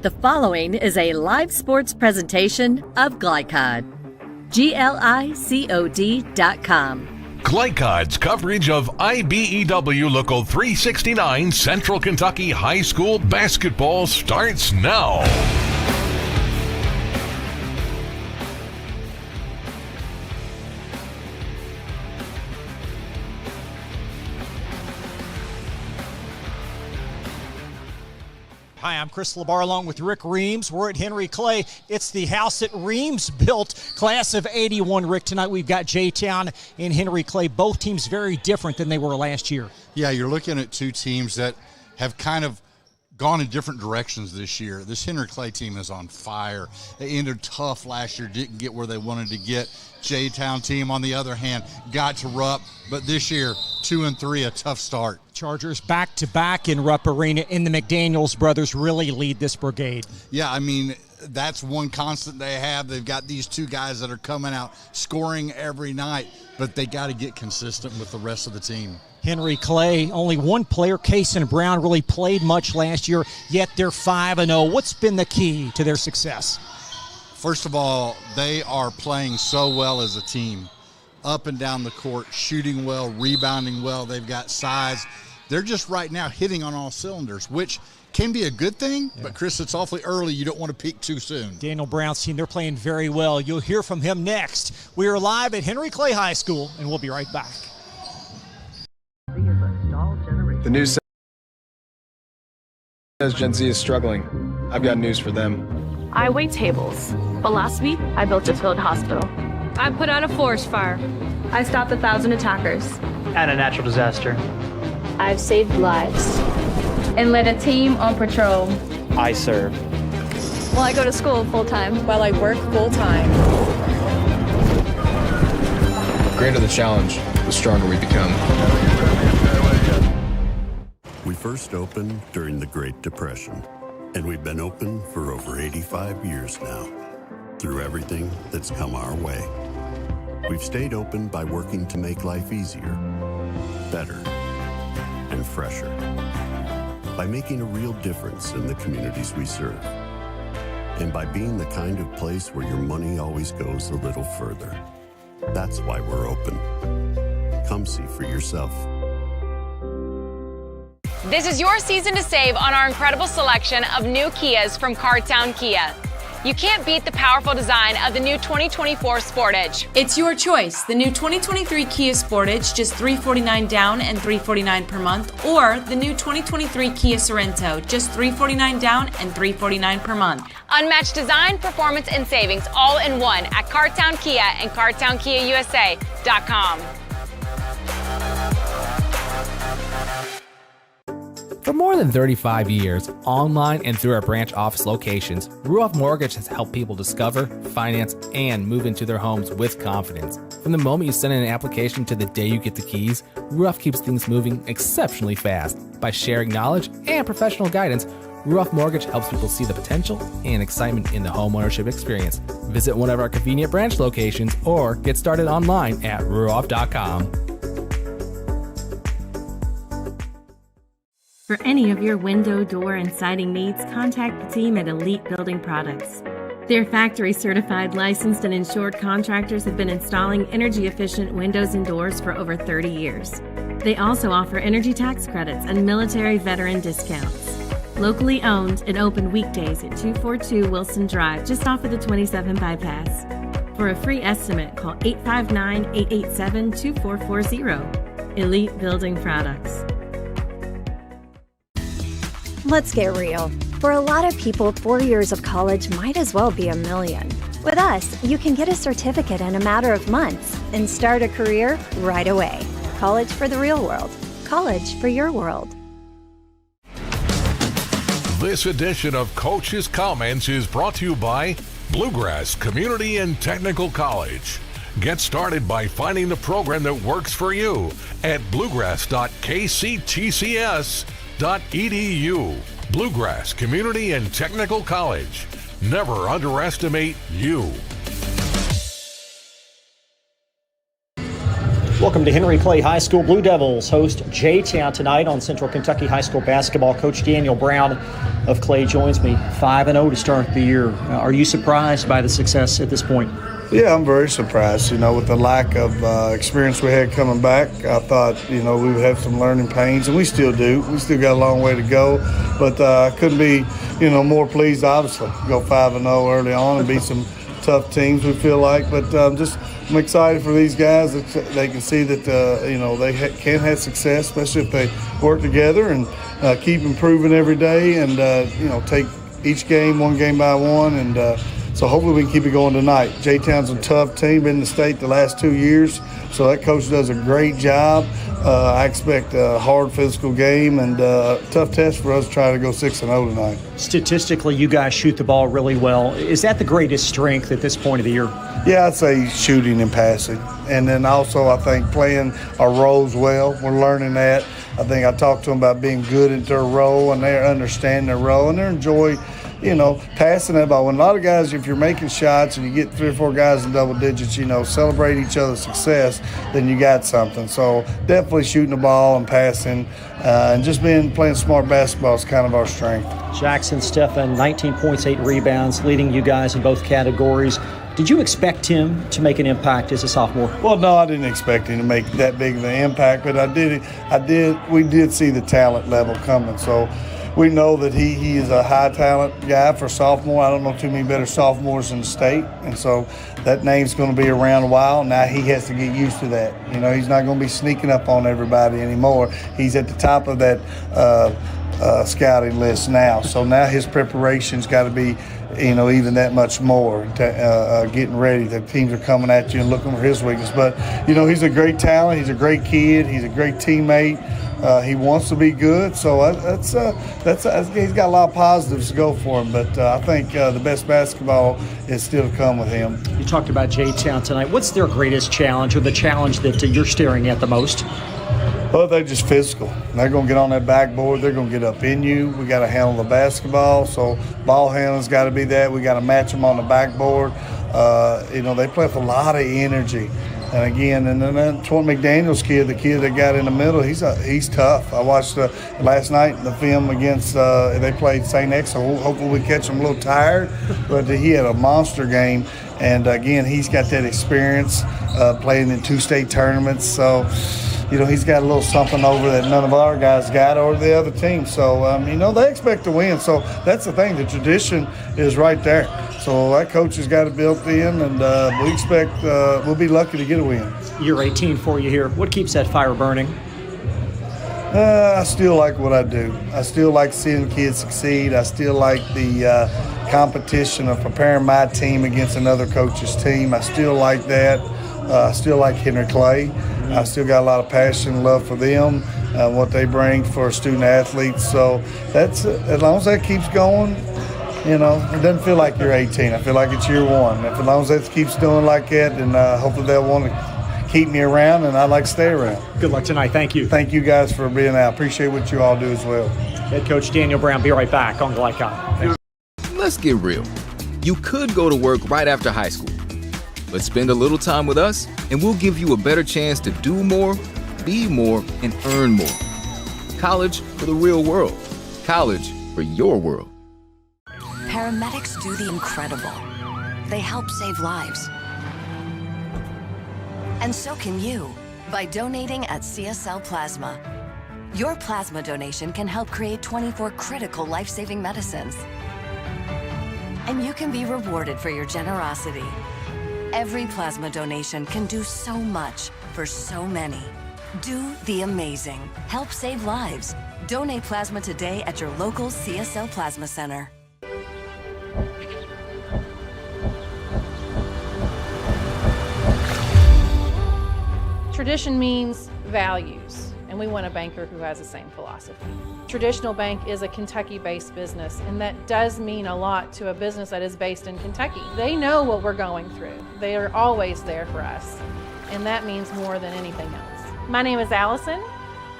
The following is a live sports presentation of Glycod. GLICOD.com. Glycod's coverage of IBEW Local 369 Central Kentucky High School basketball starts now. Hi, I'm Chris LaBar along with Rick Reams. We're at Henry Clay. It's the house that Reams built, class of 81. Rick, tonight we've got J-Town and Henry Clay. Both teams very different than they were last year. Yeah, you're looking at two teams that have kind of gone in different directions this year. This Henry Clay team is on fire. They ended tough last year, didn't get where they wanted to get. J-Town team, on the other hand, got to Rupp, but this year, 2-3, a tough start. Chargers back-to-back in Rupp Arena, and the McDaniels brothers really lead this brigade. Yeah, I mean, that's one constant they have. They've got these two guys that are coming out scoring every night, but they got to get consistent with the rest of the team. Henry Clay, only one player, Kaysen Brown, really played much last year, yet they're 5-0. What's been the key to their success? First of all, they are playing so well as a team. Up and down the court, shooting well, rebounding well. They've got size. They're just right now hitting on all cylinders, which can be a good thing, but Chris, it's awfully early. You don't want to peak too soon. Daniel Brown's team, they're playing very well. You'll hear from him next. We are live at Henry Clay High School, and we'll be right back. The news says Gen Z is struggling. I've got news for them. I wait tables, but last week I built a field hospital. I put out a forest fire. I stopped 1,000 attackers. And a natural disaster. I've saved lives and led a team on patrol. I serve. Well, I go to school full-time. While I work full-time. The greater the challenge, the stronger we become. We first opened during the Great Depression, and we've been open for over 85 years now. Through everything that's come our way, we've stayed open by working to make life easier, better, and fresher. By making a real difference in the communities we serve. And by being the kind of place where your money always goes a little further. That's why we're open. Come see for yourself. This is your season to save on our incredible selection of new Kias from Cartown Kia. You can't beat the powerful design of the new 2024 Sportage. It's your choice. The new 2023 Kia Sportage, just $349 down and $349 per month, or the new 2023 Kia Sorento, just $349 down and $349 per month. Unmatched design, performance, and savings all in one at Cartown Kia and CartownKiaUSA.com. For more than 35 years, online and through our branch office locations, Ruoff Mortgage has helped people discover, finance, and move into their homes with confidence. From the moment you send in an application to the day you get the keys, Ruoff keeps things moving exceptionally fast. By sharing knowledge and professional guidance, Ruoff Mortgage helps people see the potential and excitement in the homeownership experience. Visit one of our convenient branch locations or get started online at ruoff.com. For any of your window, door, and siding needs, contact the team at Elite Building Products. Their factory-certified, licensed, and insured contractors have been installing energy-efficient windows and doors for over 30 years. They also offer energy tax credits and military veteran discounts. Locally owned and open weekdays at 242 Wilson Drive, just off of the 27 bypass. For a free estimate, call 859-887-2440. Elite Building Products. Let's get real. For a lot of people, 4 years of college might as well be $1 million. With us, you can get a certificate in a matter of months and start a career right away. College for the real world. College for your world. This edition of Coach's Comments is brought to you by Bluegrass Community and Technical College. Get started by finding the program that works for you at bluegrass.kctcs.edu. Bluegrass Community and Technical College. Never underestimate you. Welcome to Henry Clay High School. Blue Devils host J-Town tonight on Central Kentucky High School basketball. Coach Daniel Brown of Clay joins me. 5-0 to start the year. Are you surprised by the success at this point? Yeah, I'm very surprised. With the lack of experience we had coming back, I thought, we would have some learning pains, and we still do. We still got a long way to go, but I couldn't be, more pleased, obviously. Go 5-0 early on and beat some tough teams, we feel like. But I'm excited for these guys that they can see that, they can have success, especially if they work together and keep improving every day and, take each game one game by one. And so hopefully we can keep it going tonight. J-Town's a tough team, been in the state the last 2 years, so that coach does a great job. I expect a hard physical game and a tough test for us to try to go 6-0 tonight. Statistically, you guys shoot the ball really well. Is that the greatest strength at this point of the year? Yeah, I'd say shooting and passing. And then also I think playing our roles well. We're learning that. I think I talked to them about being good at their role, and they understand their role, and they enjoy passing that ball. When a lot of guys, if you're making shots and you get 3 or 4 guys in double digits, celebrate each other's success, then you got something. So definitely shooting the ball and passing and just playing smart basketball is kind of our strength. Jackson Stephan, 19 points, 8 rebounds, leading you guys in both categories. Did you expect him to make an impact as a sophomore? Well, no, I didn't expect him to make that big of an impact, but we did see the talent level coming. So we know that he is a high talent guy for sophomore. I don't know too many better sophomores in the state, and so that name's going to be around a while. Now he has to get used to that. He's not going to be sneaking up on everybody anymore. He's at the top of that scouting list now. So now his preparation's got to be, even that much more, getting ready. The teams are coming at you and looking for his weakness. But, he's a great talent. He's a great kid. He's a great teammate. He wants to be good. So he's got a lot of positives to go for him. But I think the best basketball is still to come with him. You talked about J-Town tonight. What's their greatest challenge, or the challenge that you're staring at the most? Well, they're just physical. They're going to get on that backboard. They're going to get up in you. We got to handle the basketball. So ball handling's got to be that. We got to match them on the backboard. They play with a lot of energy. And again, and then Twan McDaniel's kid, the kid that got in the middle, he's tough. I watched last night the film against they played St. X. So hopefully we catch him a little tired, but he had a monster game. And again, he's got that experience playing in 2 state tournaments. So he's got a little something over that none of our guys got or the other team. So they expect to win. So that's the thing. The tradition is right there. So that coach has got it built in, and we expect we'll be lucky to get a win. Year 18 for you here. What keeps that fire burning? I still like what I do. I still like seeing kids succeed. I still like the competition of preparing my team against another coach's team. I still like that. I still like Henry Clay. I still got a lot of passion and love for them, what they bring for student athletes. So that's as long as that keeps going. It doesn't feel like you're 18. I feel like it's year 1. As long as that keeps doing like that, then hopefully they'll want to keep me around, and I'd like to stay around. Good luck tonight. Thank you. Thank you guys for being out. Appreciate what you all do as well. Head coach Daniel Brown, be right back on Glycon. Let's get real. You could go to work right after high school, but spend a little time with us, and we'll give you a better chance to do more, be more, and earn more. College for the real world. College for your world. Paramedics do the incredible. They help save lives. And so can you, by donating at CSL Plasma. Your plasma donation can help create 24 critical life-saving medicines. And you can be rewarded for your generosity. Every plasma donation can do so much for so many. Do the amazing. Help save lives. Donate plasma today at your local CSL Plasma Center. Tradition means values, and we want a banker who has the same philosophy. Traditional Bank is a Kentucky-based business, and that does mean a lot to a business that is based in Kentucky. They know what we're going through. They are always there for us, and that means more than anything else. My name is Allison.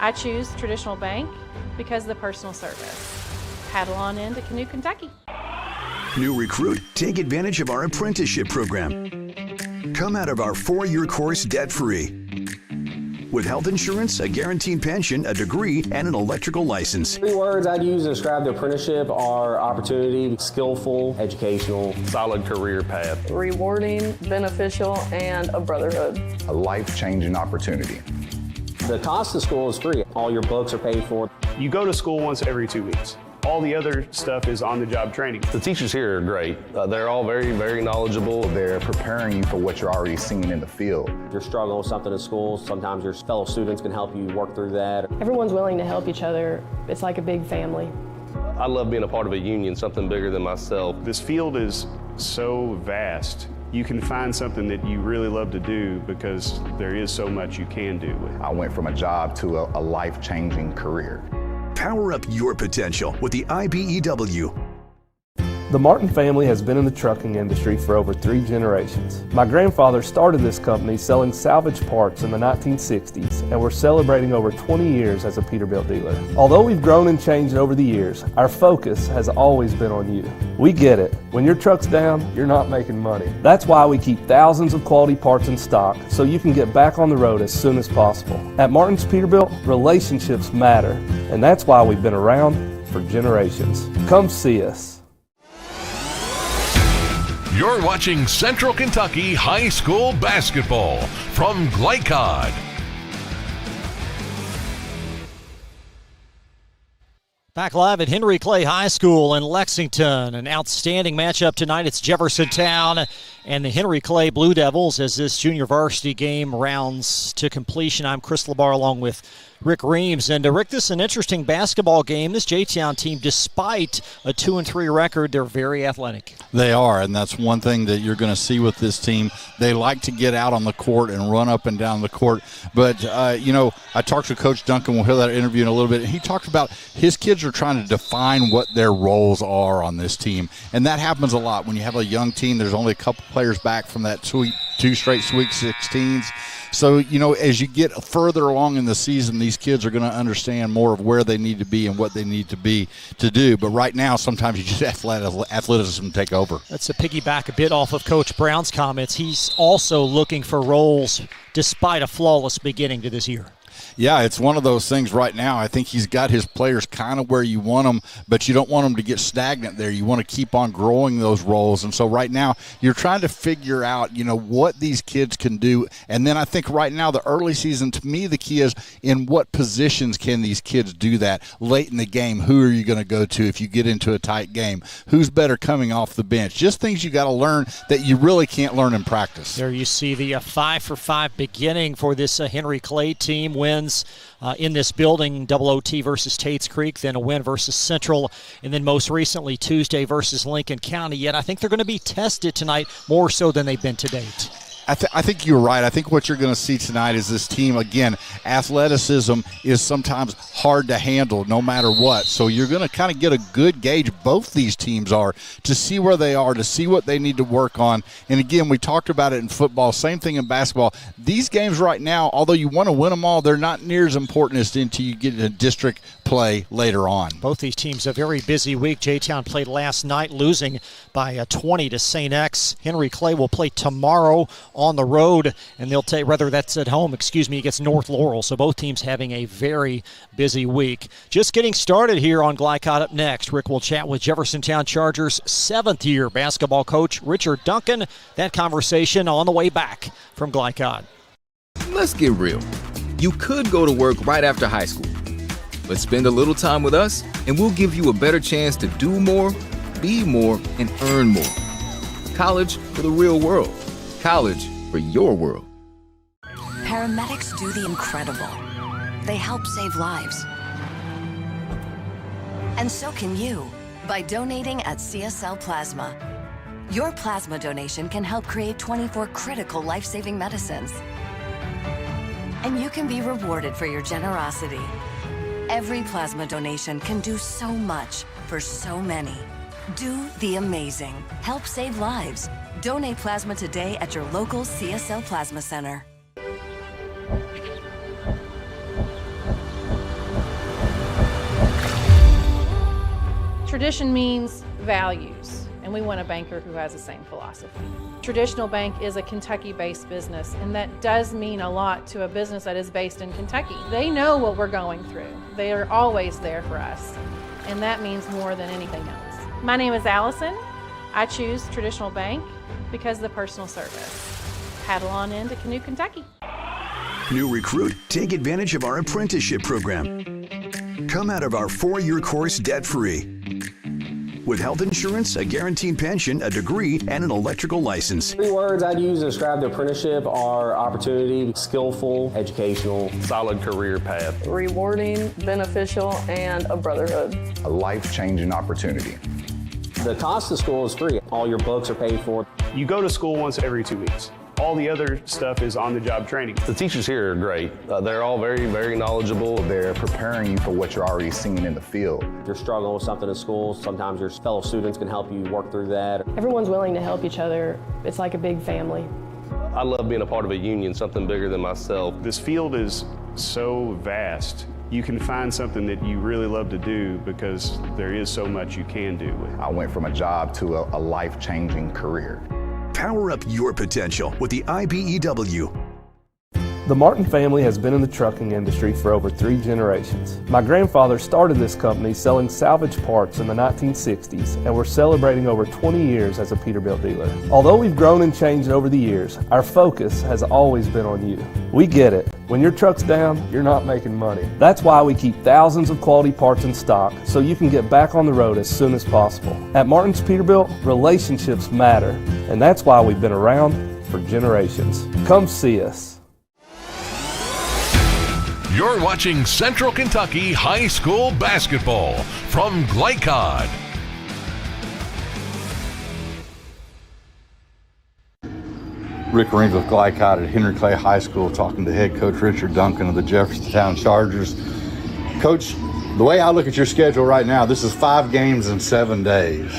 I choose Traditional Bank because of the personal service. Paddle on into Canoe, Kentucky. New recruit, take advantage of our apprenticeship program. Come out of our 4-year course debt-free. with health insurance, a guaranteed pension, a degree, and an electrical license. 3 words I'd use to describe the apprenticeship are opportunity, skillful, educational, solid career path, rewarding, beneficial, and a brotherhood. A life-changing opportunity. The cost of school is free. All your books are paid for. You go to school once every 2 weeks. All the other stuff is on-the-job training. The teachers here are great. They're all very, very knowledgeable. They're preparing you for what you're already seeing in the field. You're struggling with something in school. Sometimes your fellow students can help you work through that. Everyone's willing to help each other. It's like a big family. I love being a part of a union, something bigger than myself. This field is so vast. You can find something that you really love to do because there is so much you can do. I went from a job to a life-changing career. Power up your potential with the IBEW. The Martin family has been in the trucking industry for over 3 generations. My grandfather started this company selling salvage parts in the 1960s, and we're celebrating over 20 years as a Peterbilt dealer. Although we've grown and changed over the years, our focus has always been on you. We get it. When your truck's down, you're not making money. That's why we keep thousands of quality parts in stock so you can get back on the road as soon as possible. At Martin's Peterbilt, relationships matter, and that's why we've been around for generations. Come see us. You're watching Central Kentucky High School Basketball from Glycod. Back live at Henry Clay High School in Lexington. An outstanding matchup tonight. It's Jeffersontown and the Henry Clay Blue Devils as this junior varsity game rounds to completion. I'm Chris Labar along with Rick Reams. And Rick, this is an interesting basketball game. This J-Town team, despite a 2-3 record, they're very athletic. They are, and that's one thing that you're going to see with this team. They like to get out on the court and run up and down the court. But, I talked to Coach Duncan. We'll hear that interview in a little bit. And he talked about his kids are trying to define what their roles are on this team. And that happens a lot. When you have a young team, there's only a couple players back from that 2 straight Sweet 16s. So, as you get further along in the season, these kids are going to understand more of where they need to be and what they need to do. But right now, sometimes you just athleticism take over. That's to piggyback a bit off of Coach Brown's comments. He's also looking for roles despite a flawless beginning to this year. Yeah, it's one of those things right now. I think he's got his players kind of where you want them, but you don't want them to get stagnant there. You want to keep on growing those roles. And so right now you're trying to figure out, what these kids can do. And then I think right now the early season, to me, the key is in what positions can these kids do that late in the game? Who are you going to go to if you get into a tight game? Who's better coming off the bench? Just things you got to learn that you really can't learn in practice. There you see the 5-for-5 beginning for this Henry Clay team. Wins in this building, double OT versus Tates Creek, then a win versus Central, and then most recently Tuesday versus Lincoln County. Yet I think they're going to be tested tonight more so than they've been to date. I think you're right. I think what you're going to see tonight is this team, again, athleticism is sometimes hard to handle no matter what. So you're going to kind of get a good gauge, both these teams are, to see where they are, to see what they need to work on. And again, we talked about it in football, same thing in basketball. These games right now, although you want to win them all, they're not near as important as until you get into district play later on. Both these teams a very busy week. J-Town played last night, losing by 20 to St. X. Henry Clay will play tomorrow on the road, and they'll take, whether that's at home, against North Laurel. So both teams having a very busy week. Just getting started here on Glycod. Up next, Rick will chat with Jeffersontown Chargers 7th-year basketball coach Richard Duncan. That conversation on the way back from Glycod. Let's get real. You could go to work right after high school, but spend a little time with us, and we'll give you a better chance to do more, be more, and earn more. College for the real world. College for your world. Paramedics do the incredible. They help save lives. And so can you by donating at CSL Plasma. Your plasma donation can help create 24 critical life-saving medicines. And you can be rewarded for your generosity. Every plasma donation can do so much for so many. Do the amazing. Help save lives. Donate plasma today at your local CSL Plasma Center. Tradition means values. and we want a banker who has the same philosophy. Traditional bank is a Kentucky-based business, and that does mean a lot to a business that is based in Kentucky. They know what we're going through. They are always there for us, and that means more than anything else. My name is Allison. I choose traditional bank because of the personal service. Paddle on into Canoe, Kentucky. New recruit, take advantage of our apprenticeship program. Come out of our 4-year course debt-free. With health insurance, a guaranteed pension, a degree, and an electrical license. 3 words I'd use to describe the apprenticeship are opportunity, skillful, educational, solid career path, rewarding, beneficial, and a brotherhood. A life-changing opportunity. The cost of school is free. All your books are paid for. You go to school once every 2 weeks. All the other stuff is on-the-job training. The teachers here are great. They're all very, very knowledgeable. They're preparing you for what you're already seeing in the field. If you're struggling with something in school, sometimes your fellow students can help you work through that. Everyone's willing to help each other. It's like a big family. I love being a part of a union, something bigger than myself. This field is so vast. You can find something that you really love to do because there is so much you can do with it. I went from a job to a life-changing career. Power up your potential with the IBEW. The Martin family has been in the trucking industry for over 3 generations. My grandfather started this company selling salvage parts in the 1960s, and we're celebrating over 20 years as a Peterbilt dealer. Although we've grown and changed over the years, our focus has always been on you. We get it. When your truck's down, you're not making money. That's why we keep thousands of quality parts in stock so you can get back on the road as soon as possible. At Martin's Peterbilt, relationships matter, and that's why we've been around for generations. Come see us. You're watching Central Kentucky High School Basketball from Glycod. Rick Reams with Glycod at Henry Clay High School, talking to head coach Richard Duncan of the Jeffersontown Chargers. Coach, the way I look at your schedule right now, this is 5 games in 7 days.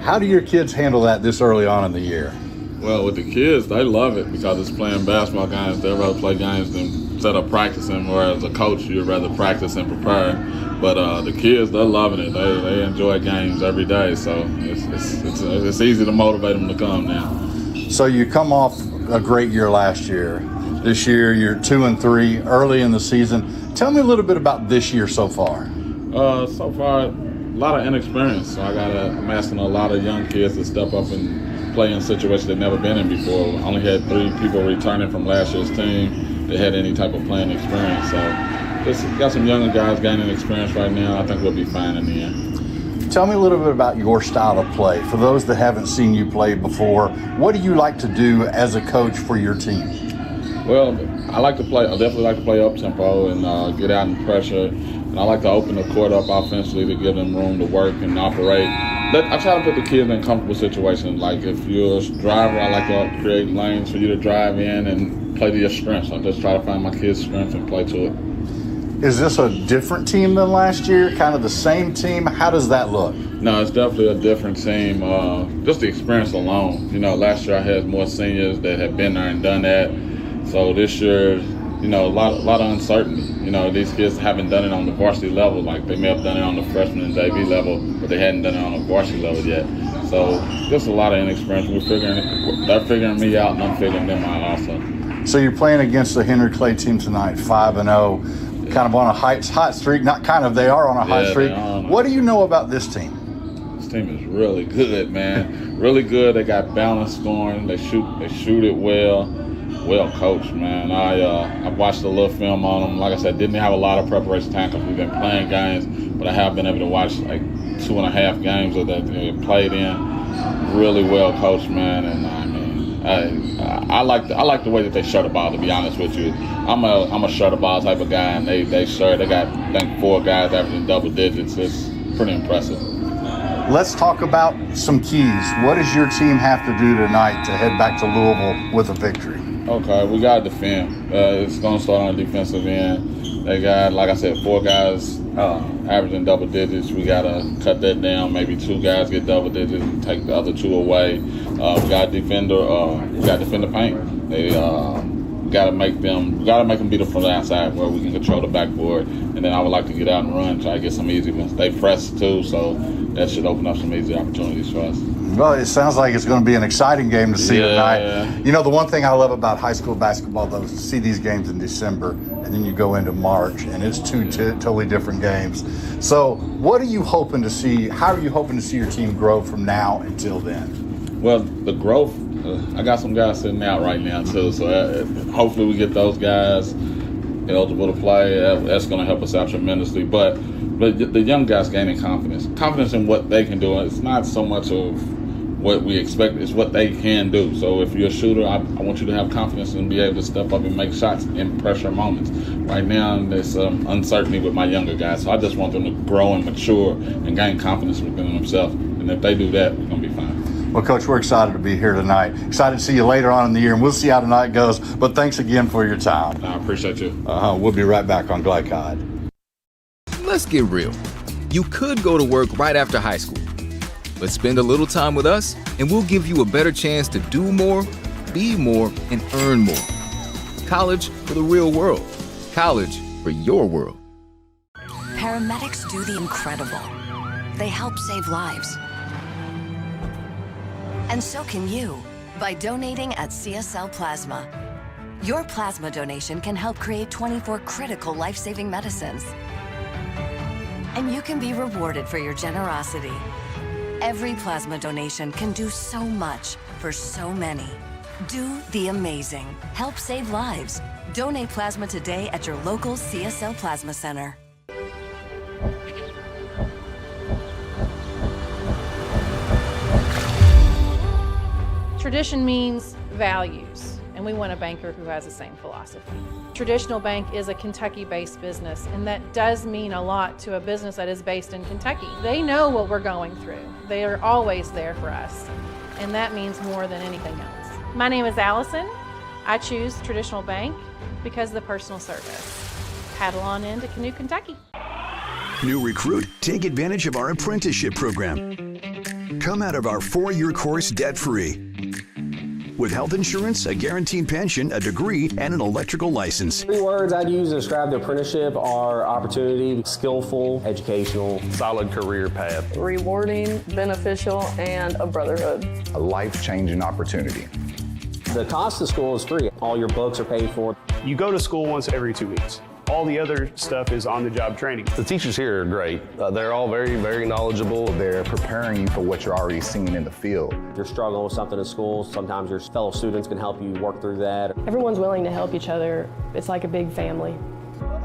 How do your kids handle that this early on in the year? Well, with the kids, they love it because it's playing basketball games. They'd rather play games than instead of practicing, whereas a coach, you'd rather practice and prepare. But the kids, they're loving it. They enjoy games every day, so it's easy to motivate them to come now. So you come off a great year last year. This year, you're 2-3 early in the season. Tell me a little bit about this year so far. So far, a lot of inexperience. So I'm asking a lot of young kids to step up and play in situations they've never been in before. We only had 3 people returning from last year's team that had any type of playing experience. So just got some younger guys gaining experience right now. I think we'll be fine in the end. Tell me a little bit about your style of play. For those that haven't seen you play before, what do you like to do as a coach for your team? Well, I definitely like to play up tempo and get out in pressure. And I like to open the court up offensively to give them room to work and operate. I try to put the kids in comfortable situations. Like if you're a driver, I like to create lanes for you to drive in and play to your strengths. I just try to find my kids' strengths and play to it. Is this a different team than last year? Kind of the same team? How does that look? No, it's definitely a different team. Just the experience alone. You know, last year I had more seniors that had been there and done that. So this year, you know, a lot of uncertainty. You know, these kids haven't done it on the varsity level. Like they may have done it on the freshman and JV level, but they hadn't done it on the varsity level yet. So just a lot of inexperience. They're figuring me out, and I'm figuring them out also. So you're playing against the Henry Clay team tonight, 5-0. Kind of on a hot streak. Not kind of, they are on a hot streak. What do you know about this team? This team is really good, man. Really good. They got balanced scoring. They shoot it well. Well coached, man. I watched a little film on them. Like I said, didn't have a lot of preparation time because we've been playing games, but I have been able to watch like 2.5 games that they played in. Really well coached, man. And I mean, I like the way that they share the ball. To be honest with you, I'm a share the ball type of guy, and they got I think 4 guys averaging double digits. It's pretty impressive. Let's talk about some keys. What does your team have to do tonight to head back to Louisville with a victory? Okay, we got to defend. It's going to start on the defensive end. They got, like I said, 4 guys averaging double digits. We got to cut that down. Maybe 2 guys get double digits and take the other 2 away. We got to defend the paint. They got to make them beat us from the outside where we can control the backboard. And then I would like to get out and run, try to get some easy ones. They press too, so that should open up some easy opportunities for us. Well, it sounds like it's going to be an exciting game to see tonight. You know, the one thing I love about high school basketball, though, is to see these games in December, and then you go into March, and it's two totally different games. So what are you hoping to see? How are you hoping to see your team grow from now until then? Well, the growth, I got some guys sitting out right now, too, so hopefully we get those guys eligible to play. That's going to help us out tremendously. But the young guys gaining confidence in what they can do. It's not so much of what we expect, it's what they can do. So if you're a shooter, I want you to have confidence and be able to step up and make shots in pressure moments. Right now, there's uncertainty with my younger guys, so I just want them to grow and mature and gain confidence within themselves. And if they do that, we're going to be fine. Well, Coach, we're excited to be here tonight. Excited to see you later on in the year, and we'll see how tonight goes. But thanks again for your time. I appreciate you. We'll be right back on Glycod. Let's get real. You could go to work right after high school, but spend a little time with us, and we'll give you a better chance to do more, be more, and earn more. College for the real world. College for your world. Paramedics do the incredible. They help save lives. And so can you by donating at CSL Plasma. Your plasma donation can help create 24 critical life-saving medicines. And you can be rewarded for your generosity. Every plasma donation can do so much for so many. Do the amazing. Help save lives. Donate plasma today at your local CSL Plasma Center. Tradition means values, and we want a banker who has the same philosophy. Traditional Bank is a Kentucky-based business, and that does mean a lot to a business that is based in Kentucky. They know what we're going through. They are always there for us, and that means more than anything else. My name is Allison. I choose Traditional Bank because of the personal service. Paddle on into Canoe, Kentucky. New recruit, take advantage of our apprenticeship program. Come out of our 4-year course debt-free. With health insurance, a guaranteed pension, a degree, and an electrical license. 3 words I'd use to describe the apprenticeship are opportunity, skillful, educational, solid career path, rewarding, beneficial, and a brotherhood. A life-changing opportunity. The cost of school is free. All your books are paid for. You go to school once every 2 weeks. All the other stuff is on-the-job training. The teachers here are great. They're all very, very knowledgeable. They're preparing you for what you're already seeing in the field. You're struggling with something in school. Sometimes your fellow students can help you work through that. Everyone's willing to help each other. It's like a big family.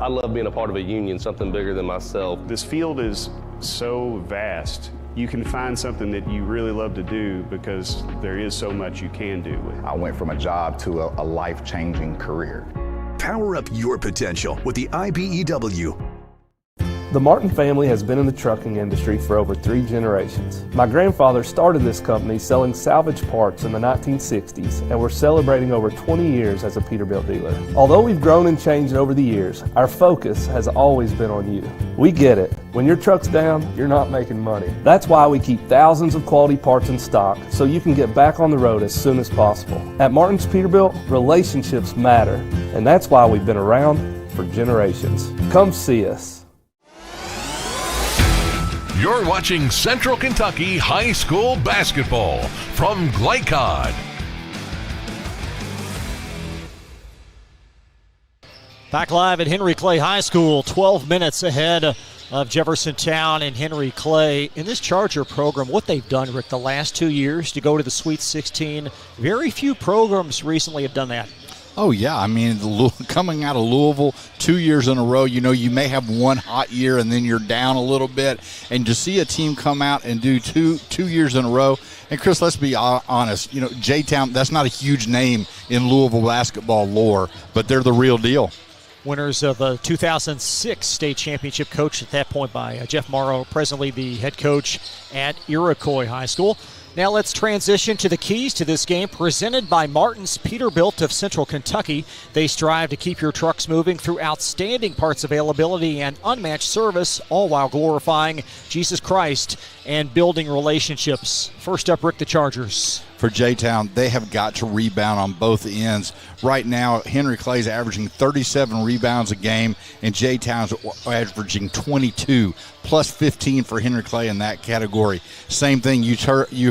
I love being a part of a union, something bigger than myself. This field is so vast. You can find something that you really love to do because there is so much you can do with it. I went from a job to a life-changing career. Power up your potential with the IBEW. The Martin family has been in the trucking industry for over 3 generations. My grandfather started this company selling salvage parts in the 1960s, and we're celebrating over 20 years as a Peterbilt dealer. Although we've grown and changed over the years, our focus has always been on you. We get it. When your truck's down, you're not making money. That's why we keep thousands of quality parts in stock so you can get back on the road as soon as possible. At Martin's Peterbilt, relationships matter, and that's why we've been around for generations. Come see us. You're watching Central Kentucky High School Basketball from Glycod. Back live at Henry Clay High School, 12 minutes ahead of Jeffersontown and Henry Clay. In this Charger program, what they've done, Rick, the last 2 years to go to the Sweet 16, very few programs recently have done that. Oh, yeah. I mean, coming out of Louisville 2 years in a row, you know, you may have one hot year and then you're down a little bit. And to see a team come out and do two years in a row, and Chris, let's be honest, you know, J-Town, that's not a huge name in Louisville basketball lore, but they're the real deal. Winners of the 2006 state championship, coached at that point by Jeff Morrow, presently the head coach at Iroquois High School. Now let's transition to the keys to this game, presented by Martin's Peterbilt of Central Kentucky. They strive to keep your trucks moving through outstanding parts availability and unmatched service, all while glorifying Jesus Christ and building relationships. First up, Rick, the Chargers. for J-Town. They have got to rebound on both ends. Right now, Henry Clay's averaging 37 rebounds a game, and J-Town's averaging 22, plus 15 for Henry Clay in that category. Same thing, you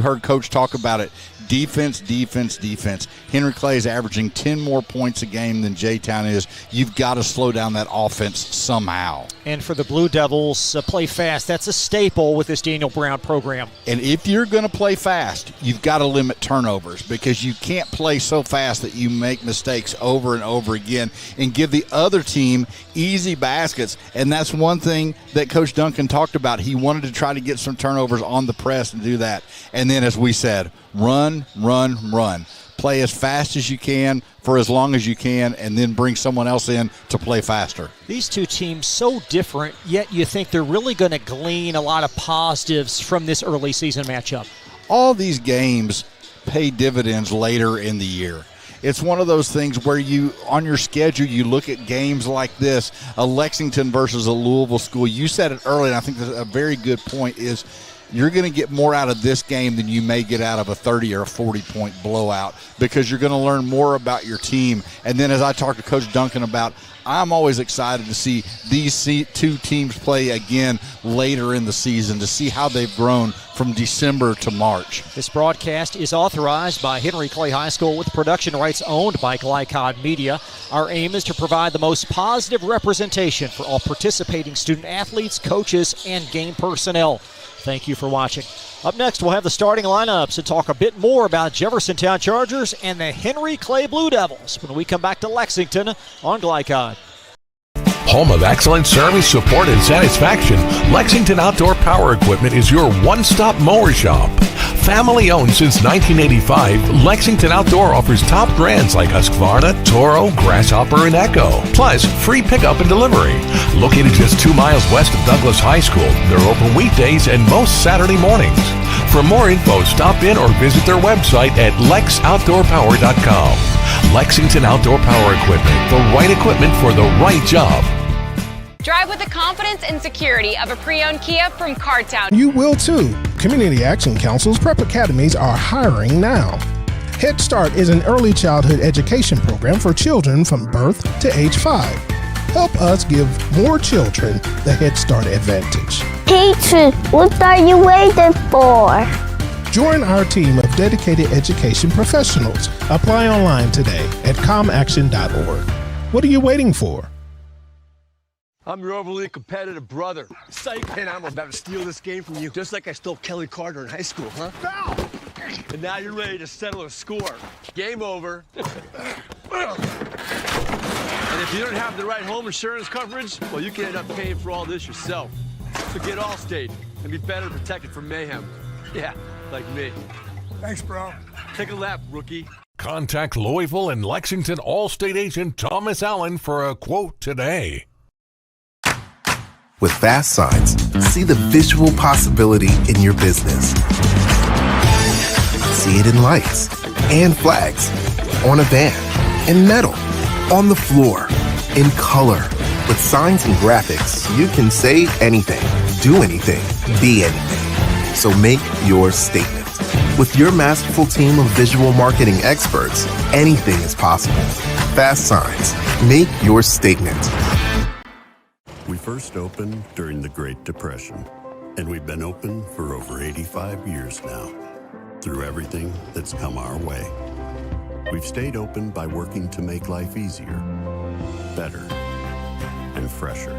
heard Coach talk about it. Defense, defense, defense. Henry Clay is averaging 10 more points a game than J-Town is. You've got to slow down that offense somehow. And for the Blue Devils, play fast. That's a staple with this Daniel Brown program. And if you're going to play fast, you've got to limit turnovers, because you can't play so fast that you make mistakes over and over again and give the other team easy baskets. And that's one thing that Coach Duncan talked about. He wanted to try to get some turnovers on the press and do that. And then, as we said, run, run, run. Play as fast as you can for as long as you can, and then bring someone else in to play faster. These two teams so different, yet you think they're really going to glean a lot of positives from this early season matchup. All these games pay dividends later in the year. It's one of those things where you, on your schedule, you look at games like this, a Lexington versus a Louisville school. You said it earlier, and I think that's a very good point, is you're going to get more out of this game than you may get out of a 30 or a 40-point blowout, because you're going to learn more about your team. And then, as I talked to Coach Duncan about, I'm always excited to see these two teams play again later in the season, to see how they've grown from December to March. This broadcast is authorized by Henry Clay High School with production rights owned by Glycod Media. Our aim is to provide the most positive representation for all participating student athletes, coaches, and game personnel. Thank you for watching. Up next, we'll have the starting lineups and talk a bit more about Jeffersontown Chargers and the Henry Clay Blue Devils when we come back to Lexington on Glycod. Home of excellent service, support, and satisfaction, Lexington Outdoor Power Equipment is your one-stop mower shop. Family owned since 1985, Lexington Outdoor offers top brands like Husqvarna, Toro, Grasshopper, and Echo. Plus, free pickup and delivery. Located just 2 miles west of Douglas High School, they're open weekdays and most Saturday mornings. For more info, stop in or visit their website at lexoutdoorpower.com. Lexington Outdoor Power Equipment, the right equipment for the right job. Drive with the confidence and security of a pre-owned Kia from Cartown. You will too. Community Action Council's prep academies are hiring now. Head Start is an early childhood education program for children from birth to age 5. Help us give more children the Head Start advantage. Teacher, what are you waiting for? Join our team of dedicated education professionals. Apply online today at comaction.org. What are you waiting for? I'm your overly competitive brother. Psych, and I'm about to steal this game from you, just like I stole Kelly Carter in high school, huh? Foul! And now you're ready to settle a score. Game over. And if you don't have the right home insurance coverage, well, you can end up paying for all this yourself. So get Allstate and be better protected from mayhem. Yeah, like me. Thanks, bro. Take a lap, rookie. Contact Louisville and Lexington Allstate agent Thomas Allen for a quote today. With Fast Signs, see the visual possibility in your business. See it in lights and flags, on a van, in metal, on the floor, in color. With signs and graphics, you can say anything, do anything, be anything. So make your statement. With your masterful team of visual marketing experts, anything is possible. Fast Signs, make your statement. We first opened during the Great Depression, and we've been open for over 85 years now. Through everything that's come our way, we've stayed open by working to make life easier, better, and fresher.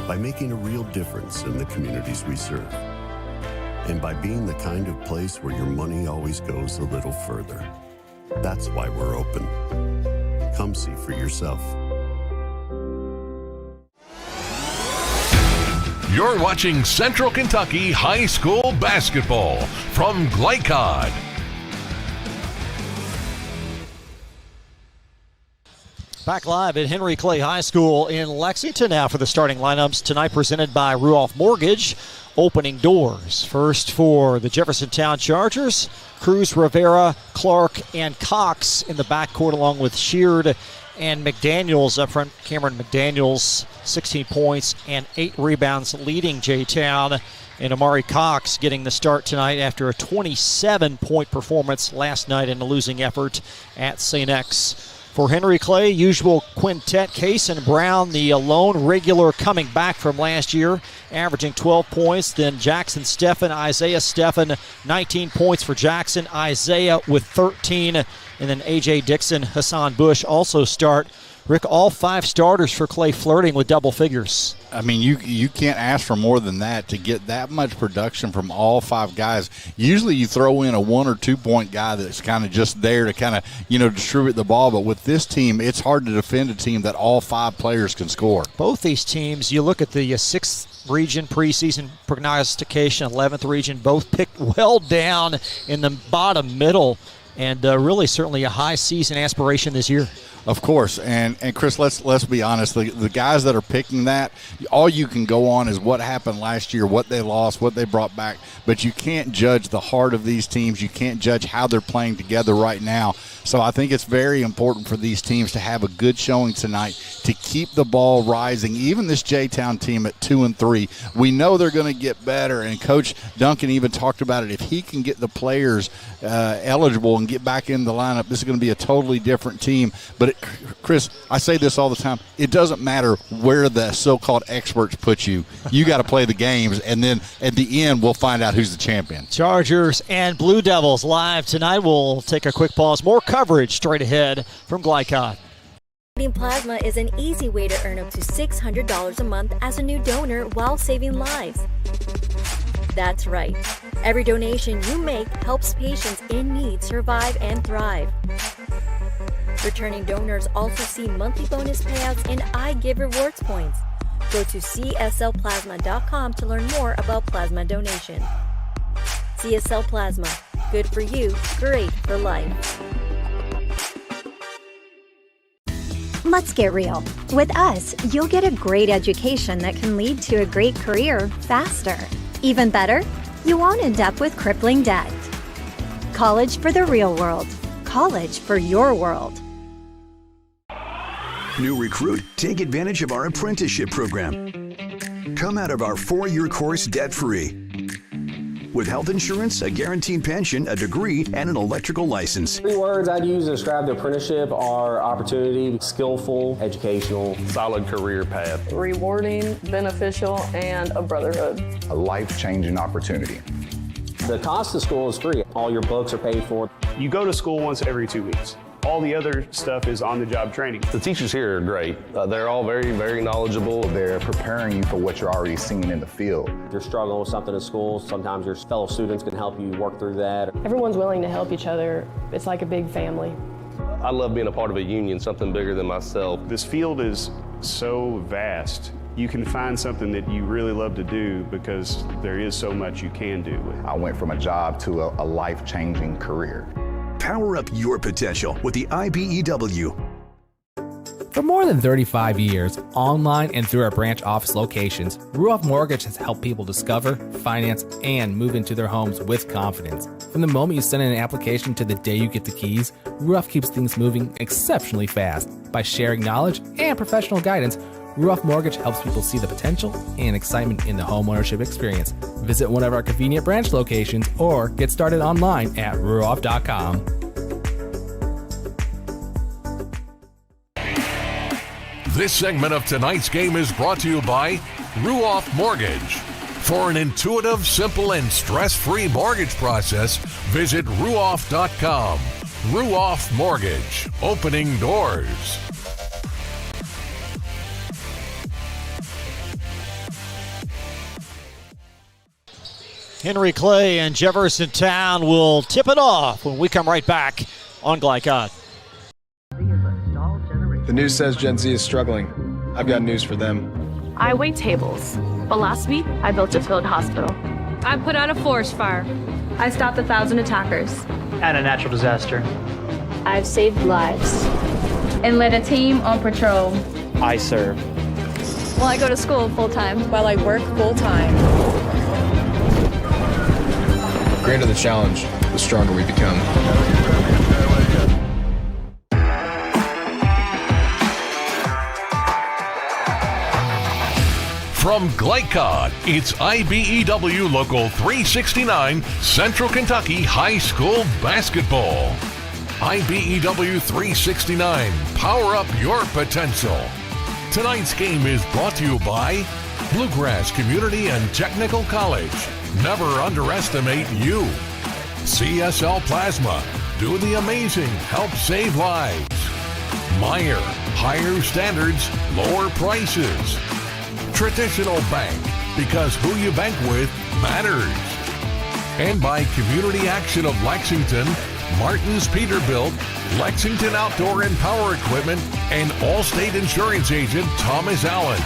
By making a real difference in the communities we serve. And by being the kind of place where your money always goes a little further. That's why we're open. Come see for yourself. You're watching Central Kentucky High School Basketball from Glycod. Back live at Henry Clay High School in Lexington now for the starting lineups tonight, presented by Ruoff Mortgage. Opening doors. First for the Jeffersontown Chargers, Cruz, Rivera, Clark, and Cox in the backcourt, along with Sheard and McDaniels up front. Cameron McDaniels 16 points and 8 rebounds, leading J-Town. And Amari Cox getting the start tonight after a 27-point performance last night in a losing effort at St. X. For Henry Clay, usual quintet, Case and Brown, the lone regular coming back from last year, averaging 12 points. Then Jackson Steffen, Isaiah Steffen, 19 points for Jackson. Isaiah with 13. And then A.J. Dixon, Hassan Bush also start. Rick, all 5 starters for Clay flirting with double figures. I mean, you can't ask for more than that to get that much production from all 5 guys. Usually you throw in a 1 or 2 point guy that's kind of just there to kind of, distribute the ball. But with this team, it's hard to defend a team that all 5 players can score. Both these teams, you look at the 6th region preseason prognostication, 11th region, both picked well down in the bottom middle, and really certainly a high season aspiration this year. Of course, and Chris, let's be honest. The guys that are picking that, all you can go on is what happened last year, what they lost, what they brought back. But you can't judge the heart of these teams. You can't judge how they're playing together right now. So I think it's very important for these teams to have a good showing tonight to keep the ball rising. Even this J-Town team at 2-3, we know they're going to get better. And Coach Duncan even talked about it. If he can get the players eligible and get back in the lineup, this is going to be a totally different team. But Chris, I say this all the time. It doesn't matter where the so-called experts put you. You got to play the games, and then at the end, we'll find out who's the champion. Chargers and Blue Devils live tonight. We'll take a quick pause. More coverage straight ahead from Glycod. Donating plasma is an easy way to earn up to $600 a month as a new donor while saving lives. That's right. Every donation you make helps patients in need survive and thrive. Returning donors also see monthly bonus payouts and I Give Rewards points. Go to cslplasma.com to learn more about plasma donation. CSL Plasma. Good for you, great for life. Let's get real. With us, you'll get a great education that can lead to a great career faster. Even better, you won't end up with crippling debt. College for the real world. College for your world. New recruit, take advantage of our apprenticeship program. Come out of our 4-year course debt-free. With health insurance, a guaranteed pension, a degree, and an electrical license. 3 words I'd use to describe the apprenticeship are opportunity, skillful, educational, solid career path, rewarding, beneficial, and a brotherhood. A life-changing opportunity. The cost of school is free. All your books are paid for. You go to school once every 2 weeks. All the other stuff is on-the-job training. The teachers here are great. They're all very, very knowledgeable. They're preparing you for what you're already seeing in the field. If you're struggling with something in school, sometimes your fellow students can help you work through that. Everyone's willing to help each other. It's like a big family. I love being a part of a union, something bigger than myself. This field is so vast. You can find something that you really love to do because there is so much you can do. I went from a job to a life-changing career. Power up your potential with the IBEW. For more than 35 years, online and through our branch office locations, Ruoff Mortgage has helped people discover, finance, and move into their homes with confidence. From the moment you send in an application to the day you get the keys, Ruoff keeps things moving exceptionally fast. By sharing knowledge and professional guidance, Ruoff Mortgage helps people see the potential and excitement in the homeownership experience. Visit one of our convenient branch locations or get started online at ruoff.com. This segment of tonight's game is brought to you by Ruoff Mortgage. For an intuitive, simple, and stress-free mortgage process, visit ruoff.com. Ruoff Mortgage, opening doors. Henry Clay and Jeffersontown will tip it off when we come right back on Glycod. The news says Gen Z is struggling. I've got news for them. I wait tables, but last week I built a field hospital. I put out a forest fire. I stopped 1,000 attackers. And a natural disaster. I've saved lives. And led a team on patrol. I serve. Well, I go to school full-time. While I work full-time. The greater the challenge, the stronger we become. From Glycod, it's IBEW Local 369 Central Kentucky High School Basketball. IBEW 369, power up your potential. Tonight's game is brought to you by Bluegrass Community and Technical College. Never underestimate you. CSL Plasma, do the amazing, help save lives. Meyer, higher standards, lower prices. Traditional Bank, because who you bank with matters. And by Community Action of Lexington, Martin's Peterbilt, Lexington Outdoor and Power Equipment, and Allstate Insurance Agent Thomas Allen.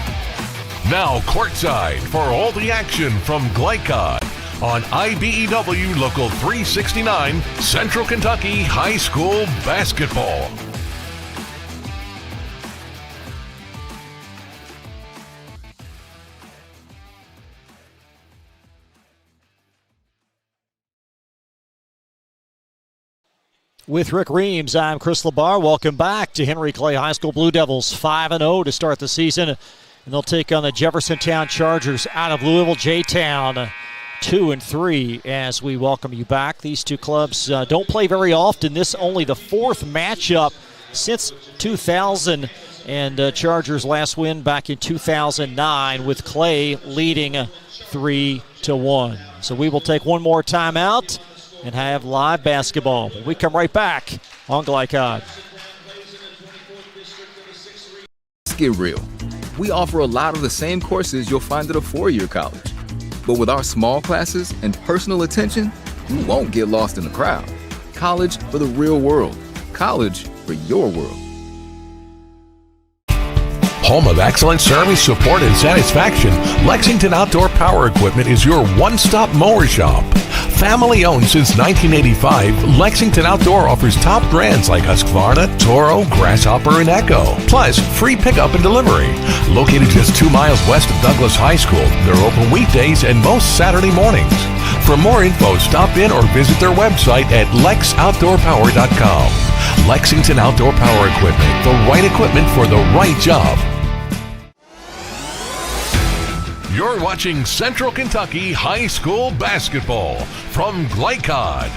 Now courtside for all the action from Glycod on IBEW Local 369 Central Kentucky High School Basketball. With Rick Reams, I'm Chris LeBar. Welcome back to Henry Clay High School. Blue Devils 5-0 to start the season, and they'll take on the Jeffersontown Chargers out of Louisville. J-Town 2-3 as we welcome you back. These two clubs don't play very often. This only the fourth matchup since 2000, and Chargers last win back in 2009 with Clay leading 3-1. So we will take one more timeout and have live basketball. We come right back on Glycod. Let's get real. We offer a lot of the same courses you'll find at a four-year college. But with our small classes and personal attention, you won't get lost in the crowd. College for the real world. College for your world. Home of excellent service, support, and satisfaction, Lexington Outdoor Power Equipment is your one-stop mower shop. Family owned since 1985, Lexington Outdoor offers top brands like Husqvarna, Toro, Grasshopper, and Echo. Plus, free pickup and delivery. Located just 2 miles west of Douglas High School, they're open weekdays and most Saturday mornings. For more info, stop in or visit their website at lexoutdoorpower.com. Lexington Outdoor Power Equipment, the right equipment for the right job. You're watching Central Kentucky High School Basketball from Glycod.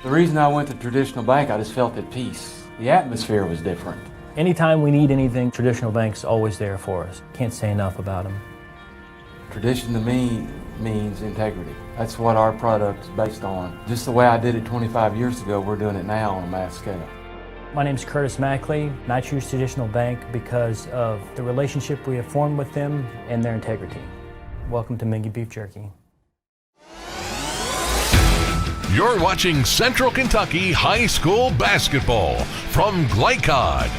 The reason I went to Traditional Bank, I just felt at peace. The atmosphere was different. Anytime we need anything, Traditional Bank's always there for us. Can't say enough about them. Tradition to me means integrity. That's what our product is based on. Just the way I did it 25 years ago, we're doing it now on a mass scale. My name's Curtis Mackley, and I choose Traditional Bank because of the relationship we have formed with them and their integrity. Welcome to Mingy Beef Jerky. You're watching Central Kentucky High School Basketball from Glycod.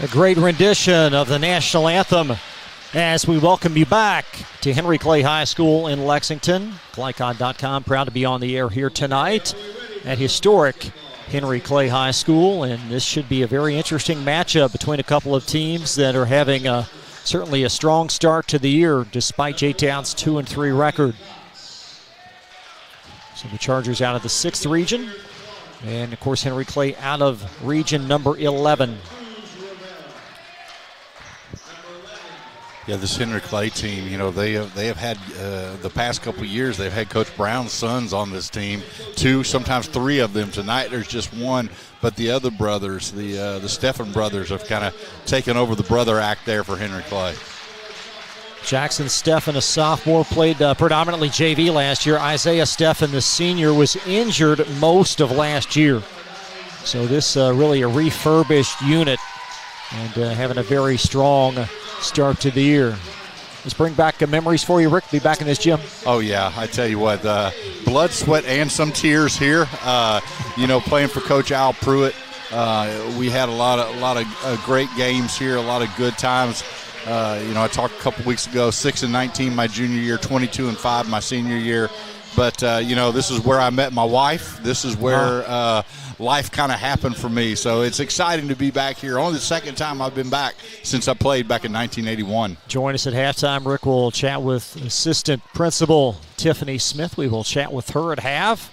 A great rendition of the national anthem as we welcome you back to Henry Clay High School in Lexington. Glycod.com proud to be on the air here tonight at historic Henry Clay High School, and this should be a very interesting matchup between a couple of teams that are having certainly a strong start to the year despite J-Town's 2-3 record. So the Chargers out of the 6th region, and of course Henry Clay out of region number 11. Yeah, this Henry Clay team, you know, they have had the past couple of years, they've had Coach Brown's sons on this team, 2, sometimes 3 of them. Tonight there's just 1, but the other brothers, the Steffen brothers, have kind of taken over the brother act there for Henry Clay. Jackson Steffen, a sophomore, played predominantly JV last year. Isaiah Steffen, the senior, was injured most of last year. So this really a refurbished unit and having a very strong start to the year. Let's bring back memories for you, Rick. Be back in this gym. Oh yeah, I tell you what, blood, sweat, and some tears here. You know, playing for Coach Al Pruitt, we had a lot of great games here, a lot of good times. You know, I talked a couple weeks ago, 6-19 my junior year, 22-5 my senior year. But, this is where I met my wife. This is where life kind of happened for me. So it's exciting to be back here. Only the second time I've been back since I played back in 1981. Join us at halftime. Rick will chat with assistant principal Tiffany Smith. We will chat with her at half.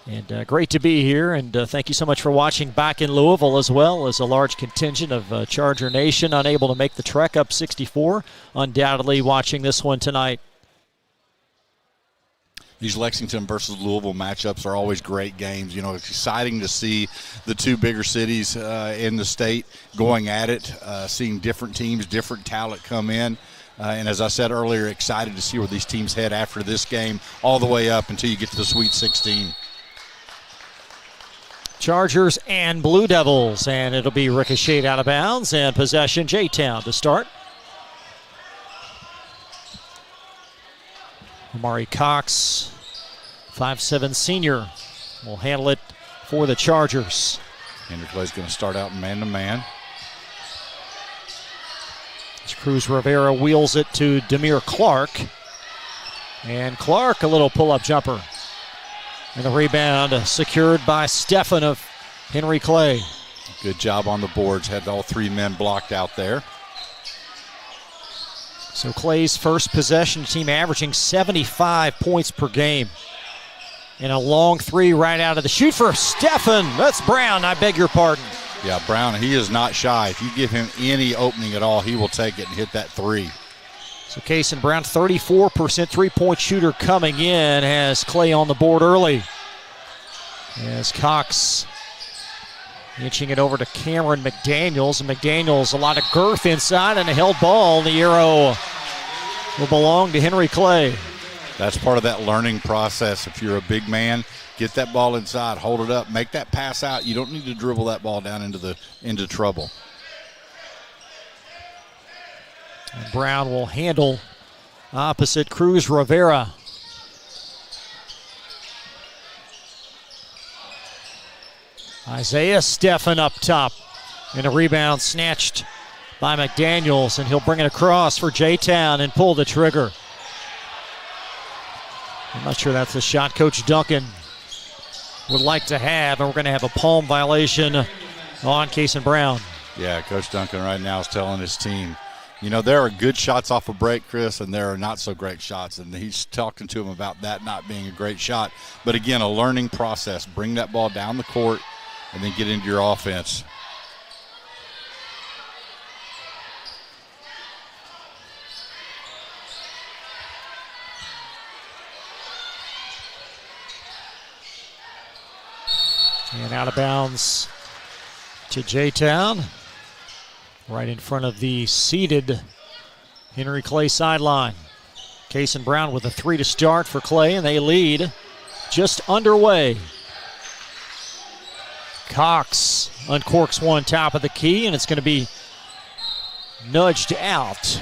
And great to be here, and thank you so much for watching back in Louisville, as well as a large contingent of Charger Nation unable to make the trek up 64, undoubtedly watching this one tonight. These Lexington versus Louisville matchups are always great games. It's exciting to see the two bigger cities in the state going at it, seeing different teams, different talent come in. And as I said earlier, excited to see where these teams head after this game, all the way up until you get to the Sweet 16. Chargers and Blue Devils, and it'll be ricocheted out of bounds, and possession J-Town to start. Amari Cox, 5'7" senior, will handle it for the Chargers. Henry Clay's going to start out man-to-man. Cruz Rivera wheels it to Demir Clark. And Clark, a little pull-up jumper. And the rebound secured by Stephan of Henry Clay. Good job on the boards. Had all three men blocked out there. So Clay's first possession, team averaging 75 points per game. And a long three right out of the shoot for Stephan. That's Brown, I beg your pardon. Yeah, Brown, he is not shy. If you give him any opening at all, he will take it and hit that three. So Cason Brown, 34% three-point shooter coming in, has Clay on the board early. As Cox inching it over to Cameron McDaniels. And McDaniels, a lot of girth inside and a held ball. The arrow will belong to Henry Clay. That's part of that learning process. If you're a big man, get that ball inside, hold it up, make that pass out. You don't need to dribble that ball down into trouble. And Brown will handle opposite Cruz Rivera. Isaiah Stephan up top. And a rebound snatched by McDaniels, and he'll bring it across for J-Town and pull the trigger. I'm not sure that's the shot Coach Duncan would like to have, and we're going to have a palm violation on Cason Brown. Yeah, Coach Duncan right now is telling his team, there are good shots off a break, Chris, and there are not so great shots, and he's talking to him about that not being a great shot. But again, a learning process. Bring that ball down the court and then get into your offense. And out of bounds to J-Town, right in front of the seated Henry Clay sideline. Cason Brown with a three to start for Clay, and they lead just underway. Cox uncorks one top of the key, and it's going to be nudged out.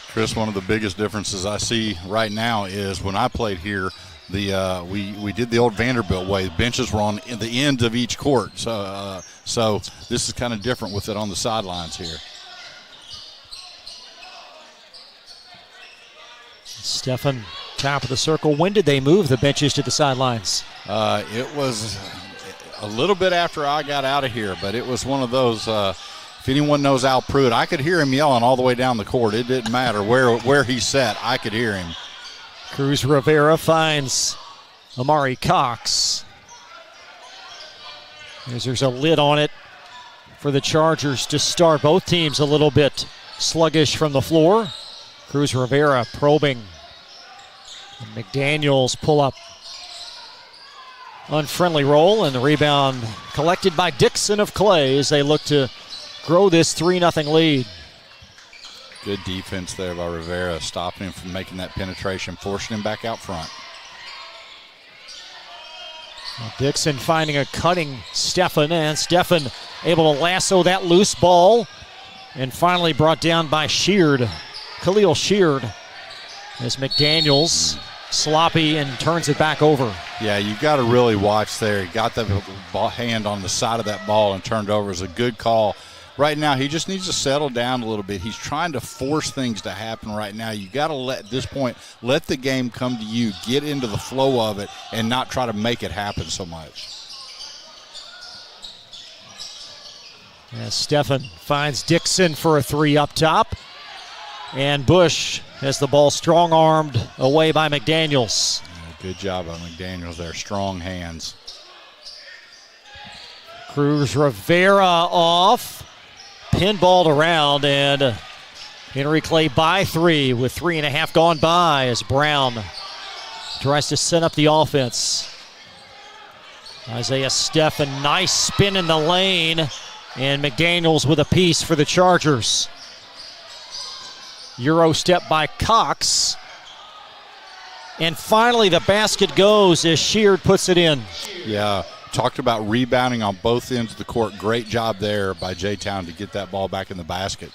Chris, one of the biggest differences I see right now is when I played here, we did the old Vanderbilt way. The benches were on the ends of each court. So this is kind of different with it on the sidelines here. Stephan, top of the circle. When did they move the benches to the sidelines? It was a little bit after I got out of here, but it was one of those, if anyone knows Al Pruitt, I could hear him yelling all the way down the court. It didn't matter where he sat. I could hear him. Cruz Rivera finds Amari Cox. There's a lid on it for the Chargers to start. Both teams a little bit sluggish from the floor. Cruz Rivera probing. And McDaniels pull up. Unfriendly roll, and the rebound collected by Dixon of Clay as they look to grow this 3-0 lead. Good defense there by Rivera, stopping him from making that penetration, forcing him back out front. Dixon finding a cutting Stephan, and Stephan able to lasso that loose ball, and finally brought down by Khalil Sheard, as McDaniels sloppy and turns it back over. Yeah, you've got to really watch there. He got the hand on the side of that ball and turned over. It was a good call right now he just needs to settle down a little bit. He's trying to force things to happen right now. You got to at this point, let the game come to you, get into the flow of it, and not try to make it happen so much. As Stephen finds Dixon for a three up top. And Bush has the ball strong-armed away by McDaniels. Good job on McDaniels there. Strong hands. Cruz Rivera off. Pinballed around, and Henry Clay by 3 with 3.5 gone by as Brown tries to set up the offense. Isaiah Stephen, nice spin in the lane. And McDaniels with a piece for the Chargers. Euro step by Cox. And finally the basket goes as Sheard puts it in. Yeah, talked about rebounding on both ends of the court. Great job there by J-Town to get that ball back in the basket.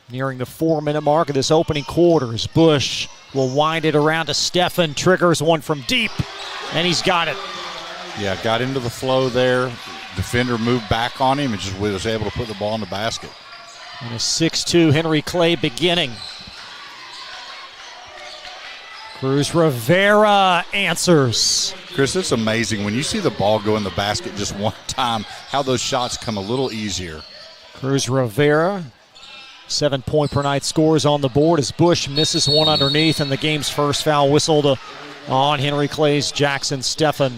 Nearing the 4-minute mark of this opening quarter as Bush will wind it around to Stephen. Triggers one from deep, and he's got it. Yeah, got into the flow there. Defender moved back on him and just was able to put the ball in the basket. And a 6-2 Henry Clay beginning. Cruz Rivera answers. Chris, it's amazing when you see the ball go in the basket just one time, how those shots come a little easier. Cruz Rivera, 7-point per night scores on the board as Bush misses one underneath, and the game's first foul whistled on Henry Clay's Jackson Stephen.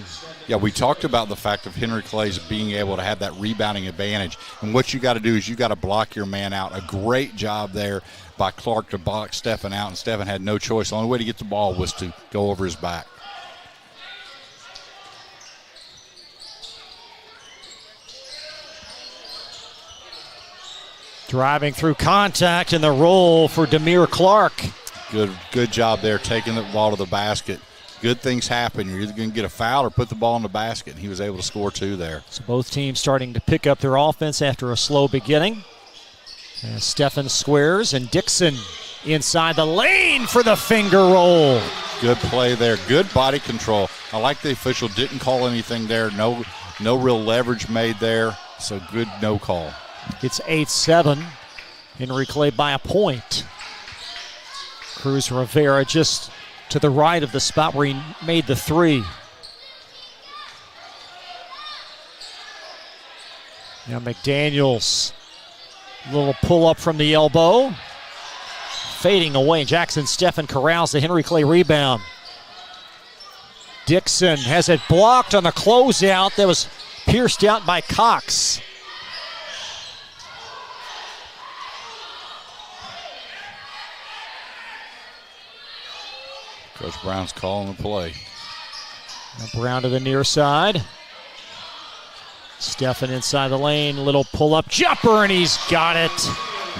Yeah, we talked about the fact of Henry Clay's being able to have that rebounding advantage. And what you got to do is you got to block your man out. A great job there by Clark to block Stephen out, and Stephen had no choice. The only way to get the ball was to go over his back. Driving through contact and the roll for Demir Clark. Good job there taking the ball to the basket. Good things happen. You're either going to get a foul or put the ball in the basket. And he was able to score 2 there. So both teams starting to pick up their offense after a slow beginning. And Stephen squares, and Dixon inside the lane for the finger roll. Good play there. Good body control. I like the official didn't call anything there. No real leverage made there. So good no call. It's 8-7. Henry Clay by a point. Cruz Rivera just to the right of the spot where he made the 3. Now McDaniels, little pull up from the elbow. Fading away. Jackson Stephen corrals the Henry Clay rebound. Dixon has it blocked on the closeout that was pierced out by Cox. Coach Brown's calling the play. Now Brown to the near side. Stephen inside the lane. Little pull-up jumper, and he's got it.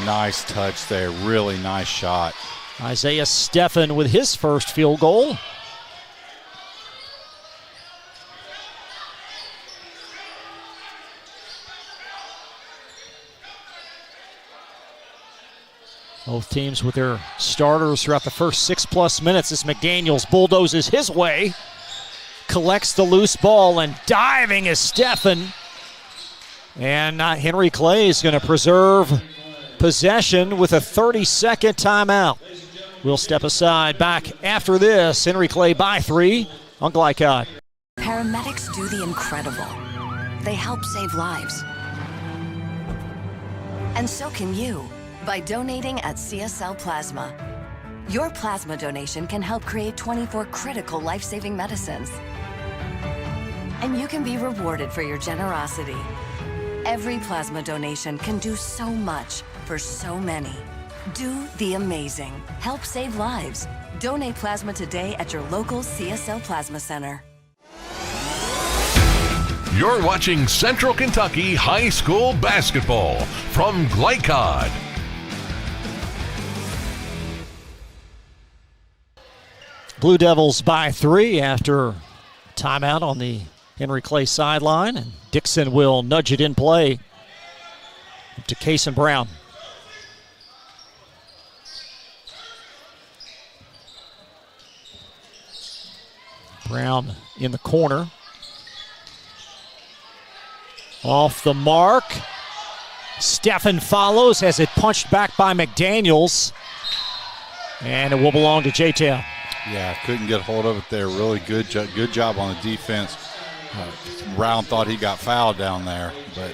Nice touch there. Really nice shot. Isaiah Stephen with his first field goal. Both teams with their starters throughout the first 6+ minutes as McDaniels bulldozes his way, collects the loose ball, and diving is Stephen. And Henry Clay is going to preserve possession with a 30-second timeout. We'll step aside. Back after this, Henry Clay by 3 on Glycod. Paramedics do the incredible. They help save lives. And so can you. By donating at CSL Plasma. Your plasma donation can help create 24 critical life-saving medicines. And you can be rewarded for your generosity. Every plasma donation can do so much for so many. Do the amazing. Help save lives. Donate plasma today at your local CSL Plasma Center. You're watching Central Kentucky High School Basketball from Glycod. Blue Devils by 3 after timeout on the Henry Clay sideline, and Dixon will nudge it in play to Cason Brown. Brown in the corner. Off the mark. Steffen follows, has it punched back by McDaniels. And it will belong to J-Town. Yeah, couldn't get hold of it there. Really good job on the defense. Brown thought he got fouled down there, but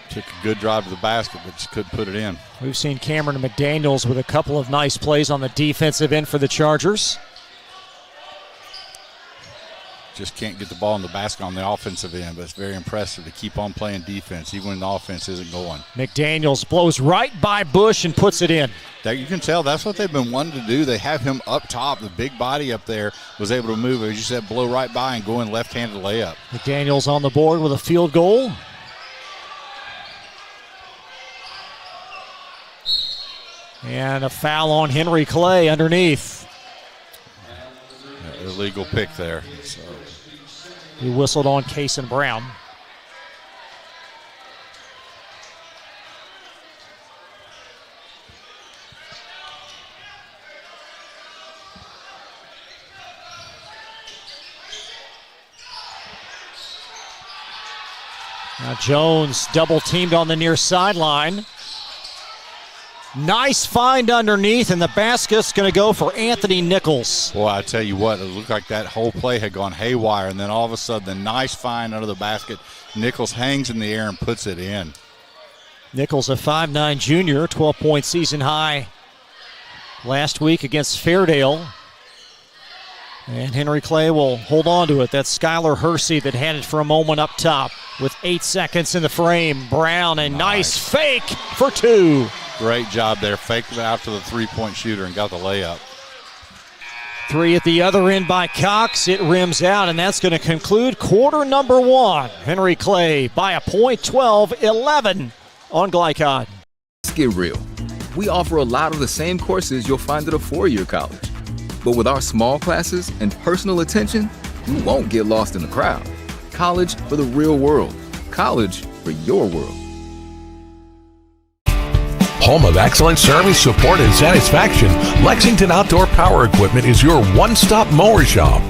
took a good drive to the basket, but just couldn't put it in. We've seen Cameron McDaniels with a couple of nice plays on the defensive end for the Chargers. Just can't get the ball in the basket on the offensive end, but it's very impressive to keep on playing defense even when the offense isn't going. McDaniels blows right by Bush and puts it in. You can tell that's what they've been wanting to do. They have him up top. The big body up there was able to move, as you said, blow right by and go in left-handed layup. McDaniels on the board with a field goal. And a foul on Henry Clay underneath. Illegal pick there. So. He whistled on Cason Brown. Now Jones double teamed on the near sideline. Nice find underneath, and the basket's going to go for Anthony Nichols. Boy, I tell you what, it looked like that whole play had gone haywire, and then all of a sudden, the nice find under the basket. Nichols hangs in the air and puts it in. Nichols, a 5'9 junior, 12-point season high last week against Fairdale. And Henry Clay will hold on to it. That's Skylar Hersey that had it for a moment up top with 8 seconds in the frame. Brown, a nice fake for two. Great job there. Faked it out to the three-point shooter and got the layup. Three at the other end by Cox. It rims out, and that's going to conclude quarter number one. Henry Clay by a point, 12-11 on Glycod. Let's get real. We offer a lot of the same courses you'll find at a four-year college. But with our small classes and personal attention, you won't get lost in the crowd. College for the real world. College for your world. Home of excellent service, support, and satisfaction, Lexington Outdoor Power Equipment is your one-stop mower shop.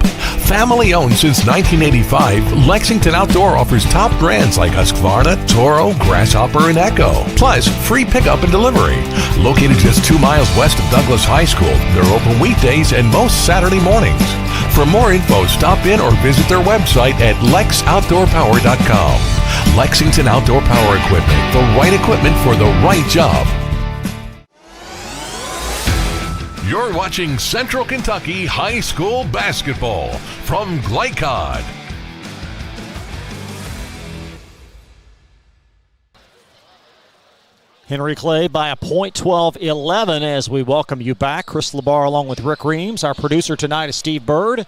Family owned since 1985, Lexington Outdoor offers top brands like Husqvarna, Toro, Grasshopper, and Echo. Plus, free pickup and delivery. Located just 2 miles west of Douglas High School, they're open weekdays and most Saturday mornings. For more info, stop in or visit their website at lexoutdoorpower.com. Lexington Outdoor Power Equipment, the right equipment for the right job. You're watching Central Kentucky High School Basketball from Glycod. Henry Clay by a point, 12-11 as we welcome you back. Chris Labar along with Rick Reams. Our producer tonight is Steve Bird.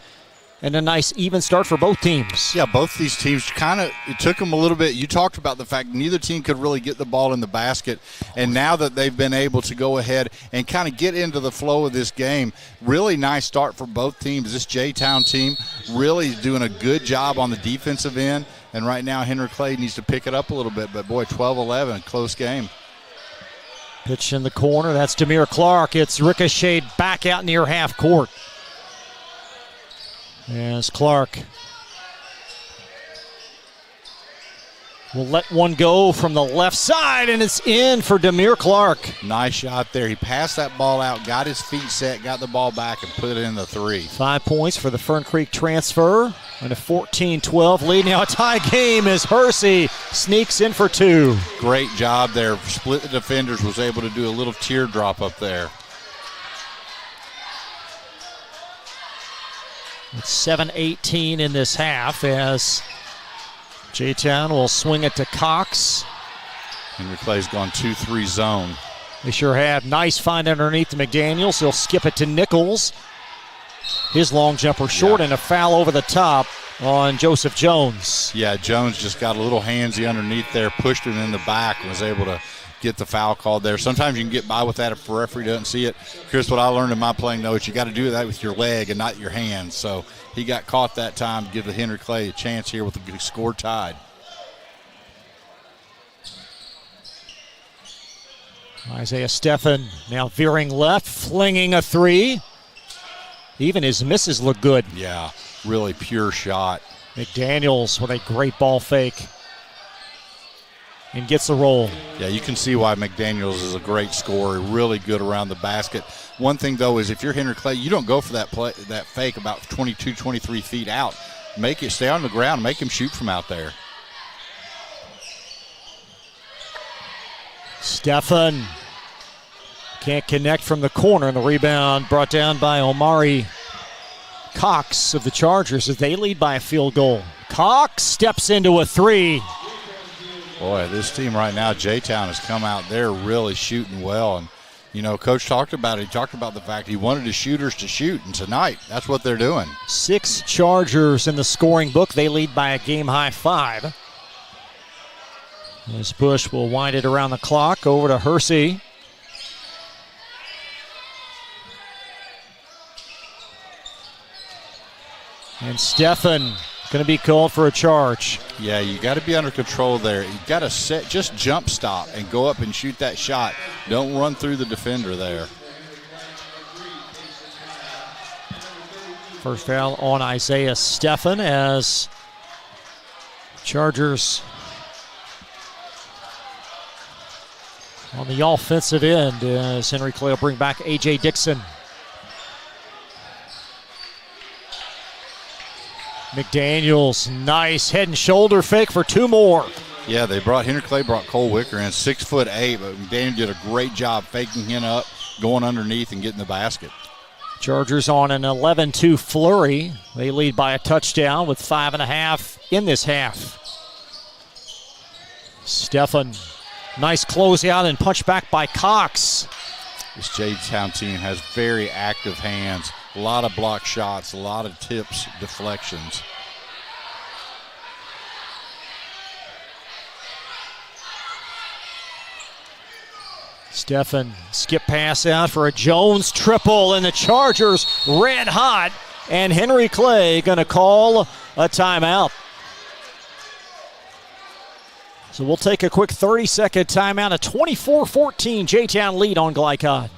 And a nice even start for both teams. Yeah, both these teams it took them a little bit. You talked about the fact neither team could really get the ball in the basket. And now that they've been able to go ahead and kind of get into the flow of this game, really nice start for both teams. This J-Town team really doing a good job on the defensive end. And right now Henry Clay needs to pick it up a little bit. But, boy, 12-11, close game. Pitch in the corner. That's Demir Clark. It's ricocheted back out near half court. As Clark will let one go from the left side, and it's in for Demir Clark. Nice shot there. He passed that ball out, got his feet set, got the ball back, and put it in the three. 5 points for the Fern Creek transfer. And a 14-12 lead. Now a tie game as Hersey sneaks in for two. Great job there. Split the defenders, was able to do a little teardrop up there. It's 7:18 in this half as J-Town will swing it to Cox. Henry Clay's gone 2-3 zone. They sure have. Nice find underneath to McDaniels. He'll skip it to Nichols. His long jumper short, and a foul over the top on Joseph Jones. Yeah, Jones just got a little handsy underneath there, pushed it in the back, and was able to get the foul called there. Sometimes you can get by with that if the referee doesn't see it. Chris, what I learned in my playing notes, you got to do that with your leg and not your hands. So he got caught that time to give the Henry Clay a chance here with the score tied. Isaiah Steffen now veering left, flinging a three. Even his misses look good. Yeah, really pure shot. McDaniels with a great ball fake. and gets the roll. Yeah, you can see why McDaniels is a great scorer, really good around the basket. One thing, though, is if you're Henry Clay, you don't go for that play, that fake about 22, 23 feet out. Make it stay on the ground, make him shoot from out there. Stephan can't connect from the corner, and the rebound brought down by Omari Cox of the Chargers as they lead by a field goal. Cox steps into a three. Boy, this team right now, J-Town, has come out there really shooting well. And, you know, Coach talked about it. He talked about the fact he wanted his shooters to shoot, and tonight that's what they're doing. 6 Chargers in the scoring book. They lead by a game-high 5. As Bush will wind it around the clock over to Hersey. And Stephan going to be called for a charge. Yeah, you got to be under control there. You got to just jump stop and go up and shoot that shot. Don't run through the defender there. First foul on Isaiah Stephan as Chargers on the offensive end as Henry Clay will bring back A.J. Dixon. McDaniels, nice head and shoulder fake for 2 more. Yeah, Henry Clay brought Cole Wicker in, 6'8", but McDaniel did a great job faking him up, going underneath and getting the basket. Chargers on an 11-2 flurry. They lead by a touchdown with 5.5 in this half. Stephan, nice closeout and punch back by Cox. This J-Town team has very active hands. A lot of block shots, a lot of tips, deflections. Stephan, skip pass out for a Jones triple, and the Chargers red hot, and Henry Clay going to call a timeout. So we'll take a quick 30-second timeout. A 24-14 J-Town lead on Glycod.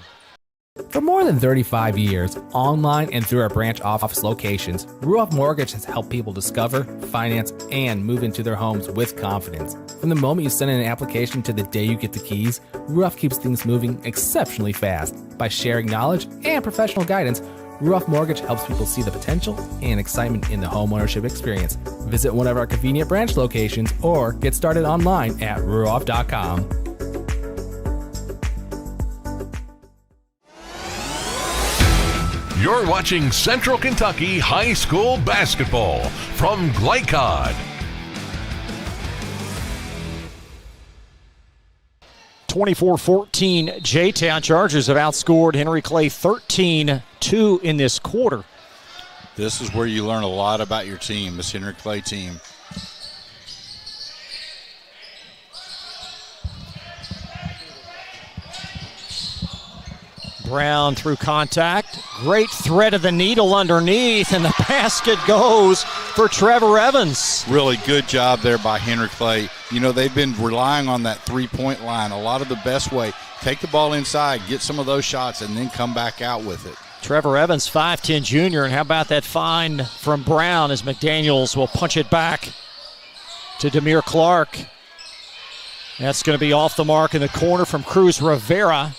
For more than 35 years, online and through our branch office locations, Ruoff Mortgage has helped people discover, finance, and move into their homes with confidence. From the moment you send in an application to the day you get the keys, Ruoff keeps things moving exceptionally fast. By sharing knowledge and professional guidance, Ruoff Mortgage helps people see the potential and excitement in the homeownership experience. Visit one of our convenient branch locations or get started online at ruoff.com. You're watching Central Kentucky High School Basketball from Glycod. 24-14 J-Town. Chargers have outscored Henry Clay 13-2 in this quarter. This is where you learn a lot about your team, this Henry Clay team. Brown through contact. Great thread of the needle underneath, and the basket goes for Trevor Evans. Really good job there by Henry Clay. You know, they've been relying on that three-point line. A lot of the best way, take the ball inside, get some of those shots, and then come back out with it. Trevor Evans, 5'10 junior, and how about that find from Brown as McDaniels will punch it back to Demir Clark. That's going to be off the mark in the corner from Cruz Rivera.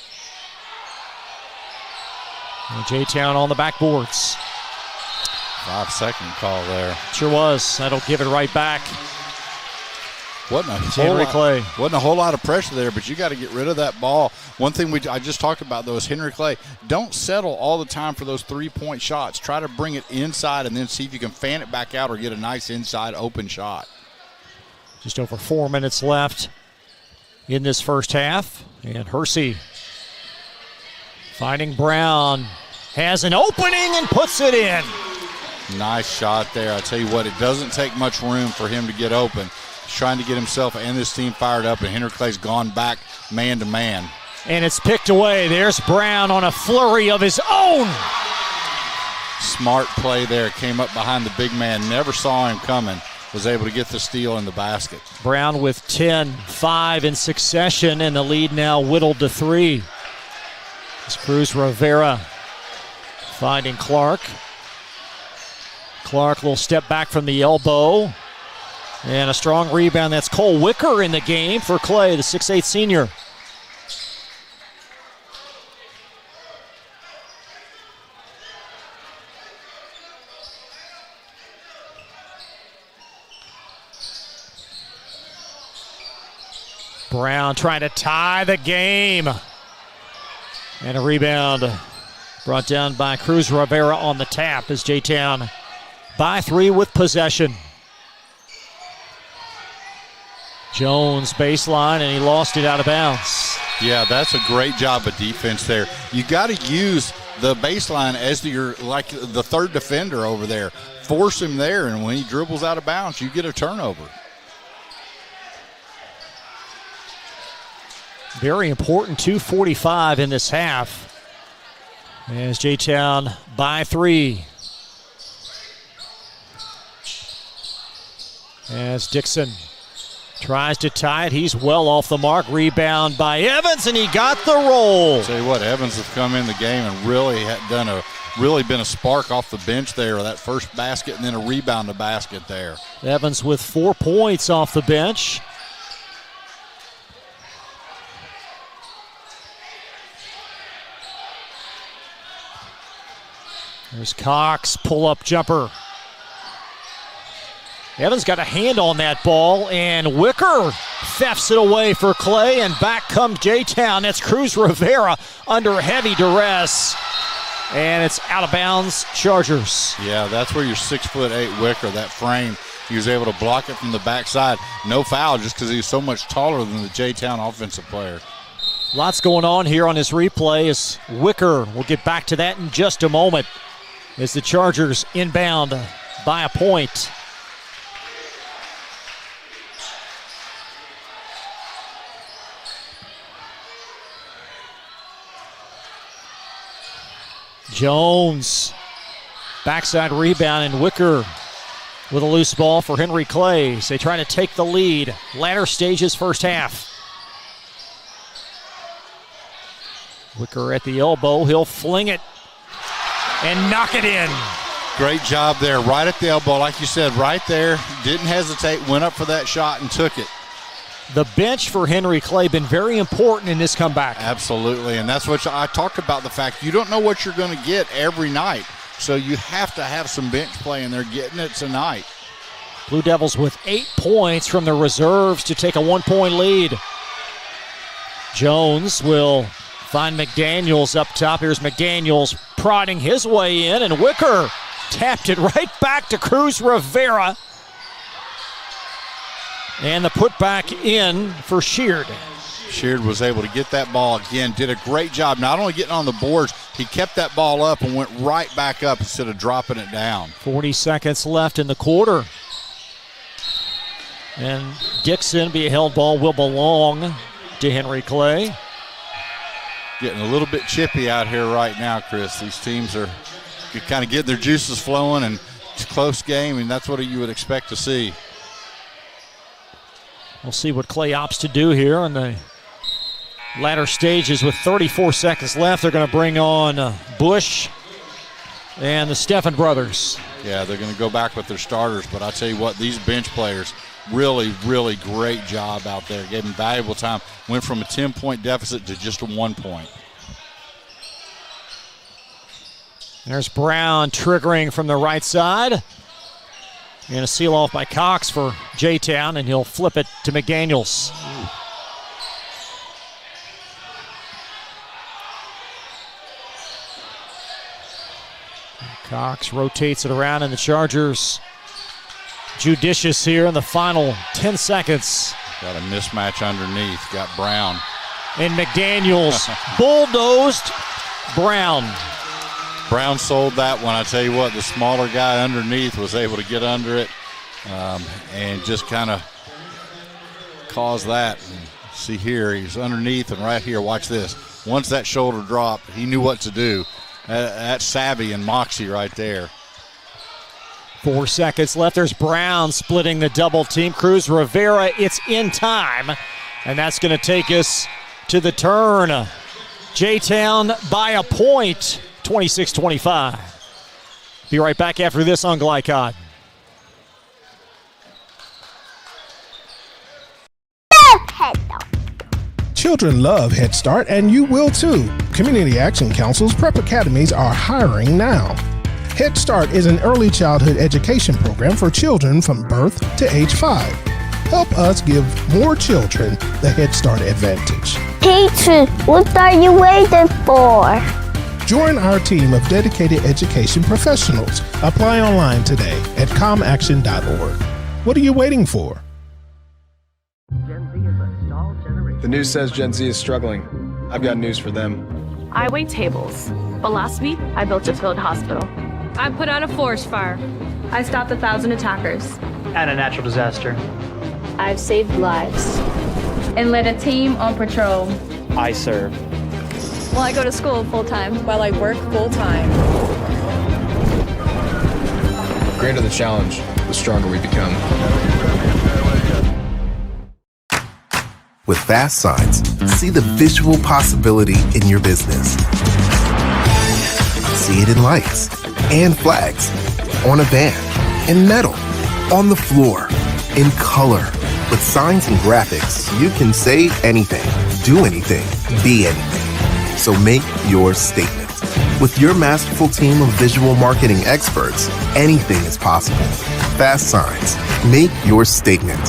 And J-Town on the backboards. 5-second call there. Sure was. That'll give it right back. Wasn't a whole lot of pressure there, but you got to get rid of that ball. One thing I just talked about, though, is Henry Clay. Don't settle all the time for those three-point shots. Try to bring it inside and then see if you can fan it back out or get a nice inside open shot. Just over 4 minutes left in this first half. And Hersey finding Brown. Has an opening and puts it in. Nice shot there. I tell you what, it doesn't take much room for him to get open. He's trying to get himself and this team fired up, and Henry Clay's gone back man to man. And it's picked away. There's Brown on a flurry of his own. Smart play there. Came up behind the big man. Never saw him coming. Was able to get the steal in the basket. Brown with 5 in succession, and the lead now whittled to 3. It's Cruz Rivera finding Clark. Clark will step back from the elbow. And a strong rebound. That's Cole Wicker in the game for Clay, the 6'8 senior. Brown trying to tie the game. And a rebound brought down by Cruz Rivera on the tap as J-Town by 3 with possession. Jones baseline, and he lost it out of bounds. Yeah, that's a great job of defense there. You got to use the baseline as your, like the third defender over there. Force him there, and when he dribbles out of bounds, you get a turnover. Very important, 2:45 in this half. As J-Town by 3. As Dixon tries to tie it, he's well off the mark. Rebound by Evans, and he got the roll. I'll tell you what, Evans have come in the game and really been a spark off the bench there. That first basket and then a rebound to basket there. Evans with 4 points off the bench. There's Cox, pull-up jumper. Evans got a hand on that ball, and Wicker thefts it away for Clay, and back comes J-Town. That's Cruz Rivera under heavy duress, and it's out of bounds, Chargers. Yeah, that's where your 6'8" Wicker, that frame, he was able to block it from the backside. No foul just because he's so much taller than the J-Town offensive player. Lots going on here on this replay as Wicker, we'll get back to that in just a moment, as the Chargers inbound by a point. Jones, backside rebound, and Wicker with a loose ball for Henry Clay. They try to take the lead. Latter stages first half. Wicker at the elbow. He'll fling it and knock it in. Great job there, right at the elbow, like you said, right there. Didn't hesitate, went up for that shot and took it. The bench for Henry Clay been very important in this comeback. Absolutely, and that's what I talked about, the fact you don't know what you're going to get every night. So you have to have some bench play, and they're getting it tonight. Blue Devils with 8 points from the reserves to take a 1-point lead. Jones will find McDaniels up top. Here's McDaniels prodding his way in, and Wicker tapped it right back to Cruz Rivera. And the putback in for Sheard. Sheard was able to get that ball again, did a great job not only getting on the boards, he kept that ball up and went right back up instead of dropping it down. 40 seconds left in the quarter. And Dixon, be a held ball, will belong to Henry Clay. Getting a little bit chippy out here right now, Chris. These teams are kind of getting their juices flowing, and it's a close game, and that's what you would expect to see. We'll see what Clay opts to do here in the latter stages. With 34 seconds left, they're going to bring on Bush and the Steffen brothers. Yeah, they're going to go back with their starters, but I tell you what, these bench players, really, really great job out there. Gave them valuable time. Went from a 10-point deficit to just a 1 point. There's Brown triggering from the right side. And a seal off by Cox for J-Town, and he'll flip it to McDaniels. Cox rotates it around, and the Chargers judicious here in the final 10 seconds. Got a mismatch underneath. Got Brown. And McDaniels bulldozed Brown. Brown sold that one. I tell you what, the smaller guy underneath was able to get under it and just kind of cause that. And see here, he's underneath and right here. Watch this. Once that shoulder dropped, he knew what to do. That's savvy and moxie right there. 4 seconds left. There's Brown splitting the double team. Cruz Rivera, it's in time. And that's going to take us to the turn. J-Town by a point. 26-25. Be right back after this on Glycod. Children love Head Start, and you will too. Community Action Council's prep academies are hiring now. Head Start is an early childhood education program for children from birth to age 5. Help us give more children the Head Start advantage. Teacher, what are you waiting for? Join our team of dedicated education professionals. Apply online today at comaction.org. What are you waiting for? The news says Gen Z is struggling. I've got news for them. I wait tables, but last week I built a field hospital. I put out a forest fire. I stopped 1,000 attackers. And a natural disaster. I've saved lives. And led a team on patrol. I serve. Well, I go to school full-time. While I work full-time. The greater the challenge, the stronger we become. With Fast Signs, see the visual possibility in your business. See it in lights and flags, on a van, in metal, on the floor, in color. With signs and graphics, you can say anything, do anything, be anything. So make your statement. With your masterful team of visual marketing experts, anything is possible. Fast Signs. Make your statement.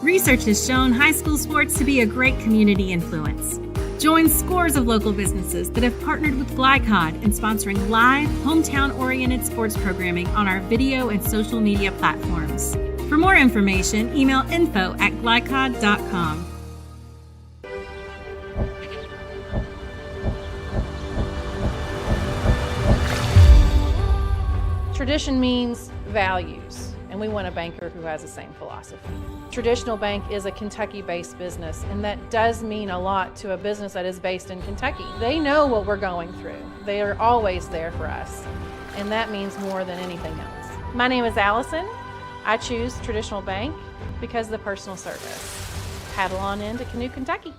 Research has shown high school sports to be a great community influence. Join scores of local businesses that have partnered with Glycod in sponsoring live, hometown-oriented sports programming on our video and social media platforms. For more information, email info@glycod.com. Tradition means values, and we want a banker who has the same philosophy. Traditional Bank is a Kentucky-based business, and that does mean a lot to a business that is based in Kentucky. They know what we're going through. They are always there for us, and that means more than anything else. My name is Allison. I choose Traditional Bank because of the personal service. Paddle on into Canoe, Kentucky.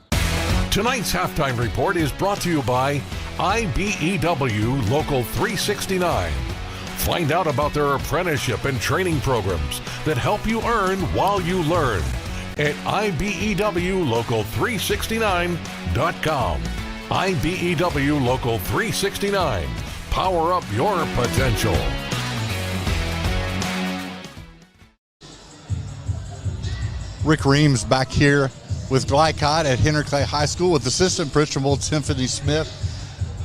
Tonight's halftime report is brought to you by IBEW Local 369. Find out about their apprenticeship and training programs that help you earn while you learn at IBEWLocal369.com. IBEW Local 369. Power up your potential. Rick Reams back here with Glycod at Henry Clay High School with assistant principal Tiffany Smith.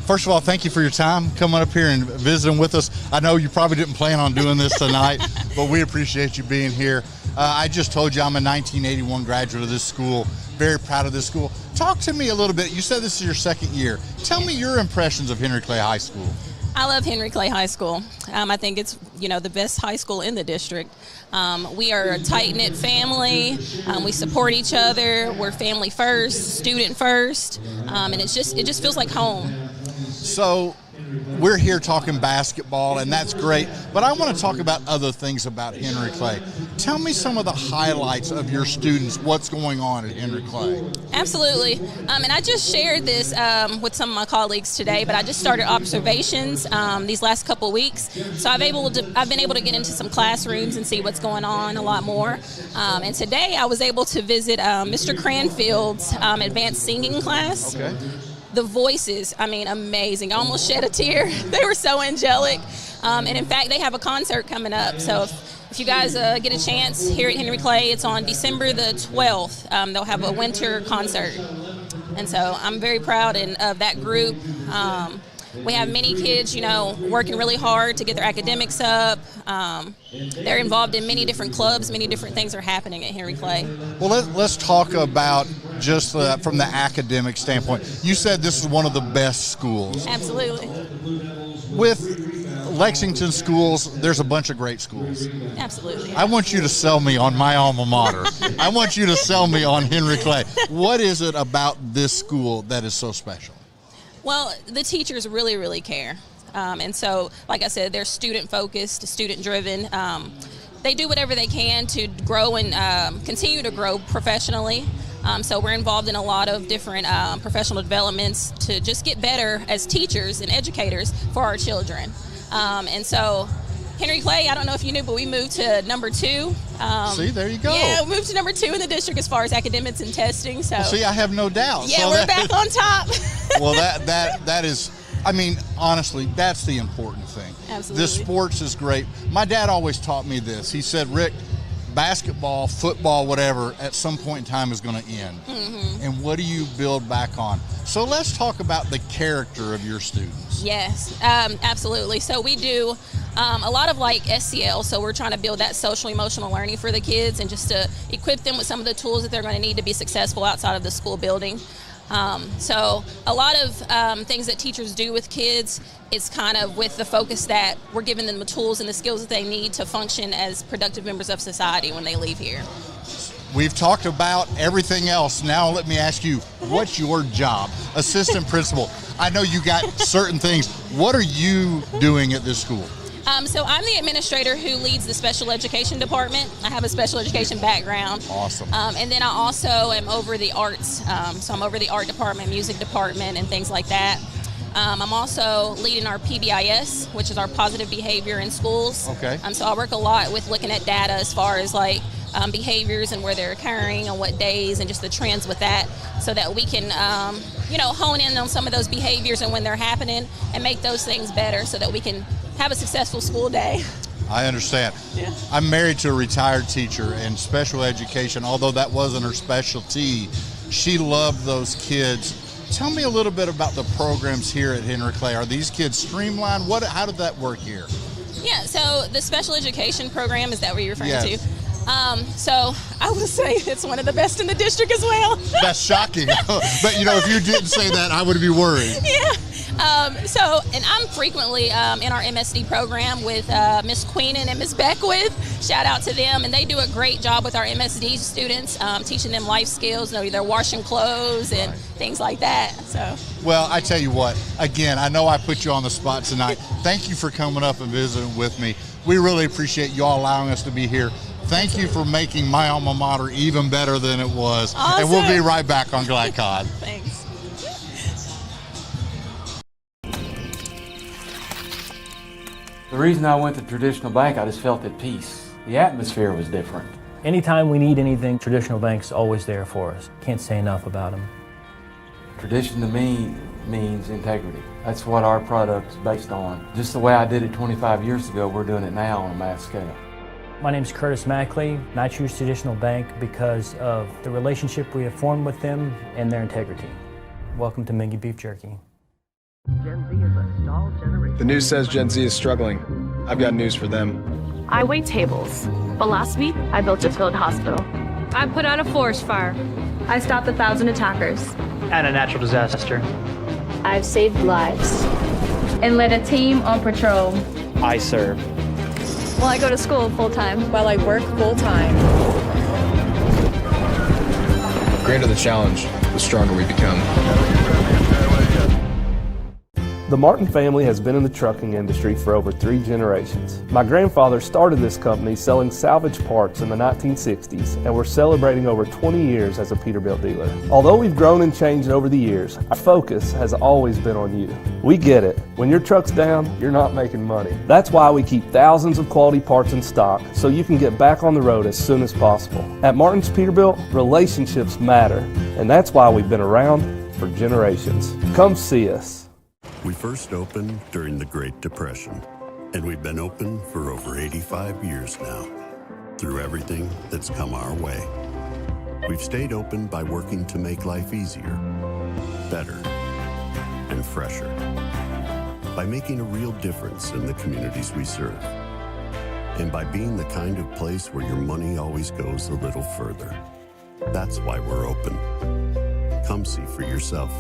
First of all, thank you for your time coming up here and visiting with us. I know you probably didn't plan on doing this tonight, but we appreciate you being here. I just told you I'm a 1981 graduate of this school. Very proud of this school. Talk to me a little bit. You said this is your second year. Tell me your impressions of Henry Clay High School. I love Henry Clay High School. I think it's, the best high school in the district. We are a tight-knit family. We support each other. We're family first, student first, and it just feels like home. So we're here talking basketball, and that's great, but I want to talk about other things about Henry Clay. Tell me some of the highlights of your students, what's going on at Henry Clay. Absolutely, and I just shared this with some of my colleagues today, but I just started observations these last couple of weeks, so I've been able to get into some classrooms and see what's going on a lot more, and today I was able to visit Mr. Cranfield's advanced singing class. Okay. The voices, amazing. I almost shed a tear. They were so angelic. And in fact, they have a concert coming up. So if you guys get a chance here at Henry Clay, it's on December the 12th. They'll have a winter concert. And so I'm very proud of that group. We have many kids, working really hard to get their academics up. They're involved in many different clubs. Many different things are happening at Henry Clay. Well, let's talk about just from the academic standpoint. You said this is one of the best schools. Absolutely. With Lexington schools, there's a bunch of great schools. Absolutely. I want you to sell me on my alma mater. I want you to sell me on Henry Clay. What is it about this school that is so special? Well, the teachers really, really care. And so, like I said, they're student-focused, student-driven. They do whatever they can to grow and continue to grow professionally. So we're involved in a lot of different professional developments to just get better as teachers and educators for our children. And so Henry Clay, I don't know if you knew, but we moved to number 2. See, there you go. Yeah, we moved to number 2 in the district as far as academics and testing. So, see, I have no doubt. Yeah, so we're back on top. Well, that is, I mean, honestly, that's the important thing. Absolutely. This sports is great. My dad always taught me this. He said, Rick, basketball, football, whatever, at some point in time is going to end. Mm-hmm. And what do you build back on? So let's talk about the character of your students. Yes, absolutely. So we do a lot of like SCL, so we're trying to build that social emotional learning for the kids and just to equip them with some of the tools that they're going to need to be successful outside of the school building. So a lot of things that teachers do with kids is kind of with the focus that we're giving them the tools and the skills that they need to function as productive members of society when they leave here. We've talked about everything else. Now let me ask you, what's your job? Assistant principal. I know you got certain things. What are you doing at this school? So I'm the administrator who leads the special education department. I have a special education background. Awesome. And then I also am over the arts. So I'm over the art department, music department, and things like that. I'm also leading our PBIS, which is our positive behavior in schools. Okay. So I work a lot with looking at data as far as like behaviors and where they're occurring, on what days, and just the trends with that, so that we can, hone in on some of those behaviors and when they're happening and make those things better so that we can have a successful school day. I understand. Yeah. I'm married to a retired teacher, and special education, although that wasn't her specialty, she loved those kids. Tell me a little bit about the programs here at Henry Clay. Are these kids streamlined? How did that work here? Yeah, so the special education program, is that what you're referring Yes. to? So I would say it's one of the best in the district as well. That's shocking. But, if you didn't say that, I would be worried. Yeah. And I'm frequently in our MSD program with Miss Queenan and Miss Beckwith. Shout out to them. And they do a great job with our MSD students, teaching them life skills. They're washing clothes and things like that. So. Well, I tell you what, again, I know I put you on the spot tonight. Thank you for coming up and visiting with me. We really appreciate you all allowing us to be here. Thank you for making my alma mater even better than it was. Awesome. And we'll be right back on Glad Cod. Thanks. The reason I went to traditional bank, I just felt at peace. The atmosphere was different. Anytime we need anything, Traditional Bank's always there for us. Can't say enough about them. Tradition to me means integrity. That's what our product's based on. Just the way I did it 25 years ago, we're doing it now on a mass scale. My name's Curtis Mackley, and I choose Traditional Bank because of the relationship we have formed with them and their integrity. Welcome to Mingy Beef Jerky. Gen Z is a stalled generation. The news says Gen Z is struggling. I've got news for them. I wait tables, but last week I built a field hospital. I put out a forest fire. I stopped 1,000 attackers. And a natural disaster. I've saved lives. And led a team on patrol. I serve. Well, I go to school full-time. While I work full-time. The greater the challenge, the stronger we become. The Martin family has been in the trucking industry for over 3 generations. My grandfather started this company selling salvage parts in the 1960s, and we're celebrating over 20 years as a Peterbilt dealer. Although we've grown and changed over the years, our focus has always been on you. We get it. When your truck's down, you're not making money. That's why we keep thousands of quality parts in stock so you can get back on the road as soon as possible. At Martin's Peterbilt, relationships matter, and that's why we've been around for generations. Come see us. We first opened during the Great Depression, and we've been open for over 85 years now, through everything that's come our way. We've stayed open by working to make life easier, better, and fresher, by making a real difference in the communities we serve, and by being the kind of place where your money always goes a little further. That's why we're open. Come see for yourself.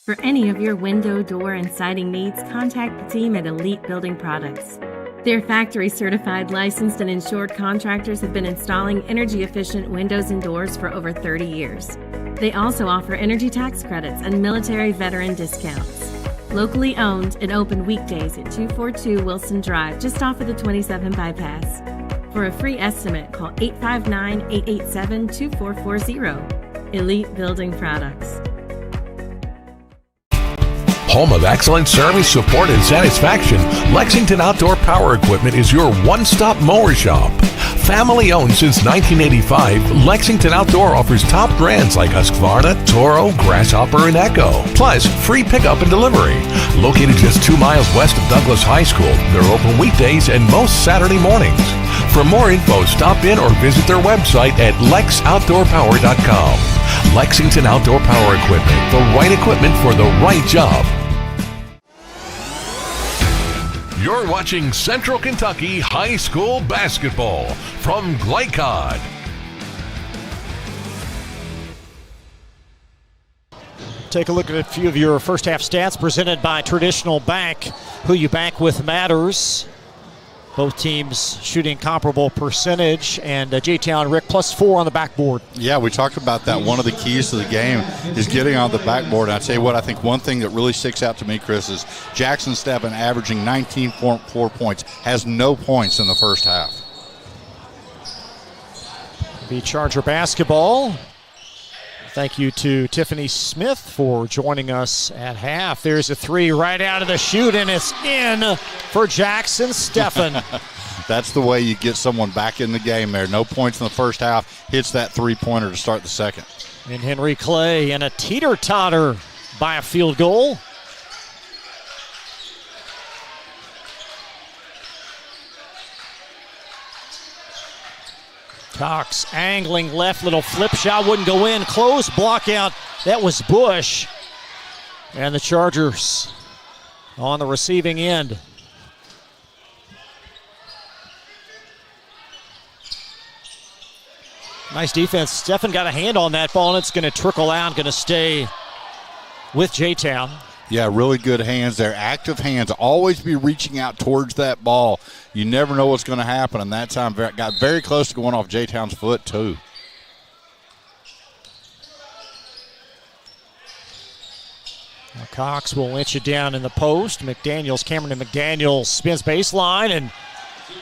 For any of your window, door, and siding needs, contact the team at Elite Building Products. Their factory-certified, licensed, and insured contractors have been installing energy-efficient windows and doors for over 30 years. They also offer energy tax credits and military veteran discounts. Locally owned and open weekdays at 242 Wilson Drive, just off of the 27 bypass. For a free estimate, call 859-887-2440. Elite Building Products. Home of excellent service, support, and satisfaction, Lexington Outdoor Power Equipment is your one-stop mower shop. Family owned since 1985, Lexington Outdoor offers top brands like Husqvarna, Toro, Grasshopper, and Echo. Plus, free pickup and delivery. Located just 2 miles west of Douglas High School, they're open weekdays and most Saturday mornings. For more info, stop in or visit their website at lexoutdoorpower.com. Lexington Outdoor Power Equipment, the right equipment for the right job. You're watching Central Kentucky High School Basketball from Glycod. Take a look at a few of your first half stats presented by Traditional Bank. Who you bank with matters. Both teams shooting comparable percentage, and J-Town, Rick, +4 on the backboard. Yeah, we talked about that. One of the keys to the game is getting on the backboard. And I tell you what, I think one thing that really sticks out to me, Chris, is Jackson Steffen averaging 19.4 points, has no points in the first half. The Charger basketball. Thank you to Tiffany Smith for joining us at half. There's a three right out of the chute, and it's in for Jackson Steffen. That's the way you get someone back in the game there. No points in the first half, hits that three-pointer to start the second. And Henry Clay in a teeter-totter by a field goal. Cox angling left, little flip shot, wouldn't go in. Close block out. That was Bush. And the Chargers on the receiving end. Nice defense. Steffen got a hand on that ball, and it's going to trickle out, going to stay with J-Town. Yeah, really good hands there. Active hands. Always be reaching out towards that ball. You never know what's going to happen. And that time got very close to going off J-Town's foot, too. Now Cox will inch it down in the post. Cameron McDaniels spins baseline and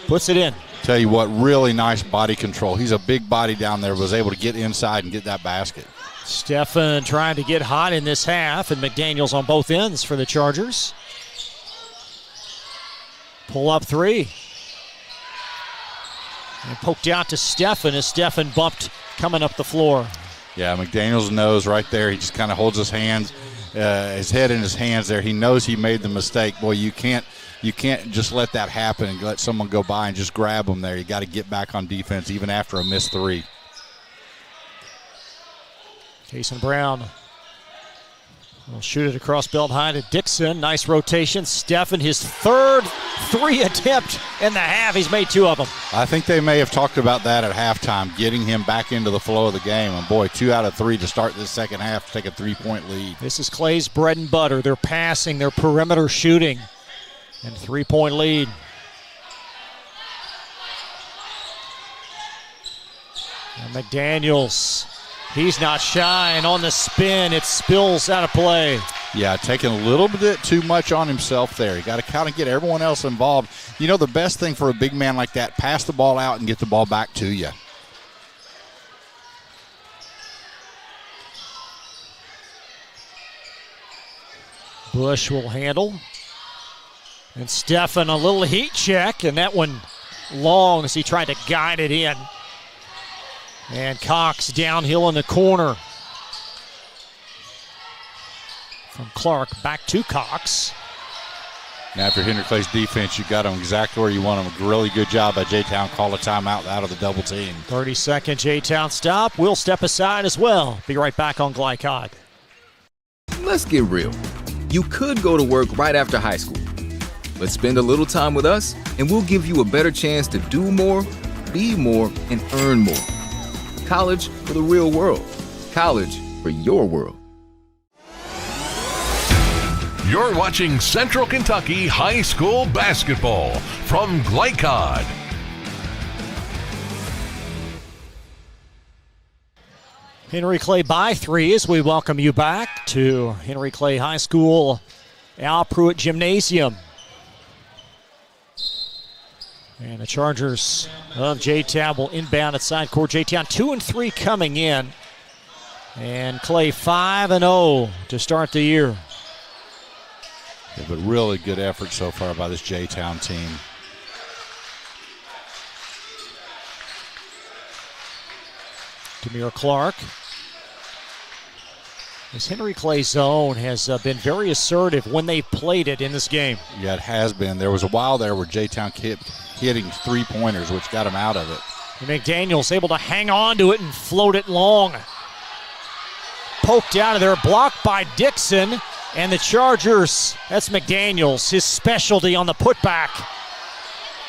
puts it in. Tell you what, really nice body control. He's a big body down there, was able to get inside and get that basket. Steffen trying to get hot in this half, and McDaniels on both ends for the Chargers. Pull up three. And poked out to Steffen as Steffen bumped coming up the floor. Yeah, McDaniels knows right there. He just kind of holds his hands, his head in his hands there. He knows he made the mistake. Boy, you can't just let that happen and let someone go by and just grab him there. You got to get back on defense even after a missed three. Jason Brown will shoot it across belt high to Dixon. Nice rotation. Steffen, his third three attempt in the half. He's made two of them. I think they may have talked about that at halftime, getting him back into the flow of the game. And boy, 2 out of 3 to start this second half to take a 3-point lead. This is Clay's bread and butter. They're passing, they're perimeter shooting, and 3-point lead. And McDaniels. He's not shy, and on the spin, it spills out of play. Yeah, taking a little bit too much on himself there. You got to kind of get everyone else involved. You know, the best thing for a big man like that, pass the ball out and get the ball back to you. Bush will handle. And Steffen, a little heat check, and that one long as he tried to guide it in. And Cox downhill in the corner. From Clark back to Cox. Now after Henry Clay's defense, you got him exactly where you want him. A really good job by J-Town. Call a timeout out of the double team. 30-second J-Town stop. We'll step aside as well. Be right back on Glycod. Let's get real. You could go to work right after high school, but spend a little time with us and we'll give you a better chance to do more, be more, and earn more. College for the real world. College for your world. You're watching Central Kentucky High School Basketball from Glycod. Henry Clay by 3 as we welcome you back to Henry Clay High School, Al Pruitt Gymnasium. And the Chargers of J-Town will inbound at side court. J-Town 2-3 coming in. And Clay 5-0 to start the year. Yeah, but really good effort so far by this J-Town team. Demir Clark. This Henry Clay zone has been very assertive when they've played it in this game. Yeah, it has been. There was a while there where J-Town kept hitting 3-pointers, which got him out of it. And McDaniels able to hang on to it and float it long. Poked out of there, blocked by Dixon. And the Chargers, that's McDaniels, his specialty on the putback.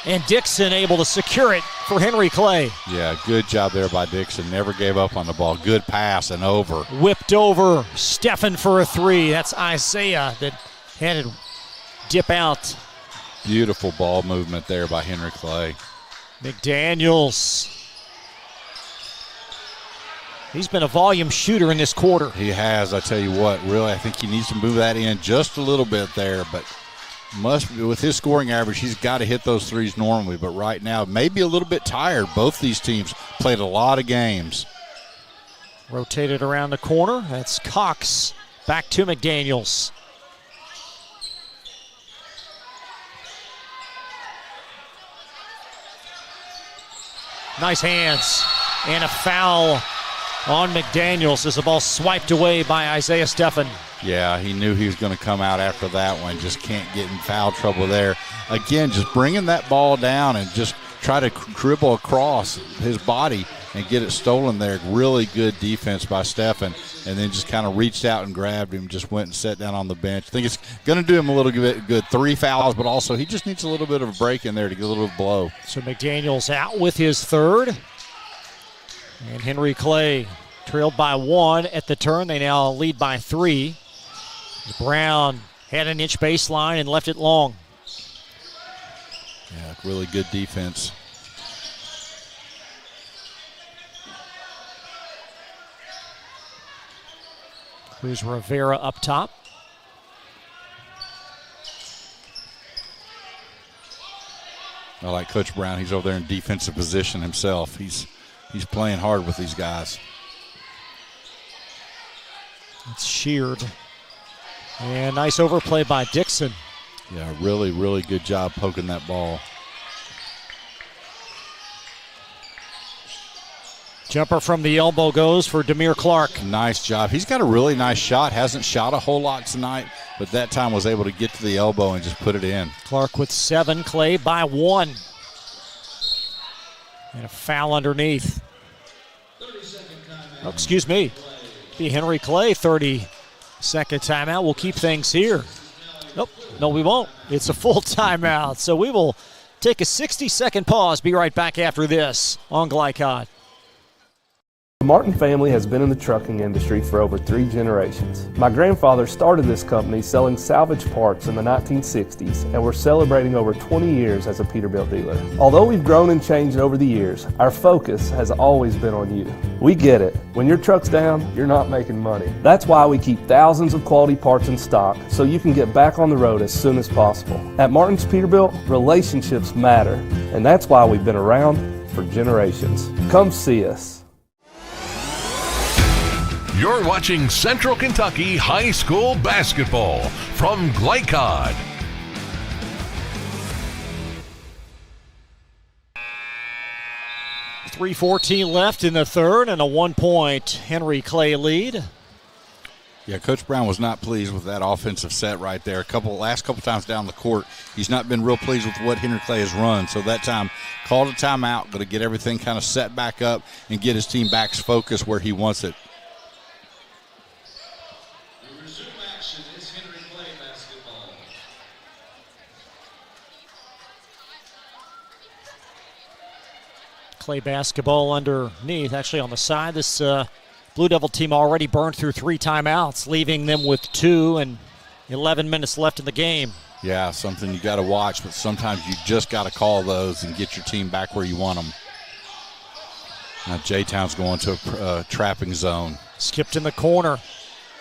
And Dixon able to secure it for Henry Clay. Yeah, good job there by Dixon. Never gave up on the ball. Good pass and over. Whipped over Stephan for a three. That's Isaiah that had to dip out. Beautiful ball movement there by Henry Clay. McDaniels. He's been a volume shooter in this quarter. He has, I tell you what. Really, I think he needs to move that in just a little bit there, but with his scoring average, he's got to hit those threes normally, but right now maybe a little bit tired. Both these teams played a lot of games. Rotated around the corner. That's Cox. Back to McDaniels. Nice hands. And a foul on McDaniels as the ball swiped away by Isaiah Stephan. Yeah, he knew he was going to come out after that one. Just can't get in foul trouble there. Again, just bringing that ball down and just try to dribble across his body and get it stolen there. Really good defense by Stephan. And then just kind of reached out and grabbed him, just went and sat down on the bench. I think it's going to do him a little bit good. 3 fouls, but also he just needs a little bit of a break in there to get a little blow. So McDaniels out with his third. And Henry Clay trailed by 1 at the turn. They now lead by 3. Brown had an inch baseline and left it long. Yeah, really good defense. Cruz Rivera up top. I like Coach Brown. He's over there in defensive position himself. He's playing hard with these guys. It's sheared. And nice overplay by Dixon. Yeah, really, really good job poking that ball. Jumper from the elbow goes for Demir Clark. Nice job. He's got a really nice shot. Hasn't shot a whole lot tonight, but that time was able to get to the elbow and just put it in. Clark with 7, Clay by 1. And a foul underneath. Oh, excuse me. Be Henry Clay, 30-second timeout. We'll keep things here. Nope, no we won't. It's a full timeout. So we will take a 60-second pause. Be right back after this on Glycod. The Martin family has been in the trucking industry for over 3 generations. My grandfather started this company selling salvage parts in the 1960s, and we're celebrating over 20 years as a Peterbilt dealer. Although we've grown and changed over the years, our focus has always been on you. We get it. When your truck's down, you're not making money. That's why we keep thousands of quality parts in stock so you can get back on the road as soon as possible. At Martin's Peterbilt, relationships matter, and that's why we've been around for generations. Come see us. You're watching Central Kentucky High School Basketball from Glycod. .314 left in the third and a 1-point Henry Clay lead. Yeah, Coach Brown was not pleased with that offensive set right there. Last couple times down the court, he's not been real pleased with what Henry Clay has run. So that time, called a timeout, going to get everything kind of set back up and get his team back focused where he wants it. Clay basketball underneath, actually on the side. This Blue Devil team already burned through 3 timeouts, leaving them with 2 and 11 minutes left in the game. Yeah, something you got to watch, but sometimes you just got to call those and get your team back where you want them. Now J-Town's going to a trapping zone. Skipped in the corner,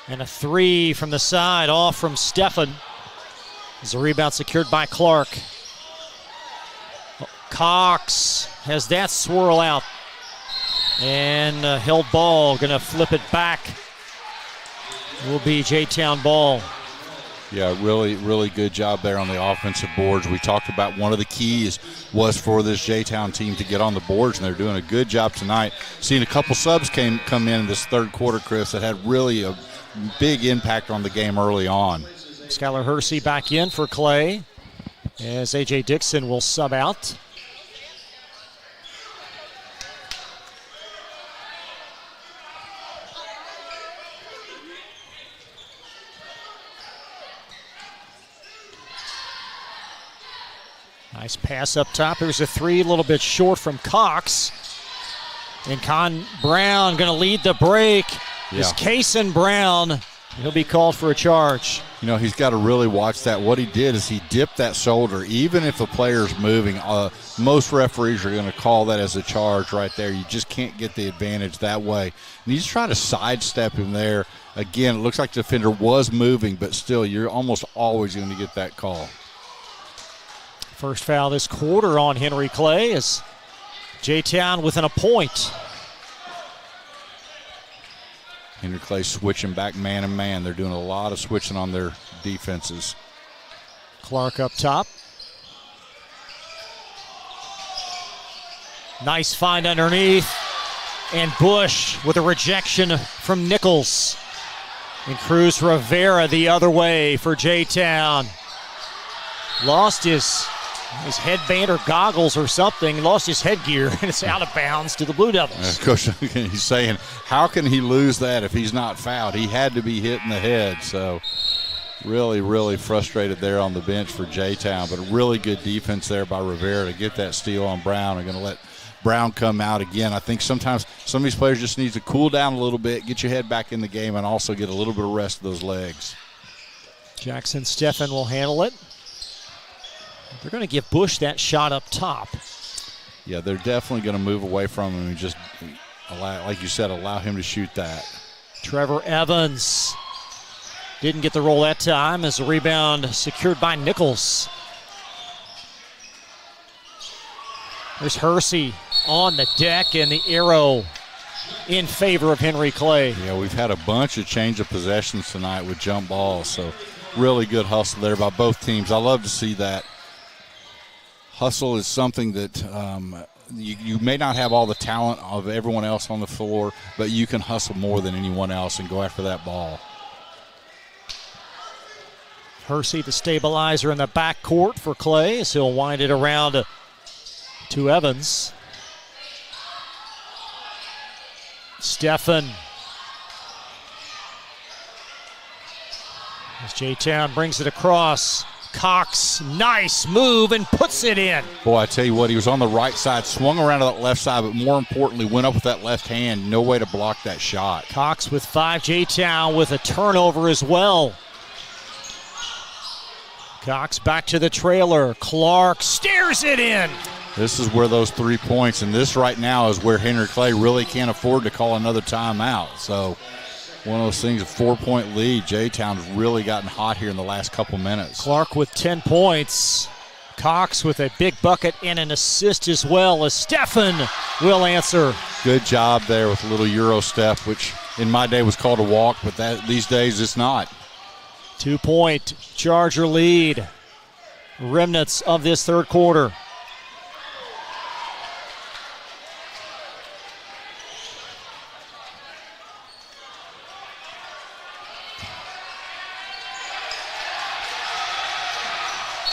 and a 3 from the side, off from Stephan. There's a rebound secured by Clark. Cox has that swirl out. And held ball, going to flip it back. Will be J-Town ball. Yeah, really, really good job there on the offensive boards. We talked about one of the keys was for this J-Town team to get on the boards, and they're doing a good job tonight. Seeing a couple subs come in this third quarter, Chris, that had really a big impact on the game early on. Skylar Hersey back in for Clay as A.J. Dixon will sub out. Nice pass up top. There's a three, a little bit short from Cox. And Con Brown going to lead the break. Yeah. Is Kason Brown. He'll be called for a charge. You know, he's got to really watch that. What he did is he dipped that shoulder. Even if the player's moving, most referees are going to call that as a charge right there. You just can't get the advantage that way. And he's trying to sidestep him there. Again, it looks like the defender was moving, but still, you're almost always going to get that call. First foul this quarter on Henry Clay as J-Town within a point. Henry Clay switching back man and man. They're doing a lot of switching on their defenses. Clark up top. Nice find underneath. And Bush with a rejection from Nichols. And Cruz Rivera the other way for J-Town. Lost his headband or goggles or something, lost his headgear, and it's out of bounds to the Blue Devils. Coach Duncan, he's saying, how can he lose that if he's not fouled? He had to be hit in the head, so really, really frustrated there on the bench for J-Town, but a really good defense there by Rivera to get that steal on Brown. They're going to let Brown come out again. I think sometimes some of these players just need to cool down a little bit, get your head back in the game, and also get a little bit of rest of those legs. Jackson Steffen will handle it. They're going to give Bush that shot up top. Yeah, they're definitely going to move away from him and just, like you said, allow him to shoot that. Trevor Evans didn't get the roll that time as the rebound secured by Nichols. There's Hersey on the deck and the arrow in favor of Henry Clay. Yeah, we've had a bunch of change of possessions tonight with jump balls, so really good hustle there by both teams. I love to see that. Hustle is something that you may not have all the talent of everyone else on the floor, but you can hustle more than anyone else and go after that ball. Hersey, the stabilizer in the backcourt for Clay, as he'll wind it around to Evans. Steffen. As J-Town brings it across. Cox, nice move and puts it in. Boy, I tell you what, he was on the right side, swung around to that left side, but more importantly, went up with that left hand. No way to block that shot. Cox with 5, J-Town with a turnover as well. Cox back to the trailer. Clark steers it in. This is where those 3 points, and this right now is where Henry Clay really can't afford to call another timeout. So one of those things, a 4-point lead. J-Town's really gotten hot here in the last couple minutes. Clark with 10 points. Cox with a big bucket and an assist as well, as Steffen will answer. Good job there with a little Euro step, which in my day was called a walk, but these days it's not. 2-point Charger lead. Remnants of this third quarter.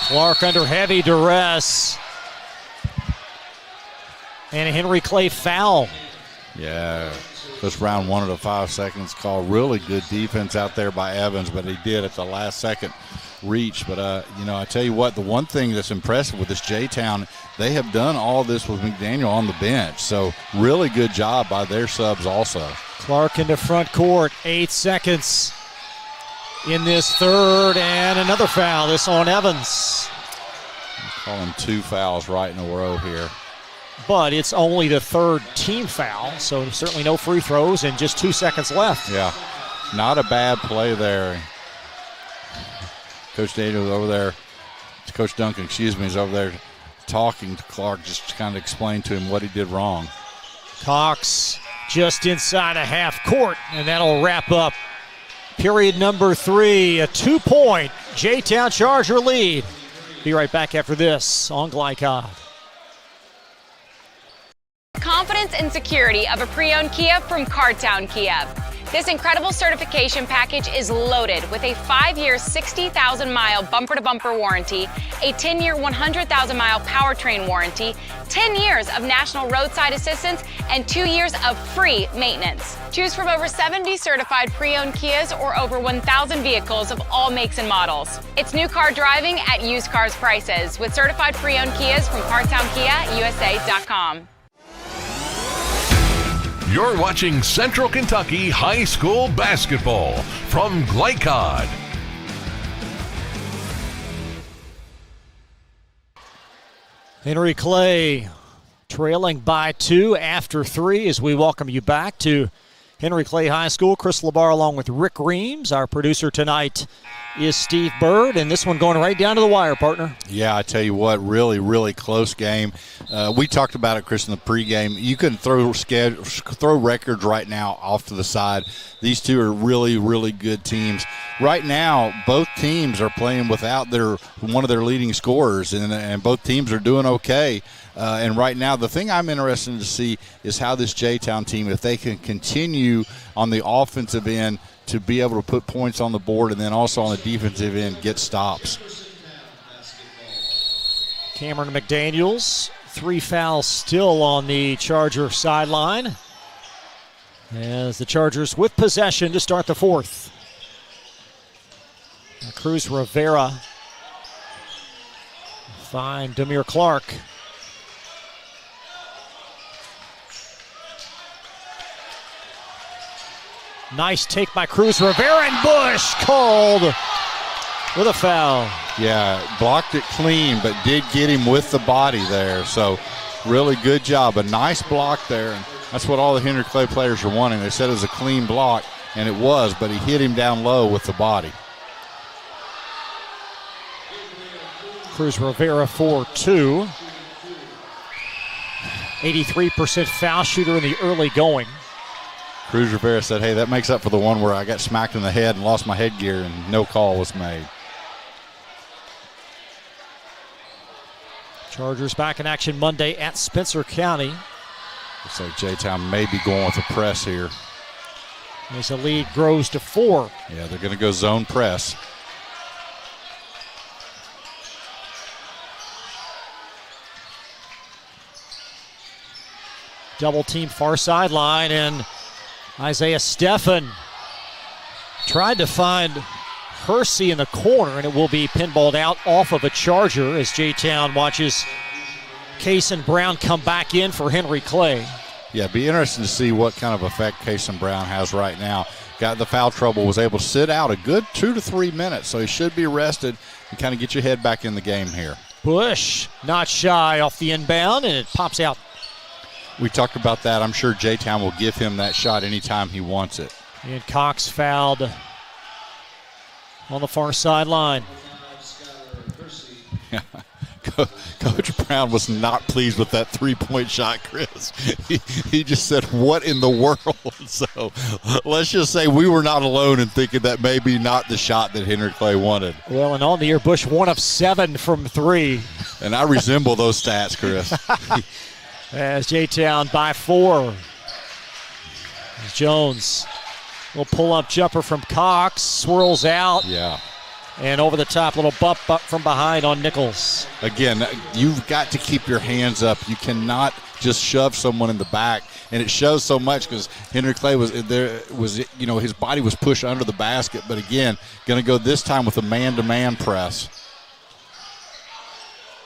Clark under heavy duress. And a Henry Clay foul. Yeah, this round 1 of the 5 seconds call. Really good defense out there by Evans, but he did at the last second reach. But, I tell you what, the one thing that's impressive with this J-Town, they have done all this with McDaniel on the bench. So really good job by their subs also. Clark into front court, 8 seconds in this third, and another foul. This on Evans. Calling 2 fouls right in a row here. But it's only the third team foul, so certainly no free throws and just 2 seconds left. Yeah, not a bad play there. Coach Duncan is over there talking to Clark, just to kind of explain to him what he did wrong. Cox just inside a half court, and that'll wrap up Period number 3, a 2-point J-Town Charger lead. Be right back after this on Glycod. Confidence and security of a pre-owned Kia from Cartown Kia. This incredible certification package is loaded with a 5-year, 60,000-mile bumper-to-bumper warranty, a 10-year, 100,000-mile powertrain warranty, 10 years of national roadside assistance, and 2 years of free maintenance. Choose from over 70 certified pre-owned Kias or over 1,000 vehicles of all makes and models. It's new car driving at used cars prices with certified pre-owned Kias from CartownKiaUSA.com. You're watching Central Kentucky High School basketball from Glycod. Henry Clay trailing by 2 after 3 as we welcome you back to Henry Clay High School. Chris Labar along with Rick Reams. Our producer tonight is Steve Bird, and this one going right down to the wire, partner. Yeah, I tell you what, really, really close game. We talked about it, Chris, in the pregame. You can throw records right now off to the side. These two are really, really good teams. Right now, both teams are playing without one of their leading scorers, and both teams are doing okay. And right now, the thing I'm interested to see is how this J-Town team, if they can continue on the offensive end to be able to put points on the board, and then also on the defensive end get stops. Cameron McDaniels, 3 fouls still on the Charger sideline as the Chargers with possession to start the 4th. Cruz Rivera find Demir Clark. Nice take by Cruz Rivera, and Bush called with a foul. Yeah, blocked it clean, but did get him with the body there. So really good job. A nice block there, and that's what all the Henry Clay players are wanting. They said it was a clean block, and it was, but he hit him down low with the body. Cruz Rivera for 2. 83% foul shooter in the early going. Cruz Rivera said, hey, that makes up for the one where I got smacked in the head and lost my headgear and no call was made. Chargers back in action Monday at Spencer County. Looks like J-Town may be going with a press here. As the lead grows to 4. Yeah, they're going to go zone press. Double team far sideline, and Isaiah Steffen tried to find Hersey in the corner, and it will be pinballed out off of a Charger as J-Town watches Kason Brown come back in for Henry Clay. Yeah, be interesting to see what kind of effect Kason Brown has right now. Got the foul trouble, was able to sit out a good 2 to 3 minutes, so he should be rested and kind of get your head back in the game here. Bush not shy off the inbound, and it pops out. We talked about that. I'm sure J-Town will give him that shot anytime he wants it. And Cox fouled on the far sideline. Coach Brown was not pleased with that three-point shot, Chris. He just said, what in the world? So let's just say we were not alone in thinking that maybe not the shot that Henry Clay wanted. Well, and on the year, Bush 1 of 7 from 3. And I resemble those stats, Chris. As J-Town by 4. Jones will pull up jumper from Cox, swirls out. Yeah. And over the top, little bump up from behind on Nichols. Again, you've got to keep your hands up. You cannot just shove someone in the back. And it shows so much because Henry Clay his body was pushed under the basket. But again, going to go this time with a man-to-man press.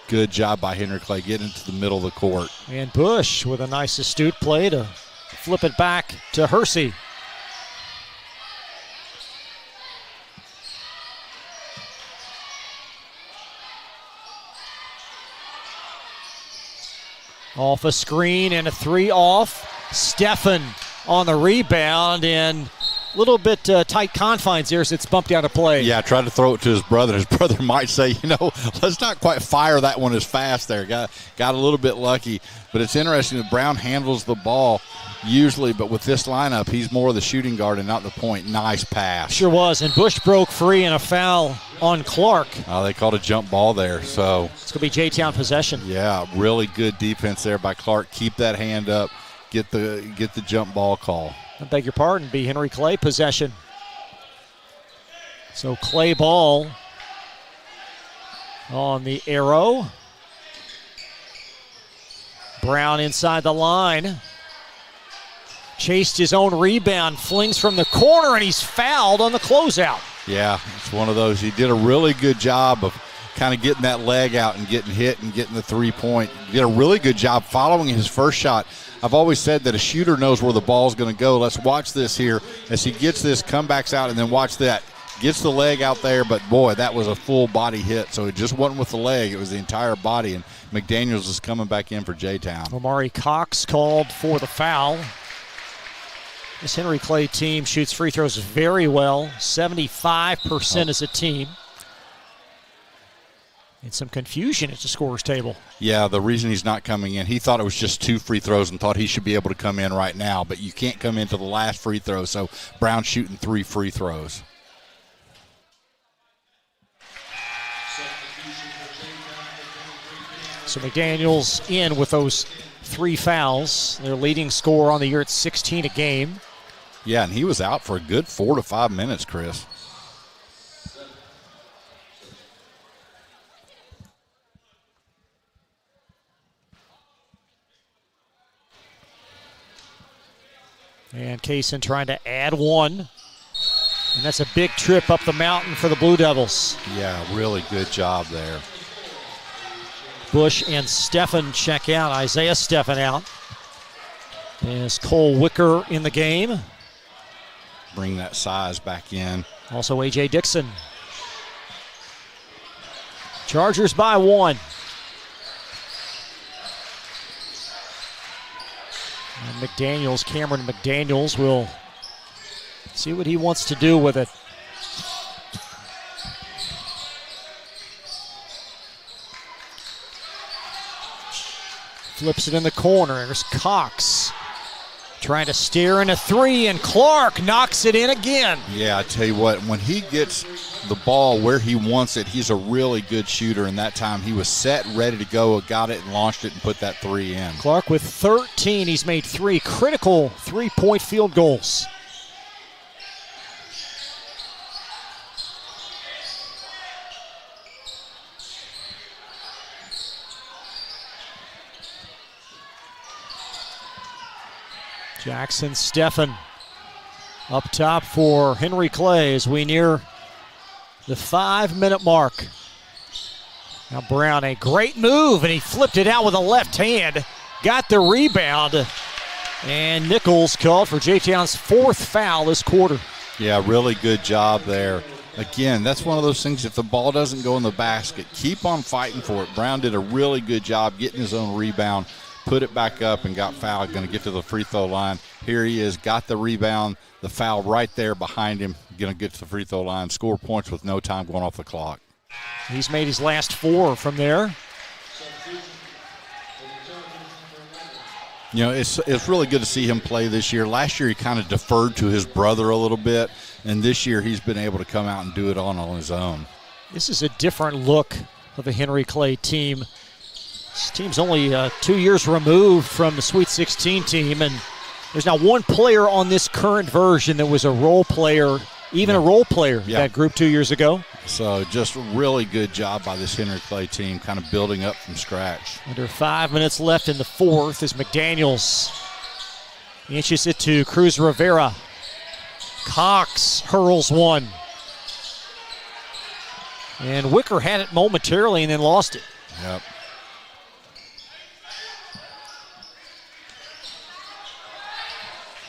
Good job by Henry Clay getting into the middle of the court. And Bush with a nice astute play to flip it back to Hersey. Off a screen and a 3 off. Steffen on the rebound, and a little bit tight confines there as it's bumped out of play. Yeah, tried to throw it to his brother. His brother might say, let's not quite fire that one as fast there. Got a little bit lucky, but it's interesting that Brown handles the ball usually, but with this lineup, he's more the shooting guard and not the point. Nice pass. Sure was, and Bush broke free and a foul on Clark. They called a jump ball there, so it's going to be J-Town possession. Yeah, really good defense there by Clark. Keep that hand up, get the jump ball call. I beg your pardon, be Henry Clay possession. So Clay ball on the arrow. Brown inside the line. Chased his own rebound, flings from the corner, and he's fouled on the closeout. Yeah, it's one of those. He did a really good job of kind of getting that leg out and getting hit and getting the three-point. He did a really good job following his first shot. I've always said that a shooter knows where the ball's going to go. Let's watch this here as he gets this, comebacks out, and then watch that. Gets the leg out there, but boy, that was a full body hit. So it just wasn't with the leg, it was the entire body, and McDaniels is coming back in for J-Town. Omari Cox called for the foul. This Henry Clay team shoots free throws very well, 75% as a team. And some confusion at the scorer's table. Yeah, the reason he's not coming in, he thought it was just 2 free throws and thought he should be able to come in right now, but you can't come into the last free throw, so Brown shooting 3 free throws. So McDaniels in with those 3 fouls. Their leading scorer on the year at 16 a game. Yeah, and he was out for a good 4 to 5 minutes, Chris. And Kaysen trying to add 1. And that's a big trip up the mountain for the Blue Devils. Yeah, really good job there. Bush and Steffen check out. Isaiah Steffen out. There's Cole Wicker in the game. Bring that size back in. Also A.J. Dixon. Chargers by 1. And McDaniels, Cameron McDaniels, will see what he wants to do with it. Flips it in the corner. There's Cox trying to steer in a 3, and Clark knocks it in again. Yeah, I tell you what, when he gets the ball where he wants it, he's a really good shooter, and that time he was set, ready to go, got it and launched it and put that 3 in. Clark with 13. He's made 3 critical 3-point field goals. Jackson Steffen up top for Henry Clay as we near the 5-minute mark. Now Brown, a great move, and he flipped it out with a left hand. Got the rebound, and Nichols called for J-Town's 4th foul this quarter. Yeah, really good job there. Again, that's one of those things, if the ball doesn't go in the basket, keep on fighting for it. Brown did a really good job getting his own rebound, put it back up and got fouled, going to get to the free throw line. Here he is, got the rebound, the foul right there behind him, going to get to the free throw line, score points with no time going off the clock. He's made his last 4 from there. You know, it's really good to see him play this year. Last year he kind of deferred to his brother a little bit, and this year he's been able to come out and do it on his own. This is a different look of the Henry Clay team. This team's only 2 years removed from the Sweet 16 team, and there's not one player on this current version that was a role player, even a role player, that group 2 years ago. So just a really good job by this Henry Clay team, kind of building up from scratch. Under 5 minutes left in the 4th as McDaniels inches it to Cruz Rivera. Cox hurls 1. And Wicker had it momentarily and then lost it. Yep.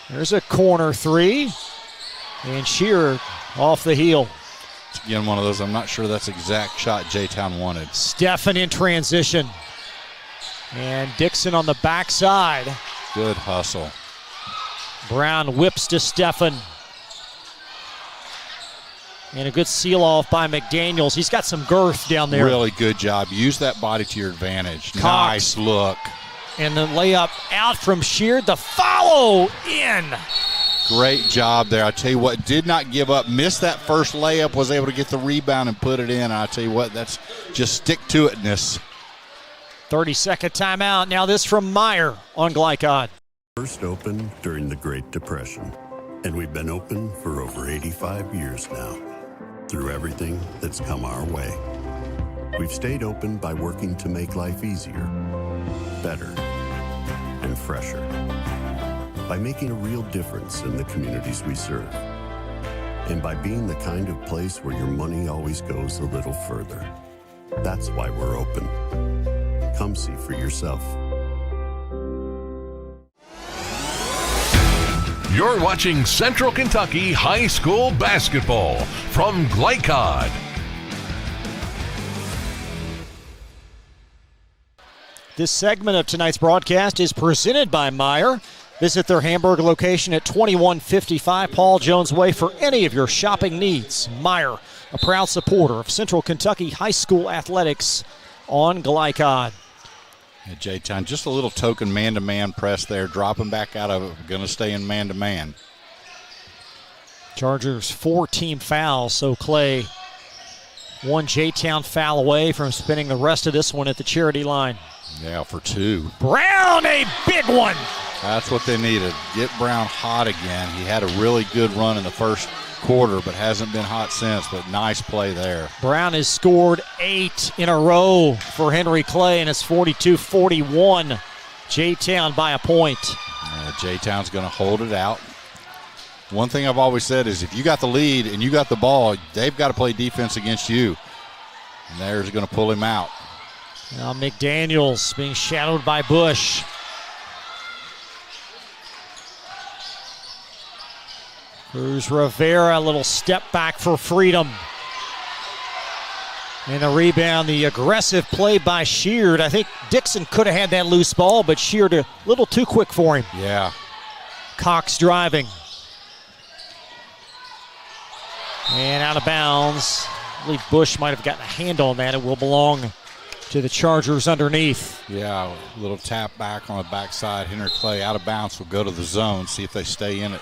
There's a corner 3. And Shearer off the heel. It's again one of those, I'm not sure that's the exact shot J-Town wanted. Steffen in transition. And Dixon on the backside. Good hustle. Brown whips to Steffen. And a good seal-off by McDaniels. He's got some girth down there. Really good job. Use that body to your advantage. Cox. Nice look. And the layup out from Sheard. The follow in. Great job there. I tell you what, did not give up. Missed that first layup, was able to get the rebound and put it in. And I tell you what, that's just stick-to-itness. 30-second timeout. Now this from Meyer on Glycod. First opened during the Great Depression, and we've been open for over 85 years now. Through everything that's come our way, we've stayed open by working to make life easier, better, and fresher. By making a real difference in the communities we serve. And by being the kind of place where your money always goes a little further. That's why we're open. Come see for yourself. You're watching Central Kentucky High School Basketball from Glycod. This segment of tonight's broadcast is presented by Meyer. Visit their Hamburg location at 2155 Paul Jones Way for any of your shopping needs. Meyer, a proud supporter of Central Kentucky High School athletics on Glycod. Yeah, J-Town, just a little token man-to-man press there, dropping back out of it. Going to stay in man-to-man. Chargers 4 team fouls, so Clay one J-Town foul away from spending the rest of this one at the charity line. Yeah, for 2. Brown, a big one. That's what they needed. Get Brown hot again. He had a really good run in the first quarter, but hasn't been hot since, but nice play there. Brown has scored 8 in a row for Henry Clay, and it's 42-41. J-Town by a point. J-Town's going to hold it out. One thing I've always said is if you got the lead and you got the ball, they've got to play defense against you. And there's going to pull him out. Now McDaniels being shadowed by Bush. Cruz Rivera, a little step back for freedom. And the rebound, the aggressive play by Sheard. I think Dixon could have had that loose ball, but Sheard a little too quick for him. Yeah. Cox driving. And out of bounds. I believe Bush might have gotten a hand on that. It will belong to the Chargers underneath. Yeah, a little tap back on the backside. Henry Clay out of bounds will go to the zone, see if they stay in it.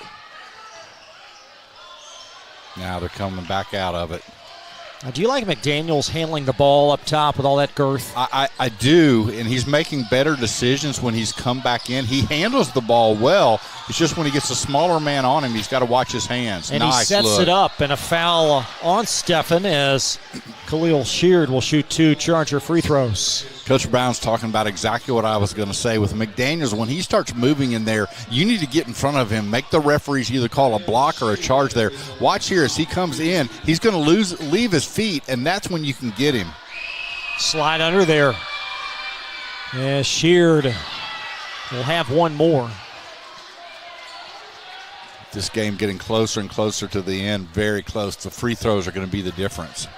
Now they're coming back out of it. Now, do you like McDaniels handling the ball up top with all that girth? I do, and he's making better decisions when he's come back in. He handles the ball well. It's just when he gets a smaller man on him, he's got to watch his hands. And nice he sets look. it up, and a foul on Stephan as Khalil Sheard will shoot 2 Charger free throws. Coach Brown's talking about exactly what I was going to say. With McDaniels, when he starts moving in there, you need to get in front of him, make the referees either call a block or a charge there. Watch here as he comes in. He's going to leave his feet, and that's when you can get him. Slide under there. Yeah, Sheard will have one more. This game getting closer and closer to the end, very close. The free throws are going to be the difference.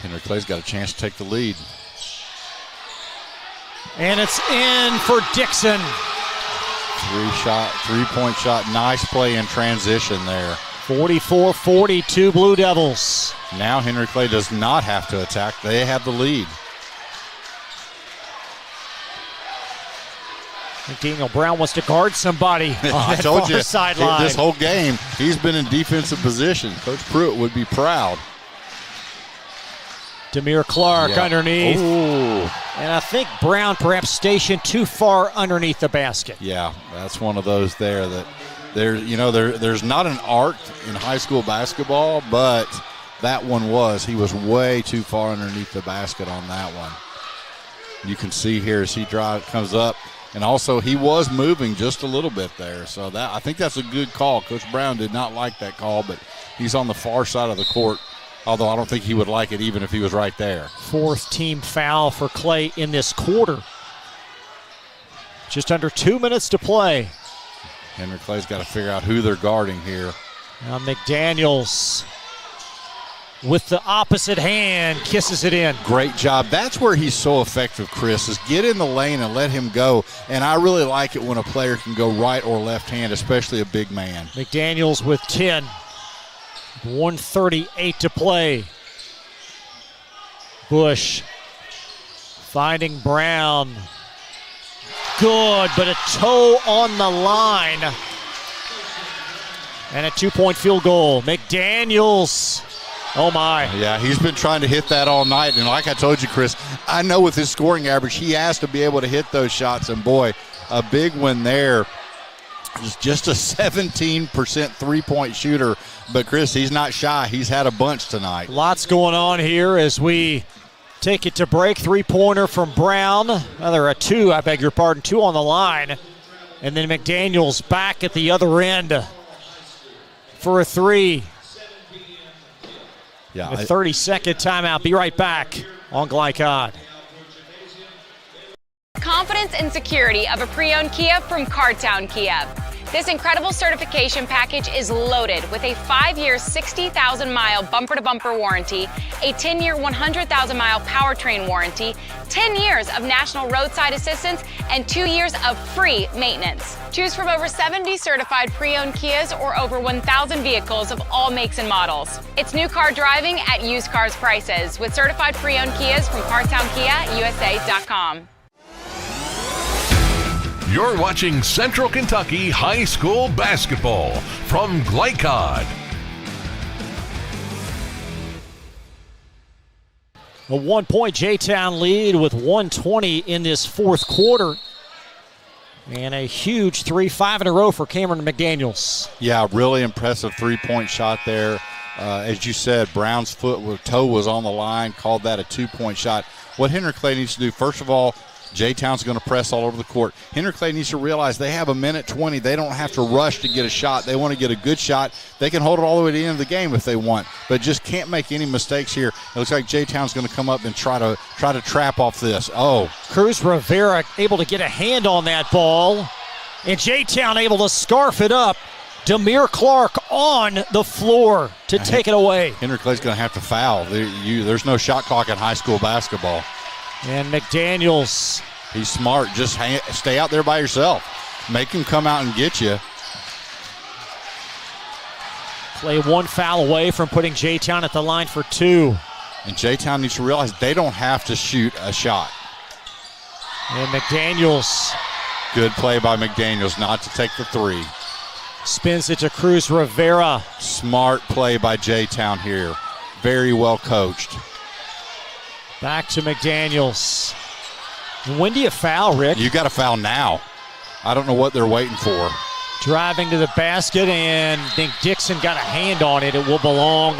Henry Clay's got a chance to take the lead. And it's in for Dixon. 3-point shot. Nice play in transition there. 44-42 Blue Devils. Now Henry Clay does not have to attack. They have the lead. Daniel Brown wants to guard somebody. I told you, sideline. This whole game, he's been in defensive position. Coach Pruitt would be proud. Demir Clark underneath. Ooh. And I think Brown perhaps stationed too far underneath the basket. Yeah, that's one of those there that there's not an art in high school basketball, but that one was. He was way too far underneath the basket on that one. You can see here as he comes up, and also he was moving just a little bit there. So I think that's a good call. Coach Brown did not like that call, but he's on the far side of the court. Although I don't think he would like it even if he was right there. 4th team foul for Clay in this quarter. Just under 2 minutes to play. Henry Clay's got to figure out who they're guarding here. Now McDaniels with the opposite hand, kisses it in. Great job. That's where he's so effective, Chris, is get in the lane and let him go. And I really like it when a player can go right or left hand, especially a big man. McDaniels with 10. 1:38 to play. Bush finding Brown. Good, but a toe on the line. And a 2-point field goal. McDaniels. Oh, my. Yeah, he's been trying to hit that all night. And like I told you, Chris, I know with his scoring average, he has to be able to hit those shots. And, boy, a big one there. He's just a 17% three-point shooter. But, Chris, he's not shy. He's had a bunch tonight. Lots going on here as we take it to break. Three-pointer from Brown. There are two on the line. And then McDaniels back at the other end for a three. Yeah, a 30-second timeout. Be right back on Glycod. Confidence and security of a pre-owned Kia from Cartown Kia. This incredible certification package is loaded with a 5-year, 60,000-mile bumper-to-bumper warranty, a 10-year, 100,000-mile powertrain warranty, 10 years of national roadside assistance, and 2 years of free maintenance. Choose from over 70 certified pre-owned Kias or over 1,000 vehicles of all makes and models. It's new car driving at used cars prices with certified pre-owned Kias from CartownKiaUSA.com. You're watching Central Kentucky High School Basketball from Glycod. A 1-point J-Town lead with 1:20 in this fourth quarter. And a huge 5 in a row for Cameron McDaniels. Yeah, really impressive three-point shot there. As you said, Brown's toe was on the line, called that a 2-point shot. What Henry Clay needs to do, first of all, J-Town's going to press all over the court. Henry Clay needs to realize they have a minute 20. They don't have to rush to get a shot. They want to get a good shot. They can hold it all the way to the end of the game if they want, but just can't make any mistakes here. It looks like J-Town's going to come up and try to trap off this. Oh. Cruz Rivera able to get a hand on that ball, and J-Town able to scarf it up. Demir Clark on the floor to take it away. Henry Clay's going to have to foul. There's no shot clock in high school basketball. And McDaniels. He's smart. Just stay out there by yourself. Make him come out and get you. Play one foul away from putting J-Town at the line for 2. And J-Town needs to realize they don't have to shoot a shot. And McDaniels. Good play by McDaniels not to take the 3. Spins it to Cruz Rivera. Smart play by J-Town here. Very well coached. Back to McDaniels. When do you foul, Rick? You got to foul now. I don't know what they're waiting for. Driving to the basket, and I think Dixon got a hand on it. It will belong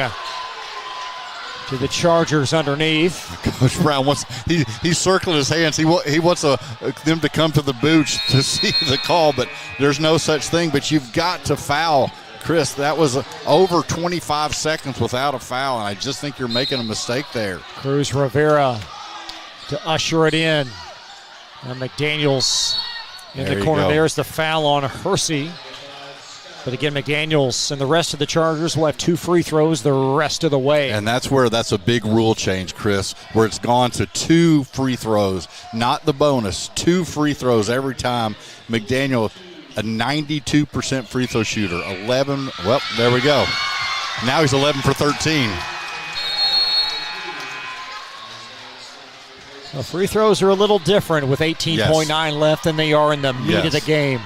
to the Chargers underneath. Coach Brown wants, he's circling his hands. He wants them to come to the booth to see the call, but there's no such thing. But you've got to foul. Chris, that was over 25 seconds without a foul, and I just think you're making a mistake there. Cruz Rivera to usher it in. And McDaniels in the corner. There's the foul on Hersey. But again, McDaniels and the rest of the Chargers will have 2 free throws the rest of the way. And that's a big rule change, Chris, where it's gone to 2 free throws, not the bonus. 2 free throws every time. McDaniel, a 92% free throw shooter. 11, well, there we go. Now he's 11 for 13. Well, free throws are a little different with 18.9 left than they are in the meat of the game.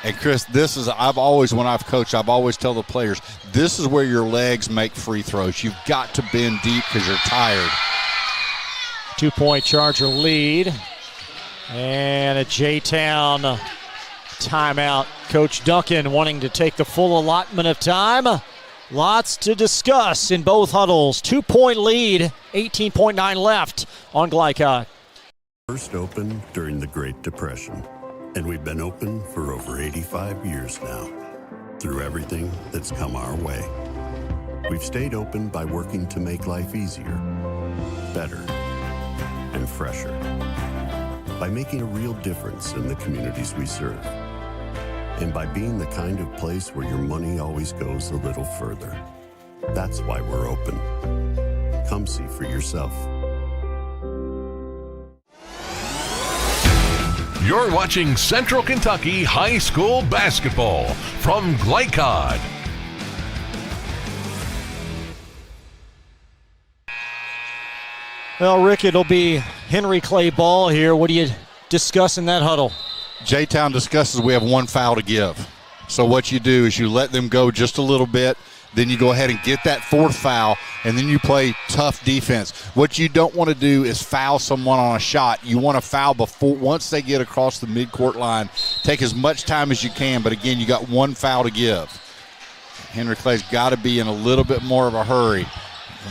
And Chris, when I've coached, I've always tell the players, this is where your legs make free throws. You've got to bend deep because you're tired. 2-point Charger lead. And a J-Town timeout. Coach Duncan wanting to take the full allotment of time. Lots to discuss in both huddles. 2-point lead, 18.9 left on Glycod. First opened during the Great Depression, and we've been open for over 85 years now. Through everything that's come our way, we've stayed open by working to make life easier, better, and fresher. By making a real difference in the communities we serve. And by being the kind of place where your money always goes a little further. That's why we're open. Come see for yourself. You're watching Central Kentucky High School Basketball from Glycod. Well, Rick, it'll be Henry Clay ball here. What do you discuss in that huddle? J-Town discusses we have one foul to give. So what you do is you let them go just a little bit, then you go ahead and get that fourth foul, and then you play tough defense. What you don't want to do is foul someone on a shot. You want to foul before, once they get across the midcourt line. Take as much time as you can, but again, you got one foul to give. Henry Clay's got to be in a little bit more of a hurry.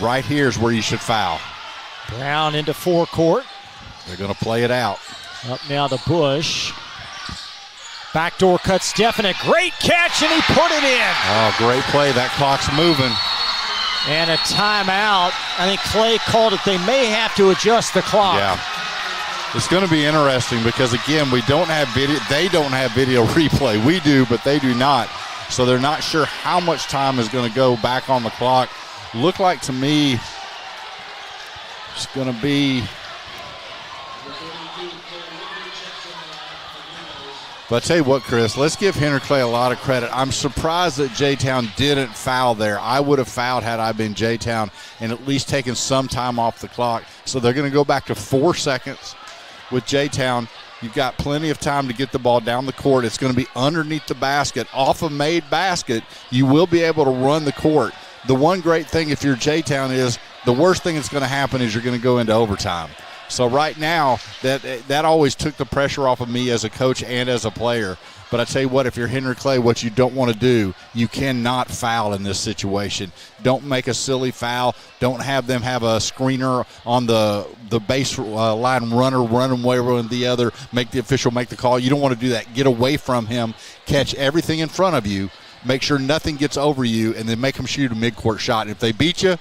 Right here is where you should foul. Brown into forecourt. They're going to play it out. Up now to Bush. Backdoor cut, Stephen, a great catch, and he put it in. Oh, great play. That clock's moving. And a timeout. I think Clay called it. They may have to adjust the clock. Yeah. It's going to be interesting because, again, we don't have video. They don't have video replay. We do, but they do not. So they're not sure how much time is going to go back on the clock. Look like to me it's going to be. But I tell you what, Chris, let's give Henry Clay a lot of credit. I'm surprised that J-Town didn't foul there. I would have fouled had I been J-Town and at least taken some time off the clock. So they're going to go back to 4 seconds with J-Town. You've got plenty of time to get the ball down the court. It's going to be underneath the basket. Off a made basket, you will be able to run the court. The one great thing if you're J-Town is the worst thing that's going to happen is you're going to go into overtime. So right now, that always took the pressure off of me as a coach and as a player. But I tell you what, if you're Henry Clay, what you don't want to do, you cannot foul in this situation. Don't make a silly foul. Don't have them have a screener on the baseline runner running way on the other, make the official make the call. You don't want to do that. Get away from him, catch everything in front of you, make sure nothing gets over you, and then make them shoot a midcourt shot. And if they beat you,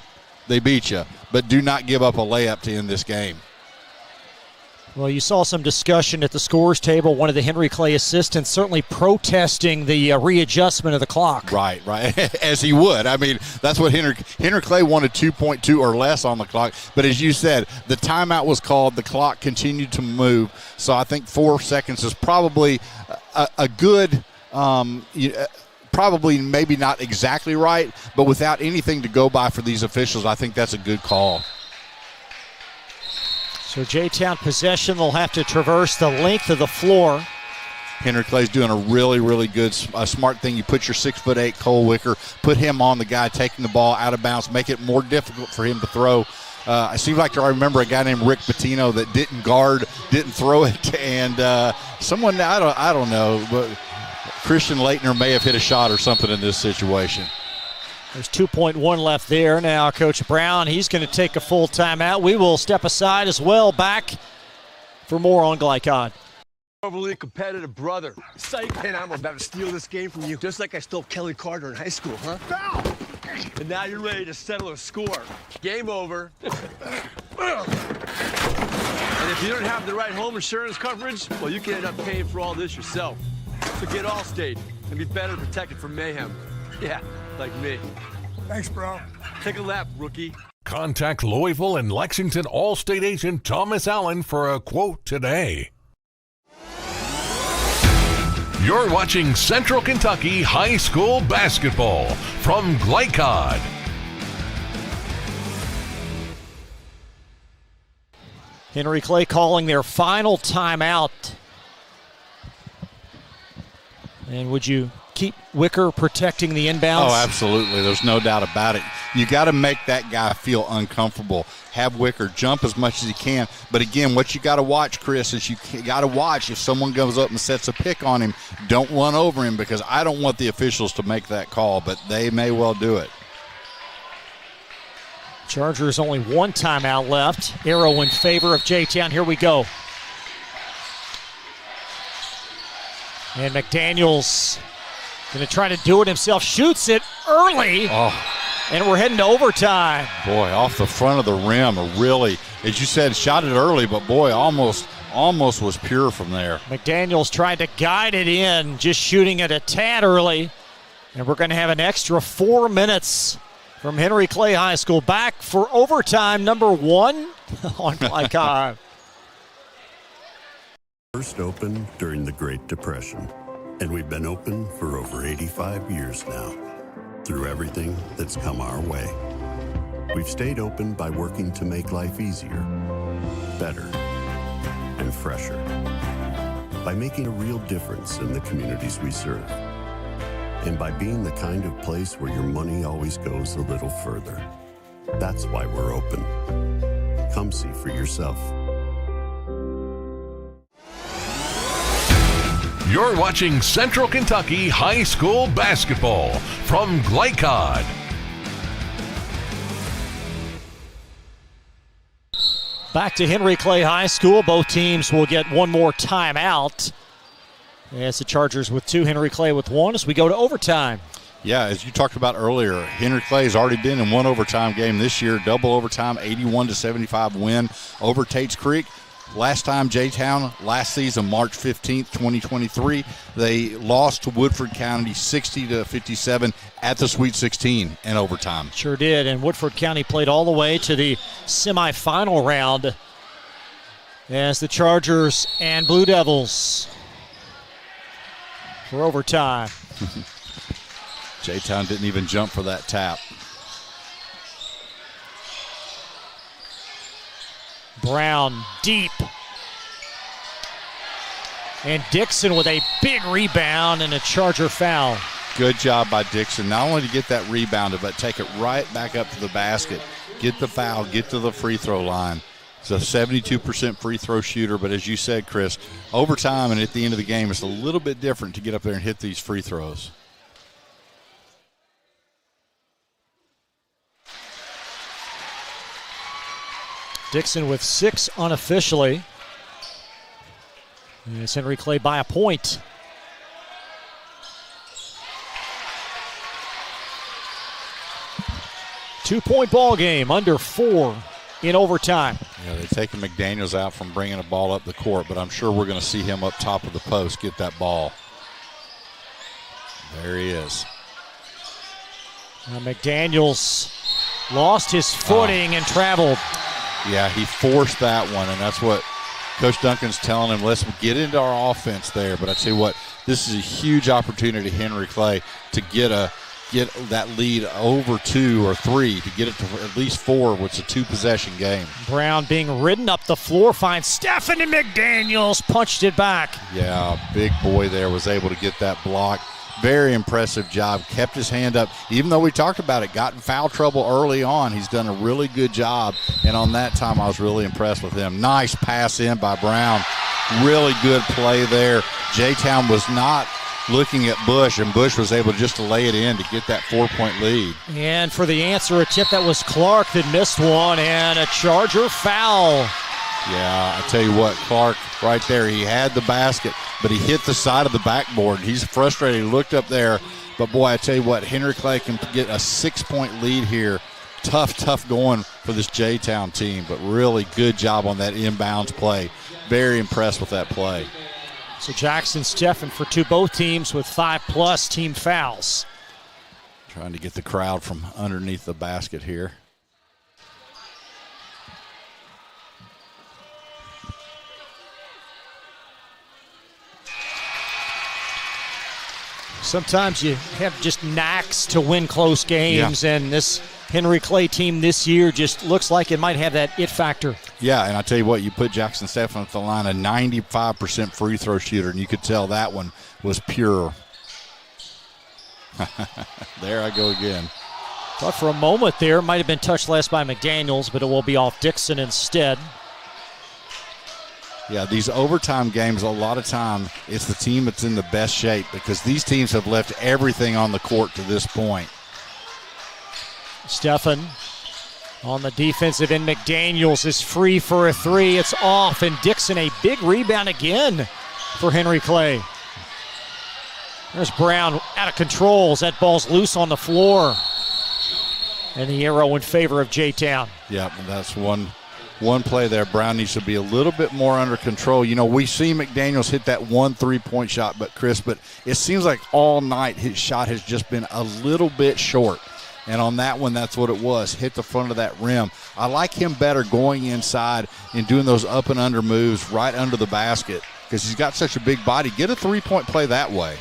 they beat you. But do not give up a layup to end this game. Well, you saw some discussion at the scores table. One of the Henry Clay assistants certainly protesting the readjustment of the clock. Right, as he would. I mean, that's what Henry Clay wanted 2.2 or less on the clock. But as you said, the timeout was called. The clock continued to move. So I think 4 seconds is probably a good probably maybe not exactly right, but without anything to go by for these officials, I think that's a good call. So J-Town possession, they'll have to traverse the length of the floor. Henry Clay's doing a really, really good, smart thing. You put your 6'8" Cole Wicker, put him on the guy taking the ball out of bounds, make it more difficult for him to throw. It seems like I remember a guy named Rick Pitino that didn't guard, didn't throw it, and someone, I don't know, but Christian Leitner may have hit a shot or something in this situation. There's 2.1 left there. Now Coach Brown, he's going to take a full timeout. We will step aside as well. Back for more on Glycod. Overly competitive brother. Psych, and I'm about to steal this game from you, just like I stole Kelly Carter in high school, huh? Foul! And now you're ready to settle a score. Game over. And if you don't have the right home insurance coverage, well, you can end up paying for all this yourself. So get Allstate and be better protected from mayhem. Yeah, like me. Thanks, bro. Take a lap, rookie. Contact Louisville and Lexington Allstate agent Thomas Allen for a quote today. You're watching Central Kentucky High School Basketball from Glycod. Henry Clay calling their final timeout. And would you keep Wicker protecting the inbounds? Oh, absolutely. There's no doubt about it. You got to make that guy feel uncomfortable. Have Wicker jump as much as he can. But again, what you got to watch, Chris, is you got to watch if someone goes up and sets a pick on him, don't run over him, because I don't want the officials to make that call, but they may well do it. Chargers only one timeout left. Arrow in favor of J-Town. Here we go. And McDaniels going to try to do it himself. Shoots it early. Oh. And we're heading to overtime. Boy, off the front of the rim, really, as you said, shot it early, but boy, almost was pure from there. McDaniels tried to guide it in, just shooting it a tad early. And we're going to have an extra 4 minutes from Henry Clay High School. Back for overtime, number 1 on Glycod. First opened during the Great Depression, and we've been open for over 85 years now. Through everything that's come our way, we've stayed open by working to make life easier, better, and fresher. By making a real difference in the communities we serve. And by being the kind of place where your money always goes a little further. That's why we're open. Come see for yourself. You're watching Central Kentucky High School Basketball from Glycod. Back to Henry Clay High School. Both teams will get one more timeout. As the Chargers with 2, Henry Clay with 1 as we go to overtime. Yeah, as you talked about earlier, Henry Clay has already been in one overtime game this year, double overtime, 81-75 win over Tates Creek. Last time J-Town, last season, March 15th, 2023, they lost to Woodford County 60-57 at the Sweet 16 in overtime. Sure did, and Woodford County played all the way to the semifinal round as the Chargers and Blue Devils for overtime. J-Town didn't even jump for that tap. Brown deep. And Dixon with a big rebound and a Charger foul. Good job by Dixon, not only to get that rebound, but take it right back up to the basket, get the foul, get to the free throw line. He's a 72% free throw shooter, but as you said, Chris, overtime and at the end of the game, it's a little bit different to get up there and hit these free throws. Dixon with 6 unofficially. And it's Henry Clay by a point. Two-point ball game, under 4 in overtime. Yeah, they've taken McDaniels out from bringing a ball up the court, but I'm sure we're going to see him up top of the post get that ball. There he is. Now McDaniels lost his footing and traveled. Yeah, he forced that one, and that's what Coach Duncan's telling him. Let's get into our offense there. But I tell you what, this is a huge opportunity, Henry Clay, to get that lead over 2 or 3, to get it to at least 4, which is a 2-possession game. Brown being ridden up the floor, finds Stephanie McDaniels, punched it back. Yeah, big boy there was able to get that block. Very impressive job. Kept his hand up. Even though we talked about it, got in foul trouble early on, he's done a really good job. And on that time, I was really impressed with him. Nice pass in by Brown. Really good play there. J-Town was not looking at Bush, and Bush was able just to lay it in to get that 4-point lead. And for the answer, a tip that was Clark that missed one, and a Charger foul. Yeah, I tell you what, Clark right there, he had the basket, but he hit the side of the backboard. He's frustrated. He looked up there, but boy, I tell you what, Henry Clay can get a 6-point lead here. Tough going for this J-Town team, but really good job on that inbounds play. Very impressed with that play. So Jackson Steffen for both teams with 5+ team fouls. Trying to get the crowd from underneath the basket here. Sometimes you have just knacks to win close games, and this Henry Clay team this year just looks like it might have that it factor. Yeah, and I tell you what, you put Jackson Steffen at the line, a 95% free throw shooter, and you could tell that one was pure. There I go again. Thought for a moment there, might have been touched last by McDaniels, but it will be off Dixon instead. Yeah, these overtime games, a lot of time, it's the team that's in the best shape because these teams have left everything on the court to this point. Steffen on the defensive end. McDaniels is free for a 3. It's off, and Dixon a big rebound again for Henry Clay. There's Brown out of control as that ball's loose on the floor. And the arrow in favor of J-Town. Yeah, that's one play there. Brown needs to be a little bit more under control. You know, we see McDaniels hit that 1 3-point shot, but it seems like all night his shot has just been a little bit short. And on that one, that's what it was. Hit the front of that rim. I like him better going inside and doing those up and under moves right under the basket because he's got such a big body. Get a three-point play that way.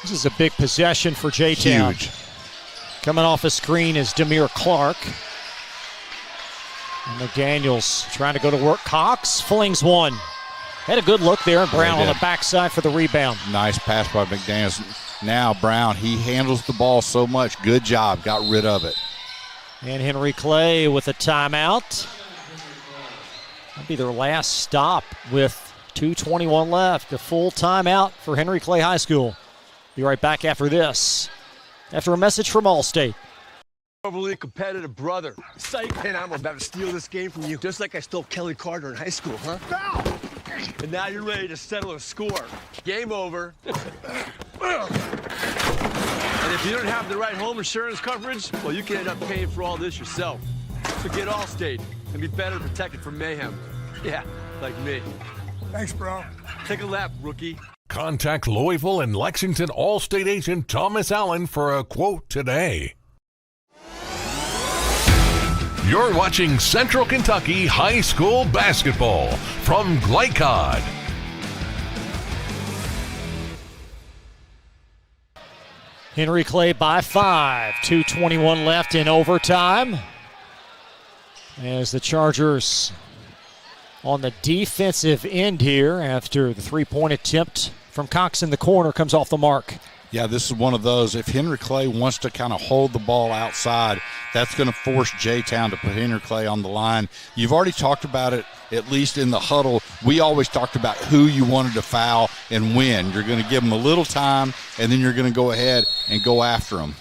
This is a big possession for J-Town. Huge. Coming off a screen is Demir Clark. And McDaniels trying to go to work. Cox flings one. Had a good look there, and Brown on the backside for the rebound. Nice pass by McDaniels. Now Brown, he handles the ball so much. Good job, got rid of it. And Henry Clay with a timeout. That'll be their last stop with 2:21 left. A full timeout for Henry Clay High School. Be right back after this. After a message from Allstate. Overly competitive brother. Psych. And I'm about to steal this game from you, just like I stole Kelly Carter in high school, huh? Foul! And now you're ready to settle a score. Game over. And if you don't have the right home insurance coverage, well, you can end up paying for all this yourself. So get Allstate and be better protected from mayhem. Yeah, like me. Thanks, bro. Take a lap, rookie. Contact Louisville and Lexington Allstate agent Thomas Allen for a quote today. You're watching Central Kentucky High School Basketball from Glycod. Henry Clay by 5. 2:21 left in overtime. As the Chargers on the defensive end here after the three-point attempt from Cox in the corner comes off the mark. Yeah, this is one of those. If Henry Clay wants to kind of hold the ball outside, that's going to force J-Town to put Henry Clay on the line. You've already talked about it, at least in the huddle. We always talked about who you wanted to foul and when. You're going to give them a little time, and then you're going to go ahead and go after them.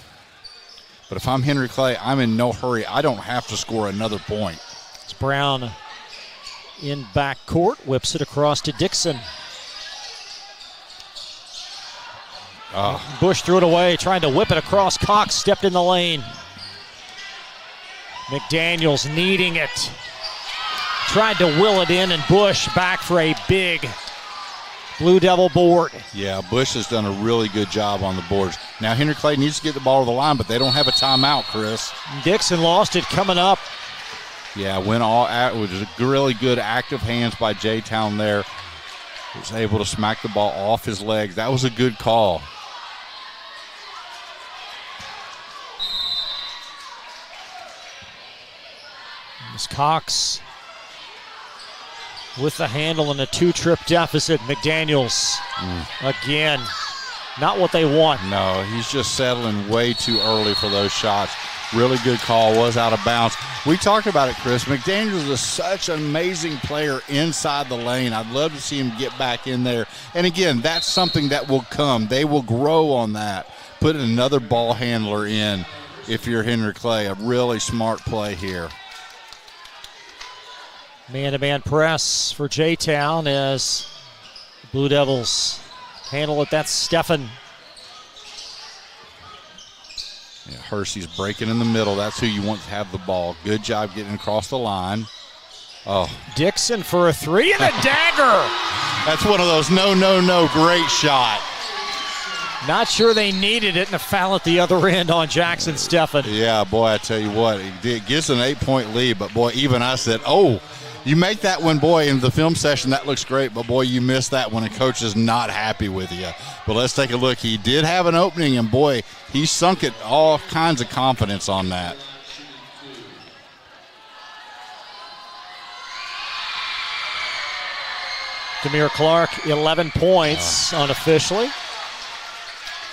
But if I'm Henry Clay, I'm in no hurry. I don't have to score another point. It's Brown in backcourt, whips it across to Dixon. Bush threw it away, trying to whip it across. Cox stepped in the lane. McDaniels needing it. Tried to will it in, and Bush back for a big Blue Devil board. Yeah, Bush has done a really good job on the boards. Now Henry Clay needs to get the ball to the line, but they don't have a timeout, Chris. Dixon lost it coming up. Yeah, went all out. It was a really good active hands by J-Town there. He was able to smack the ball off his legs. That was a good call. As Cox with the handle and a two-trip deficit. McDaniels again, not what they want. No, he's just settling way too early for those shots. Really good call, was out of bounds. We talked about it, Chris. McDaniels is such an amazing player inside the lane. I'd love to see him get back in there. And again, that's something that will come. They will grow on that. Put another ball handler in if you're Henry Clay. A really smart play here. Man-to-man press for J-Town as the Blue Devils handle it. That's Stephan. Yeah, Hersey's breaking in the middle. That's who you want to have the ball. Good job getting across the line. Oh, Dixon for a three and a dagger. That's one of those no. Great shot. Not sure they needed it, and a foul at the other end on Jackson Stephan. Yeah, boy, I tell you what, it gets an 8-point lead, but boy, even I said, oh, you make that one, boy, in the film session, that looks great, but boy, you missed that one, and coach is not happy with you. But let's take a look. He did have an opening, and boy, he sunk it all kinds of confidence on that. Demir Clark, 11 points unofficially.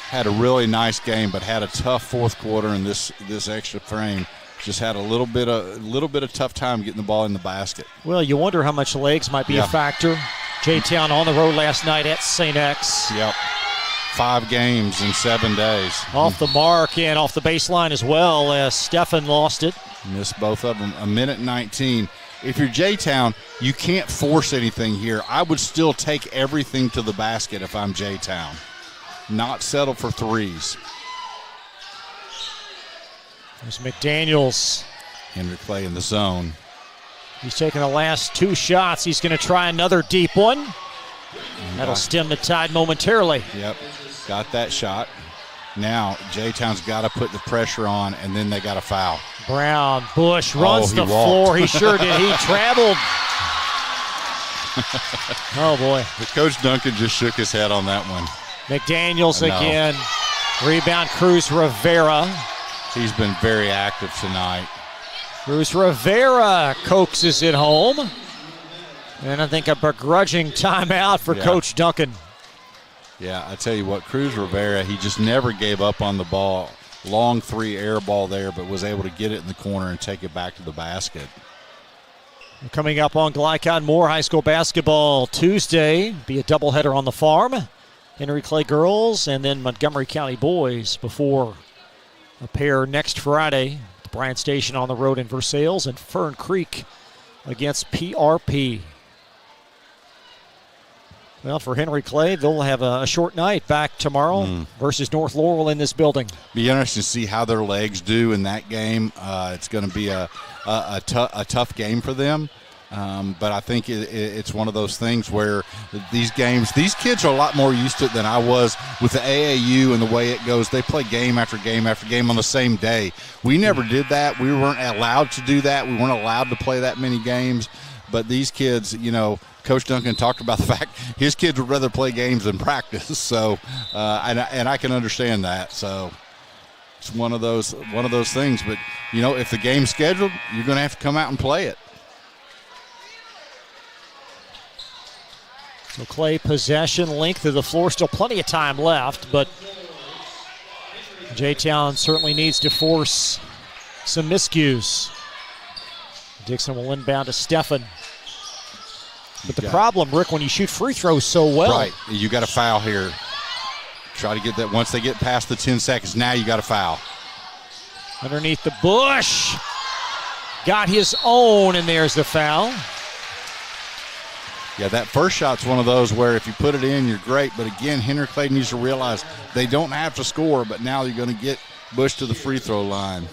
Had a really nice game, but had a tough fourth quarter in this extra frame. Just had a little bit of tough time getting the ball in the basket. Well, you wonder how much legs might be a factor. J-Town on the road last night at St. X. Yep. 5 games in 7 days. Off the mark and off the baseline as well as Stephan lost it. Missed both of them. 1:19. If you're J-Town, you can't force anything here. I would still take everything to the basket if I'm J-Town. Not settle for threes. There's McDaniels. Henry Clay in the zone. He's taking the last 2 shots. He's going to try another deep one. That'll stem the tide momentarily. Yep, got that shot. Now, J-Town's got to put the pressure on, and then they got to foul. Brown, Bush runs the walked. floor. He sure did. He traveled. Oh, boy. Coach Duncan just shook his head on that one. McDaniels again. Rebound, Cruz Rivera. He's been very active tonight. Cruz Rivera coaxes it home. And I think a begrudging timeout for Coach Duncan. Yeah, I tell you what, Cruz Rivera, he just never gave up on the ball. Long 3 air ball there, but was able to get it in the corner and take it back to the basket. Coming up on Glycon, more high school basketball Tuesday. Be a doubleheader on the farm. Henry Clay girls and then Montgomery County boys before a pair next Friday. Bryant Station on the road in Versailles and Fern Creek against PRP. Well, for Henry Clay, they'll have a short night back tomorrow versus North Laurel in this building. Be interesting to see how their legs do in that game. It's going to be a tough game for them. But I think it's one of those things where these games, these kids are a lot more used to it than I was with the AAU and the way it goes. They play game after game after game on the same day. We never did that. We weren't allowed to do that. We weren't allowed to play that many games. But these kids, you know, Coach Duncan talked about the fact his kids would rather play games than practice. So, and I can understand that. So it's one of those things. But, you know, if the game's scheduled, you're going to have to come out and play it. So Clay possession, length of the floor, still plenty of time left, but J-Town certainly needs to force some miscues. Dixon will inbound to Steffen. But the problem, Rick, when you shoot free throws so well. Right, you got to foul here. Try to get that once they get past the 10 seconds. Now you got to foul. Underneath the Bush. Got his own, and there's the foul. Yeah, that first shot's one of those where if you put it in, you're great. But again, Henry Clay needs to realize they don't have to score, but now you're going to get Bush to the free throw line.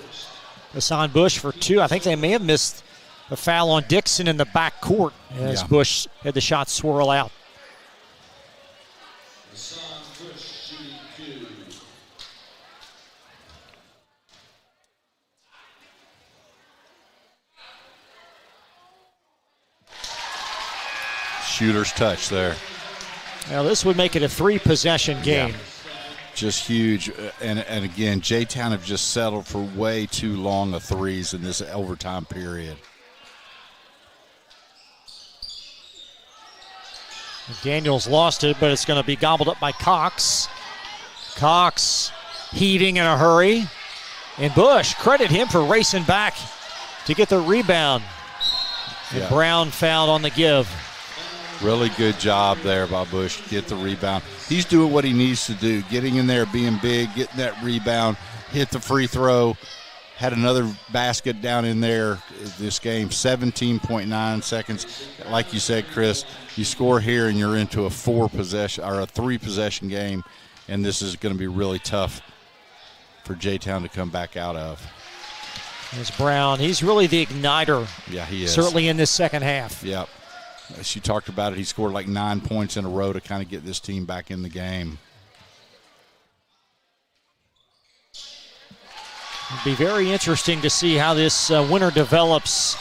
Hassan Bush for 2. I think they may have missed a foul on Dixon in the back court as Bush had the shot swirl out. Shooter's touch there. Now this would make it a 3-possession game. Yeah. Just huge. And again, J-Town have just settled for way too long of threes in this overtime period. Daniels lost it, but it's going to be gobbled up by Cox. Cox heaving in a hurry. And Bush, credit him for racing back to get the rebound. And Brown fouled on the give. Really good job there by Bush to get the rebound. He's doing what he needs to do, getting in there, being big, getting that rebound, hit the free throw. Had another basket down in there this game, 17.9 seconds. Like you said, Chris, you score here and you're into a 3-possession game, and this is going to be really tough for J-Town to come back out of. There's Brown. He's really the igniter. Yeah, he is. Certainly in this second half. Yep. As you talked about it, he scored like 9 points in a row to kind of get this team back in the game. It'll be very interesting to see how this winter develops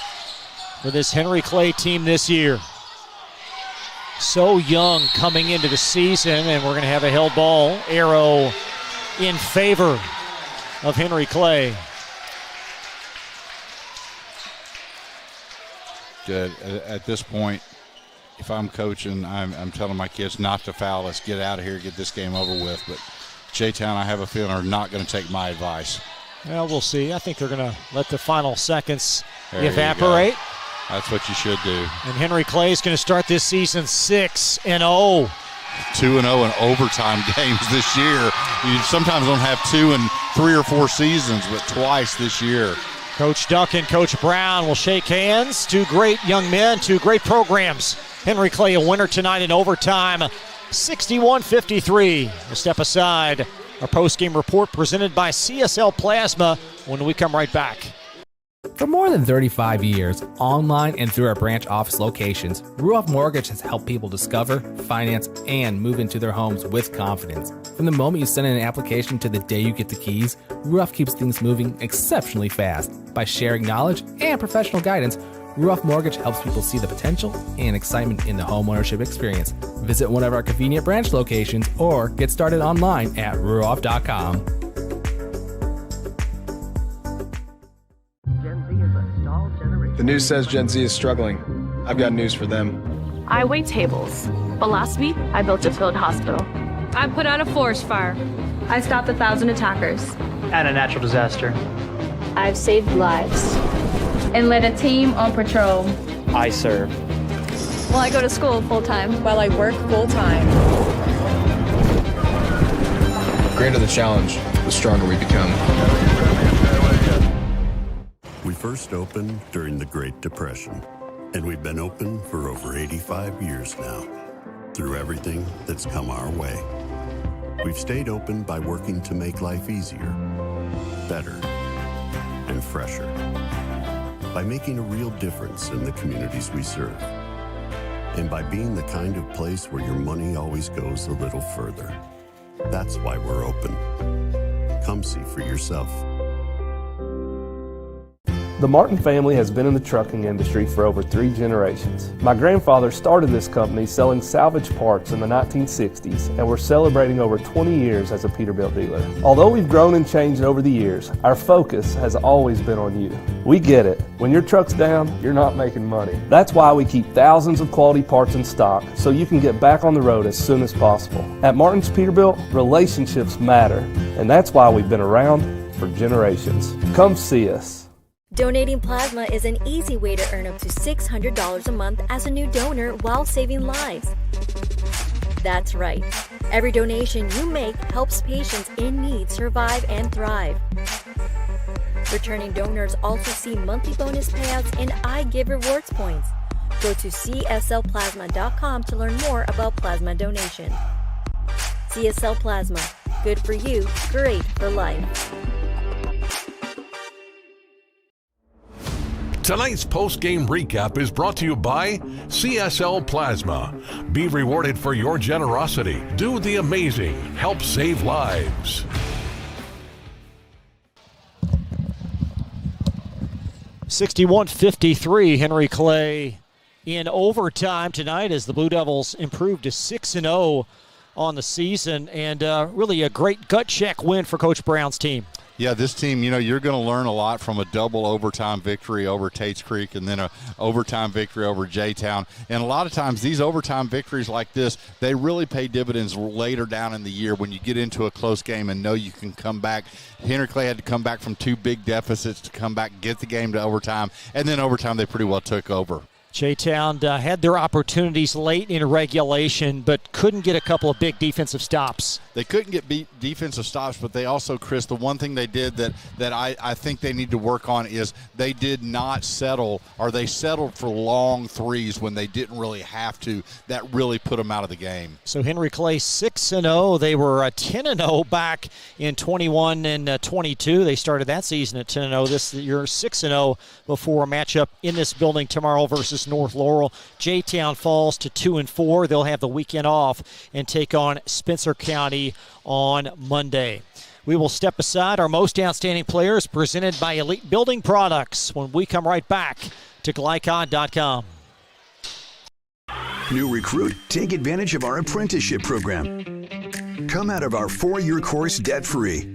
for this Henry Clay team this year. So young coming into the season, and we're going to have a held ball arrow in favor of Henry Clay. Good. At this point, if I'm coaching, I'm telling my kids not to foul. Let's get out of here, get this game over with. But J-Town, I have a feeling, are not going to take my advice. Well, we'll see. I think they're going to let the final seconds evaporate. That's what you should do. And Henry Clay is going to start this season 6-0. 2-0 in overtime games this year. You sometimes don't have 2 in 3 or 4 seasons, but twice this year. Coach Duncan, Coach Brown will shake hands. 2 great young men, 2 great programs. Henry Clay a winner tonight in overtime, 61-53. We'll step aside. Our post-game report presented by CSL Plasma when we come right back. For more than 35 years, online and through our branch office locations, Ruoff Mortgage has helped people discover, finance, and move into their homes with confidence. From the moment you send in an application to the day you get the keys, Ruoff keeps things moving exceptionally fast. By sharing knowledge and professional guidance, Ruoff Mortgage helps people see the potential and excitement in the homeownership experience. Visit one of our convenient branch locations or get started online at ruoff.com. The news says Gen Z is struggling. I've got news for them. I wait tables, but last week I built a field hospital. I put out a forest fire. I stopped 1,000 attackers. And a natural disaster. I've saved lives. And led a team on patrol. I serve. Well, I go to school full-time. While I work full-time. The greater the challenge, the stronger we become. We first opened during the Great Depression, and we've been open for over 85 years now. Through everything that's come our way, we've stayed open by working to make life easier, better, and fresher. By making a real difference in the communities we serve. And by being the kind of place where your money always goes a little further. That's why we're open. Come see for yourself. The Martin family has been in the trucking industry for over 3 generations. My grandfather started this company selling salvage parts in the 1960s, and we're celebrating over 20 years as a Peterbilt dealer. Although we've grown and changed over the years, our focus has always been on you. We get it. When your truck's down, you're not making money. That's why we keep thousands of quality parts in stock so you can get back on the road as soon as possible. At Martin's Peterbilt, relationships matter, and that's why we've been around for generations. Come see us. Donating plasma is an easy way to earn up to $600 a month as a new donor while saving lives. That's right. Every donation you make helps patients in need survive and thrive. Returning donors also see monthly bonus payouts and I Give Rewards points. Go to cslplasma.com to learn more about plasma donation. CSL Plasma. Good for you, great for life. Tonight's post-game recap is brought to you by CSL Plasma. Be rewarded for your generosity. Do the amazing. Help save lives. (61-53), Henry Clay in overtime tonight as the Blue Devils improved to 6-0 on the season, and really a great gut check win for Coach Brown's team. Yeah, this team, you're going to learn a lot from a double overtime victory over Tates Creek and then a overtime victory over J-Town. And a lot of times these overtime victories like this, they really pay dividends later down in the year when you get into a close game and know you can come back. Henry Clay had to come back from 2 big deficits to come back, get the game to overtime, and then overtime they pretty well took over. J-Town had their opportunities late in regulation, but couldn't get a couple of big defensive stops. They couldn't get defensive stops, but they also, Chris, the one thing they did that I think they need to work on is they did not settle, or they settled for long threes when they didn't really have to. That really put them out of the game. So Henry Clay 6-0. They were 10-0 back in 21 and 22. They started that season at 10-0. This year 6-0 before a matchup in this building tomorrow versus North Laurel. J-Town falls to 2-4. They'll have the weekend off and take on Spencer County on Monday. We will step aside. Our most outstanding players presented by Elite Building Products when we come right back to Glycon.com. New recruit, take advantage of our apprenticeship program. Come out of our 4-year course debt-free.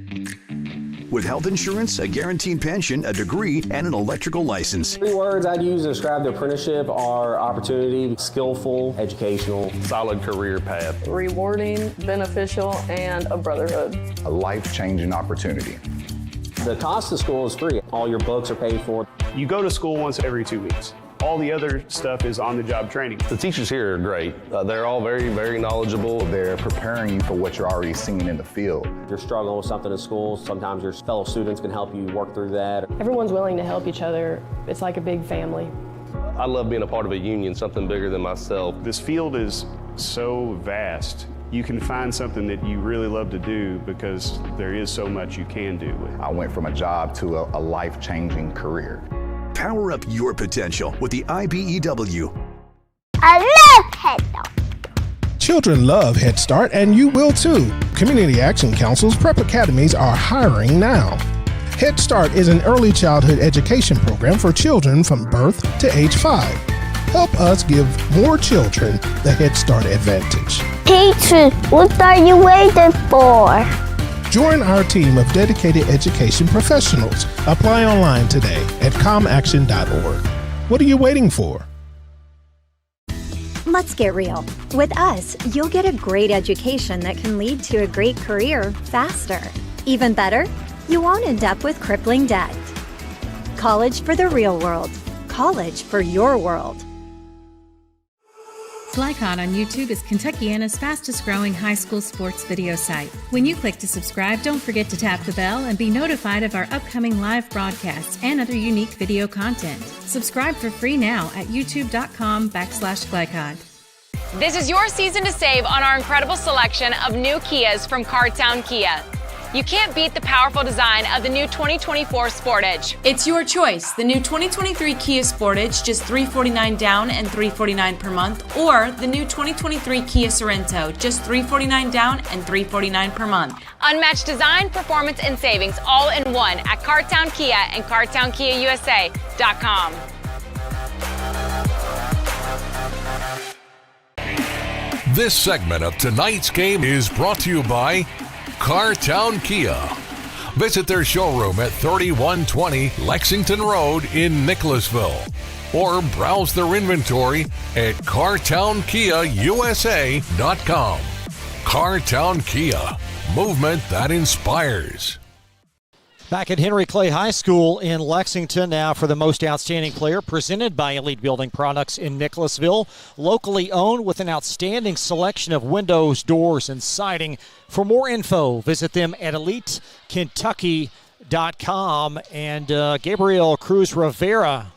With health insurance, a guaranteed pension, a degree, and an electrical license. 3 words I'd use to describe the apprenticeship are opportunity, skillful, educational, solid career path, rewarding, beneficial, and a brotherhood. A life-changing opportunity. The cost of school is free. All your books are paid for. You go to school once every 2 weeks. All the other stuff is on-the-job training. The teachers here are great. They're all very, very knowledgeable. They're preparing you for what you're already seeing in the field. If you're struggling with something in school, sometimes your fellow students can help you work through that. Everyone's willing to help each other. It's like a big family. I love being a part of a union, something bigger than myself. This field is so vast. You can find something that you really love to do because there is so much you can do. I went from a job to a life-changing career. Power up your potential with the IBEW. I love Head Start. Children love Head Start, and you will too. Community Action Council's prep academies are hiring now. Head Start is an early childhood education program for children from birth to age 5. Help us give more children the Head Start advantage. Teachers, what are you waiting for? Join our team of dedicated education professionals. Apply online today at comaction.org. What are you waiting for? Let's get real. With us, you'll get a great education that can lead to a great career faster. Even better, you won't end up with crippling debt. College for the real world. College for your world. Glycod on YouTube is Kentuckiana's fastest growing high school sports video site. When you click to subscribe, don't forget to tap the bell and be notified of our upcoming live broadcasts and other unique video content. Subscribe for free now at youtube.com/Glycod. This is your season to save on our incredible selection of new Kias from Cardtown Kia. You can't beat the powerful design of the new 2024 Sportage. It's your choice. The new 2023 Kia Sportage, just $349 down and $349 per month, or the new 2023 Kia Sorento, just $349 down and $349 per month. Unmatched design, performance, and savings all in one at Cardtown Kia and CardtownKiaUSA.com. This segment of tonight's game is brought to you by Cardtown Kia. Visit their showroom at 3120 Lexington Road in Nicholasville, or browse their inventory at CardtownKiaUSA.com. Cardtown Kia, movement that inspires. Back at Henry Clay High School in Lexington now for the most outstanding player, presented by Elite Building Products in Nicholasville. Locally owned with an outstanding selection of windows, doors, and siding. For more info, visit them at EliteKentucky.com. And Gabriel Cruz Rivera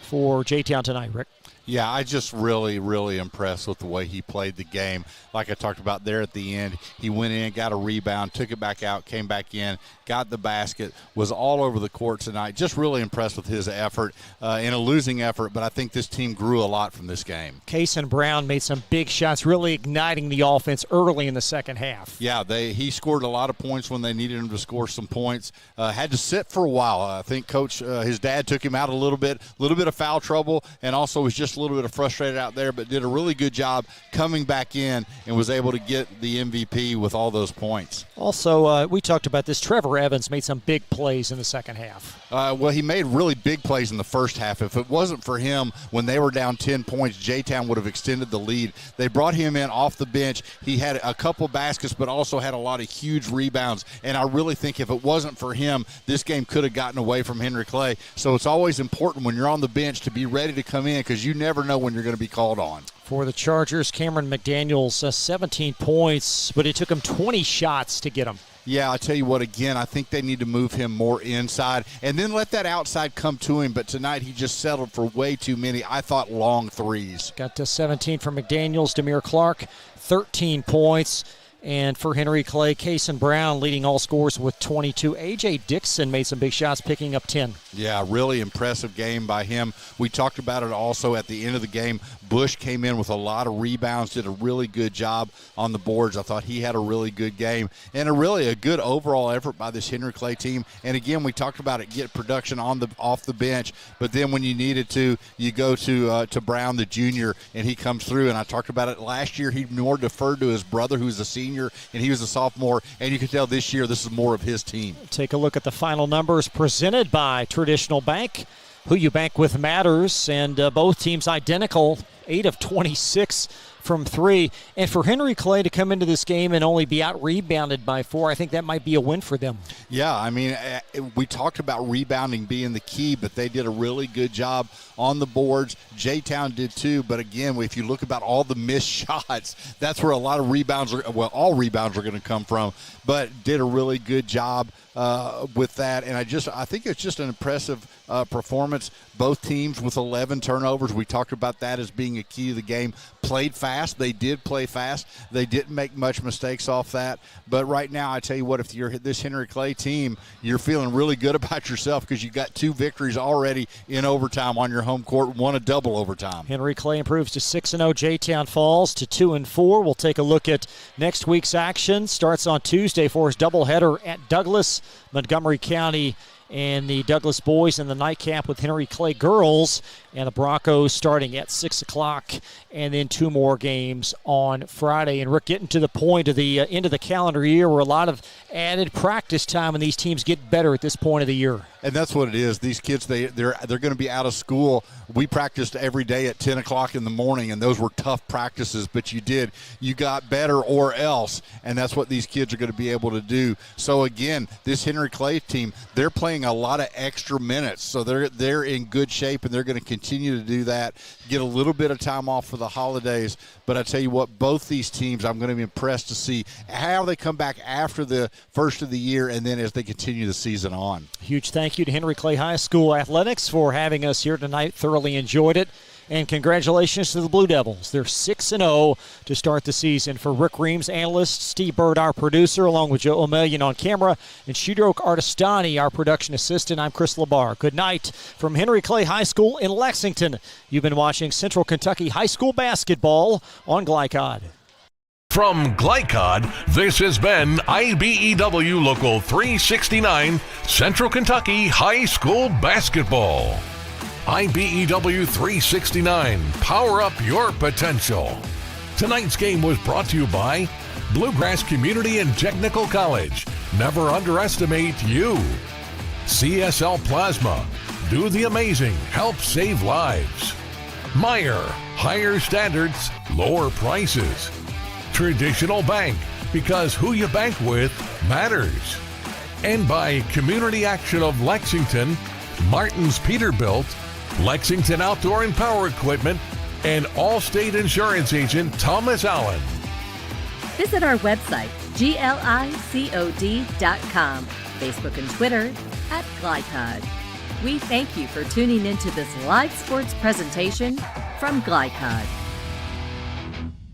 for J-Town tonight, Rick. Yeah, I just really impressed with the way he played the game. Like I talked about there at the end, he went in, got a rebound, took it back out, came back in, got the basket, was all over the court tonight. Just really impressed with his effort in a losing effort, but I think this team grew a lot from this game. Kason Brown made some big shots, really igniting the offense early in the second half. Yeah, he scored a lot of points when they needed him to score some points. Had to sit for a while. I think Coach, his dad took him out a little bit of foul trouble, and also was just a little bit of frustrated out there, but did a really good job coming back in and was able to get the MVP with all those points. Also, we talked about this. Trevor Evans made some big plays in the second half. Well, he made really big plays in the first half. If it wasn't for him, when they were down 10 points, J-Town would have extended the lead. They brought him in off the bench. He had a couple baskets, but also had a lot of huge rebounds. And I really think if it wasn't for him, this game could have gotten away from Henry Clay. So it's always important when you're on the bench to be ready to come in, because you never know when you're going to be called on. For the Chargers, Cameron McDaniels, 17 points, but it took him 20 shots to get him. Yeah, I tell you what, again, I think they need to move him more inside and then let that outside come to him. But tonight he just settled for way too many, I thought, long threes. Got to 17 for McDaniels. Demir Clark, 13 points. And for Henry Clay, Kason Brown leading all scorers with 22. A.J. Dixon made some big shots, picking up 10. Yeah, really impressive game by him. We talked about it also at the end of the game. Bush came in with a lot of rebounds, did a really good job on the boards. I thought he had a really good game and a good overall effort by this Henry Clay team. And again, we talked about it, get production off the bench, but then when you needed to, you go to Brown, the junior, and he comes through. And I talked about it last year. He more deferred to his brother, who's a senior, and he was a sophomore, and you can tell this year this is more of his team. Take a look at the final numbers presented by Traditional Bank. Who you bank with matters, and both teams identical, 8 of 26 from 3. And for Henry Clay to come into this game and only be out-rebounded by 4, I think that might be a win for them. Yeah, I mean, we talked about rebounding being the key, but they did a really good job on the boards. J-Town did too, but again, if you look about all the missed shots, that's where a lot of rebounds all rebounds are going to come from, but did a really good job with that. And I think it's just an impressive performance. Both teams with 11 turnovers. We talked about that as being a key to the game. Played fast. fast. They did play fast. They didn't make much mistakes off that. But right now, I tell you what, if you're this Henry Clay team, you're feeling really good about yourself because you got 2 victories already in overtime on your home court, 1 a double overtime. Henry Clay improves to 6-0. J-Town falls to 2-4. We'll take a look at next week's action. Starts on Tuesday for his doubleheader at Douglas, Montgomery County, and the Douglas boys in the nightcap with Henry Clay girls, and the Broncos starting at 6 o'clock, and then 2 more games on Friday. And Rick, getting to the point of the end of the calendar year where a lot of added practice time and these teams get better at this point of the year. And that's what it is. These kids, they're going to be out of school. We practiced every day at 10 o'clock in the morning, and those were tough practices, but you got better or else, and that's what these kids are going to be able to do. So, again, this Henry Clay team, they're playing a lot of extra minutes, so they're in good shape, and they're going to continue to do that, get a little bit of time off for the holidays. But I tell you what, both these teams, I'm going to be impressed to see how they come back after the first of the year and then as they continue the season on. Huge thank you to Henry Clay High School Athletics for having us here tonight. Thoroughly enjoyed it. And congratulations to the Blue Devils. They're 6-0 to start the season. For Rick Reams, analyst, Steve Bird, our producer, along with Joe O'Melian on camera, and Shudroke Artistani, our production assistant, I'm Chris Labar. Good night from Henry Clay High School in Lexington. You've been watching Central Kentucky High School basketball on Glycod. From Glycod, this has been IBEW Local 369, Central Kentucky High School Basketball. IBEW 369, power up your potential. Tonight's game was brought to you by Bluegrass Community and Technical College. Never underestimate you. CSL Plasma, do the amazing, help save lives. Meyer, higher standards, lower prices. Traditional Bank, because who you bank with matters. And by Community Action of Lexington, Martin's Peterbilt, Lexington Outdoor and Power Equipment, and Allstate Insurance Agent Thomas Allen. Visit our website, glicod.com, Facebook and Twitter @Glycod. We thank you for tuning into this live sports presentation from Glycod.